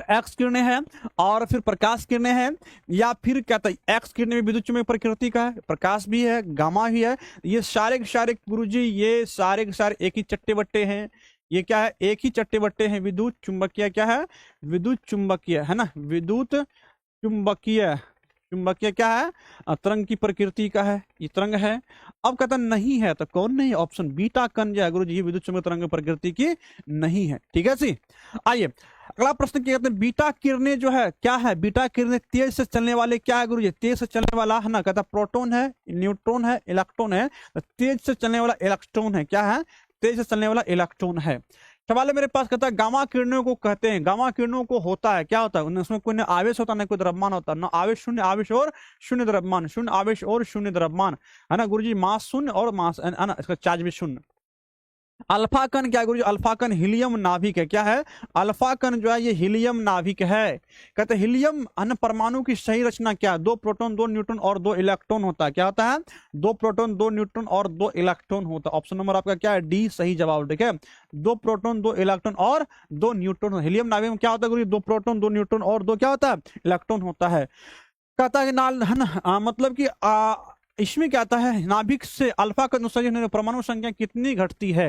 एक्स किरणें हैं और फिर प्रकाश किरणें हैं, या फिर कहता है एक्स किरणें में विद्युत चुंबकीय प्रकृति का है, प्रकाश भी है, गामा भी है। ये सारे के सारे गुरुजी ये सारे के सारे एक ही चट्टे बट्टे हैं, ये क्या है एक ही चट्टे बट्टे हैं। विद्युत चुंबकीय क्या है, विद्युत चुंबकीय है ना, विद्युत चुंबकीय, चुंबकीय क्या है तरंग की प्रकृति का है, ये तरंग है। अब कहता नहीं है तो कौन नहीं, ऑप्शन बीटा कण जो है गुरुजी ये विद्युत चुंबकीय तरंग प्रकृति की नहीं है, ठीक है जी। आइए अगला प्रश्न क्या कहते हैं, बीटा किरणें जो है क्या है, बीटा किरणें तेज से चलने वाले क्या है गुरुजी, तेज से चलने वाला है ना, कहता प्रोटॉन है, न्यूट्रॉन है, इलेक्ट्रॉन है, तो तेज से चलने वाला इलेक्ट्रॉन है, क्या है तेज से चलने वाला इलेक्ट्रॉन है। सवाल है मेरे पास, कहता है गामा किरणों को कहते हैं, गामा किरणों को होता है क्या होता है, उसमें कोई ना आवेश होता ना कोई द्रव्यमान होता, ना आवेश शून्य, आवेश और शून्य द्रव्यमान, शून्य आवेश और शून्य द्रव्यमान है ना गुरुजी, मास शून्य और मास है ना, इसका चार्ज भी शून्य। अल्फा कण क्या गुरुजी, अल्फा कण हीलियम नाभिक है, क्या है अल्फा कण जो है ये हीलियम नाभिक है। कहते हैं हीलियम अन्य परमाणु की सही रचना क्या है, 2 प्रोटॉन 2 न्यूट्रॉन और 2 इलेक्ट्रॉन होता है, क्या होता है 2 प्रोटॉन 2 न्यूट्रॉन और 2 इलेक्ट्रॉन होता है। ऑप्शन नंबर आपका क्या है डी सही जवाब, ठीक है 2 प्रोटॉन 2 इलेक्ट्रॉन और 2 न्यूट्रॉन। हीलियम नाभिक में क्या होता है गुरुजी 2 प्रोटॉन 2 न्यूट्रॉन और 2 क्या होता है इलेक्ट्रॉन होता है। कहता है कि नाल है ना मतलब कि इसमें क्या आता है नाभिक से अल्फा कण उत्सर्जित होने पर परमाणु संख्या कितनी घटती है।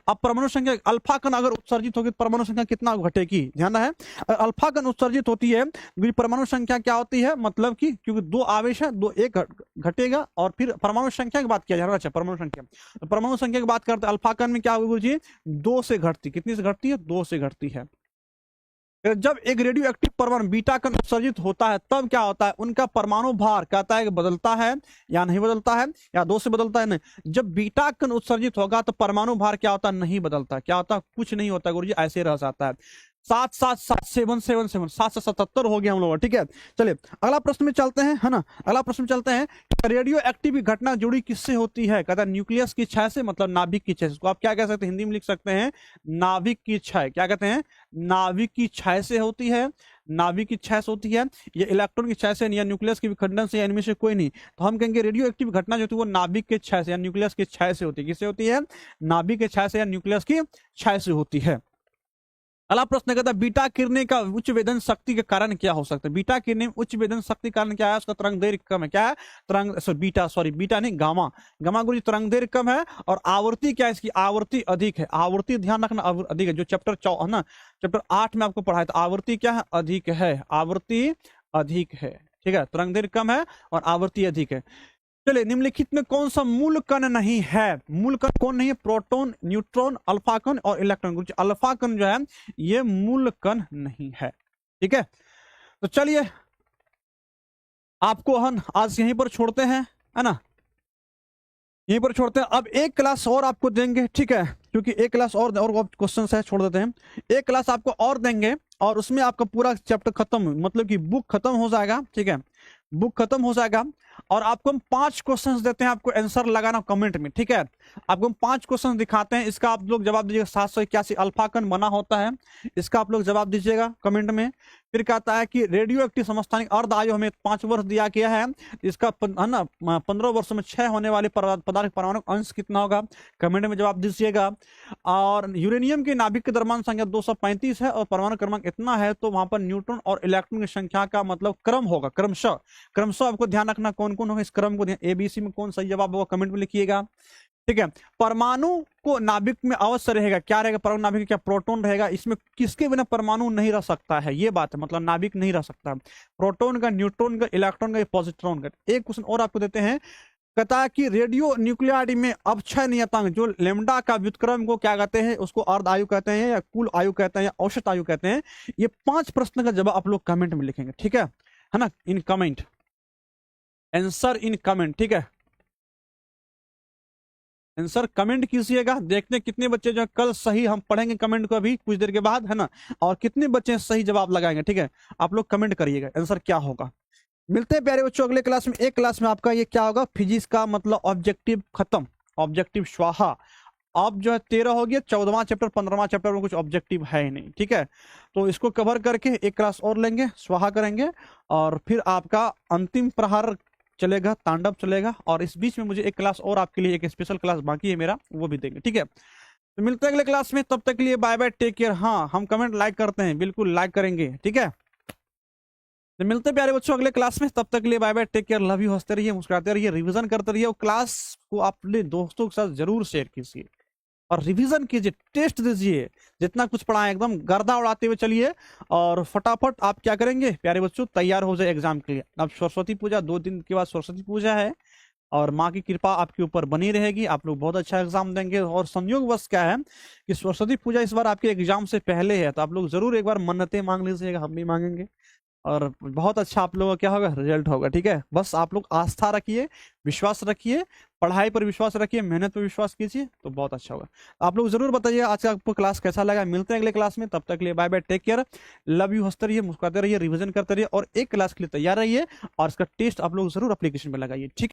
अब परमाणु संख्या अल्फा कण अगर उत्सर्जित होगी तो परमाणु संख्या कितना घटेगी, ध्यान है अल्फा कण उत्सर्जित होती है परमाणु संख्या क्या होती है, मतलब कि क्योंकि 2 आवेश है 2 एक घटेगा और फिर परमाणु संख्या की बात किया जा रहा है। परमाणु संख्या, परमाणु संख्या की बात करते हैं अल्फा कण में क्या होगी गुरुजी 2 से घटती, कितनी से घटती है 2 से घटती है। जब एक रेडियो एक्टिव परमाणु बीटा कण उत्सर्जित होता है तब क्या होता है उनका परमाणु भार कहता है कि बदलता है या नहीं बदलता है, या 2 से बदलता है नहीं। जब बीटा कण उत्सर्जित होगा तो परमाणु भार क्या होता है नहीं बदलता, क्या होता है कुछ नहीं होता गुरुजी, ऐसे रह जाता है। 7 7 7 7 7 7 777 हो गया हम लोग, ठीक है। चलिए अगला प्रश्न में चलते हैं है ना, अगला प्रश्न में चलते हैं। रेडियो एक्टिव घटना जुड़ी किससे होती है, कहता है न्यूक्लियस की क्षय से, मतलब नाभिक की क्षय से। आप क्या कह सकते हैं हिंदी में लिख सकते हैं नाभिक की क्षय, क्या कहते हैं नाभिक की क्षय से होती है, नाभिक की क्षय से होती है, या इलेक्ट्रॉन की क्षय से या न्यूक्लियस के विखंडन से, या इनमें से कोई नहीं। तो हम कहेंगे रेडियो एक्टिव घटना जो होती है वो नाभिक के क्षय से या न्यूक्लियस की क्षय से होती है। किससे होती है नाभिक के क्षय से या न्यूक्लियस की क्षय से होती है। अगला प्रश्न कहता है बीटा किरणें का उच्च वेदन शक्ति के कारण क्या हो सकता है। बीटा किरणें उच्च वेदन शक्ति के कारण क्या है, उसका तरंग दैर्घ्य कम है, क्या है तरंग बीटा नहीं गामा, गामा गुरुजी तरंग दैर्घ्य कम है और आवृत्ति क्या है इसकी आवृत्ति अधिक है। आवृत्ति ध्यान रखना अधिक है, जो चैप्टर 4 है ना चैप्टर 8 में आपको पढ़ाया था आवृत्ति क्या है अधिक है, आवृत्ति अधिक है, ठीक है तरंग दैर्घ्य कम है और आवृत्ति अधिक है। चलिए निम्नलिखित में कौन सा मूल कण नहीं है, मूल कण कौन नहीं है प्रोटॉन न्यूट्रॉन अल्फा कण और इलेक्ट्रॉन। अल्फा कण जो है ये मूल कण नहीं है, ठीक है। तो चलिए आपको हम आज यहीं पर छोड़ते हैं है ना, यहीं पर छोड़ते हैं। अब एक क्लास और आपको देंगे, ठीक है क्योंकि एक क्लास और क्वेश्चन है छोड़ देते हैं। एक क्लास आपको और देंगे और उसमें आपका पूरा चैप्टर खत्म, मतलब कि बुक खत्म हो जाएगा, ठीक है बुक खत्म हो जाएगा। और आपको हम 5 क्वेश्चंस देते हैं, आपको आंसर लगाना कमेंट में, ठीक है। आपको हम 5 क्वेश्चन दिखाते हैं, इसका आप लोग जवाब दीजिएगा। 781 अल्फा कण बना होता है, इसका आप लोग जवाब दीजिएगा कमेंट में। फिर कहता है कि रेडियो एक्टिव समस्थानिक अर्ध आयु हमें 5 वर्ष दिया गया है, इसका है ना 15 वर्षों में क्षय होने वाले पदार्थ परमाणु अंश कितना होगा, कमेंट में जवाब दीजिएगा। और यूरेनियम के नाभिक के द्रव्यमान संख्या 235 है और परमाणु क्रमांक इतना है, तो वहां पर न्यूट्रॉन और इलेक्ट्रॉन की संख्या का मतलब क्रम होगा, क्रमशः आपको ध्यान रखना कौन कौन होगा, इस क्रम को एबीसी में कौन सही जवाब होगा कमेंट में लिखिएगा, ठीक है। परमाणु को नाभिक में अवश्य रहेगा, क्या रहेगा परमाणु नाभिक में क्या प्रोटॉन रहेगा, इसमें किसके बिना परमाणु नहीं रह सकता है, ये बात है, मतलब नाभिक नहीं रह सकता प्रोटॉन का, न्यूट्रॉन का, इलेक्ट्रॉन का, पॉजिट्रॉन का। एक क्वेश्चन और आपको देते हैं, कहता है कि रेडियो न्यूक्लियाइड में अपक्षय नियतांक जो लेमडा का व्युत्क्रम को क्या कहते हैं, उसको अर्ध आयु कहते हैं या कुल आयु कहते हैं या औसत आयु कहते हैं। ये 5 प्रश्न का जवाब आप लोग कमेंट में लिखेंगे, ठीक है ना, in comment, answer in comment, ठीक है, आंसर कमेंट कीजिएगा। देखते हैं कितने बच्चे जो कल सही, हम पढ़ेंगे कमेंट को अभी कुछ देर के बाद, है ना, और कितने बच्चे सही जवाब लगाएंगे, ठीक है। आप लोग कमेंट करिएगा आंसर क्या होगा। मिलते हैं प्यारे बच्चों अगले क्लास में। एक क्लास में आपका ये क्या होगा, फिजिक्स का मतलब ऑब्जेक्टिव खत्म, ऑब्जेक्टिव स्वाहा। अब जो है 13 हो गया, 14वां चैप्टर 15वां चैप्टर में कुछ ऑब्जेक्टिव है ही नहीं, ठीक है। तो इसको कवर करके एक क्लास और लेंगे, स्वाहा करेंगे, और फिर आपका अंतिम प्रहार चलेगा, तांडव चलेगा, और इस बीच में मुझे एक क्लास और आपके लिए, एक स्पेशल क्लास बाकी है मेरा, वो भी देंगे, ठीक है। तो मिलते हैं अगले क्लास में, तब तक के लिए बाय बाय, टेक केयर। हाँ, हम कमेंट लाइक करते हैं, बिल्कुल लाइक करेंगे, ठीक है। तो मिलते हैं प्यारे बच्चों अगले क्लास में, तब तक के लिए bye bye, take care, love you, हंसते रहिए, मुस्कुराते रहिए, रिवीजन करते रहिए, और क्लास को अपने दोस्तों के साथ जरूर शेयर कीजिए और रिवीजन कीजिए, टेस्ट दीजिए, जितना कुछ पढ़ा है एकदम गर्दा उड़ाते हुए चलिए, और फटाफट आप क्या करेंगे प्यारे बच्चों, तैयार हो जाए एग्जाम के लिए। अब सरस्वती पूजा 2 दिन के बाद सरस्वती पूजा है, और माँ की कृपा आपके ऊपर बनी रहेगी, आप लोग बहुत अच्छा एग्जाम देंगे। और संयोगवश क्या है कि सरस्वती पूजा इस बार आपके एग्जाम से पहले है, तो आप लोग जरूर एक बार मन्नतें मांग लीजिएगा, हम भी मांगेंगे, और बहुत अच्छा आप लोगों का क्या होगा, रिजल्ट होगा, ठीक है। बस आप लोग आस्था रखिए, विश्वास रखिए, पढ़ाई पर विश्वास रखिए, मेहनत पर विश्वास कीजिए, तो बहुत अच्छा होगा। आप लोग जरूर बताइए आज का आपको क्लास कैसा लगा। मिलते हैं अगले क्लास में, तब तक के लिए bye bye, take care, love you, हंसते रहिए, मुस्कुराते रहिए, रिवीजन करते रहिए, और एक क्लास के लिए तैयार रहिए, और इसका टेस्ट आप लोग जरूर एप्लीकेशन में लगाइए, ठीक है।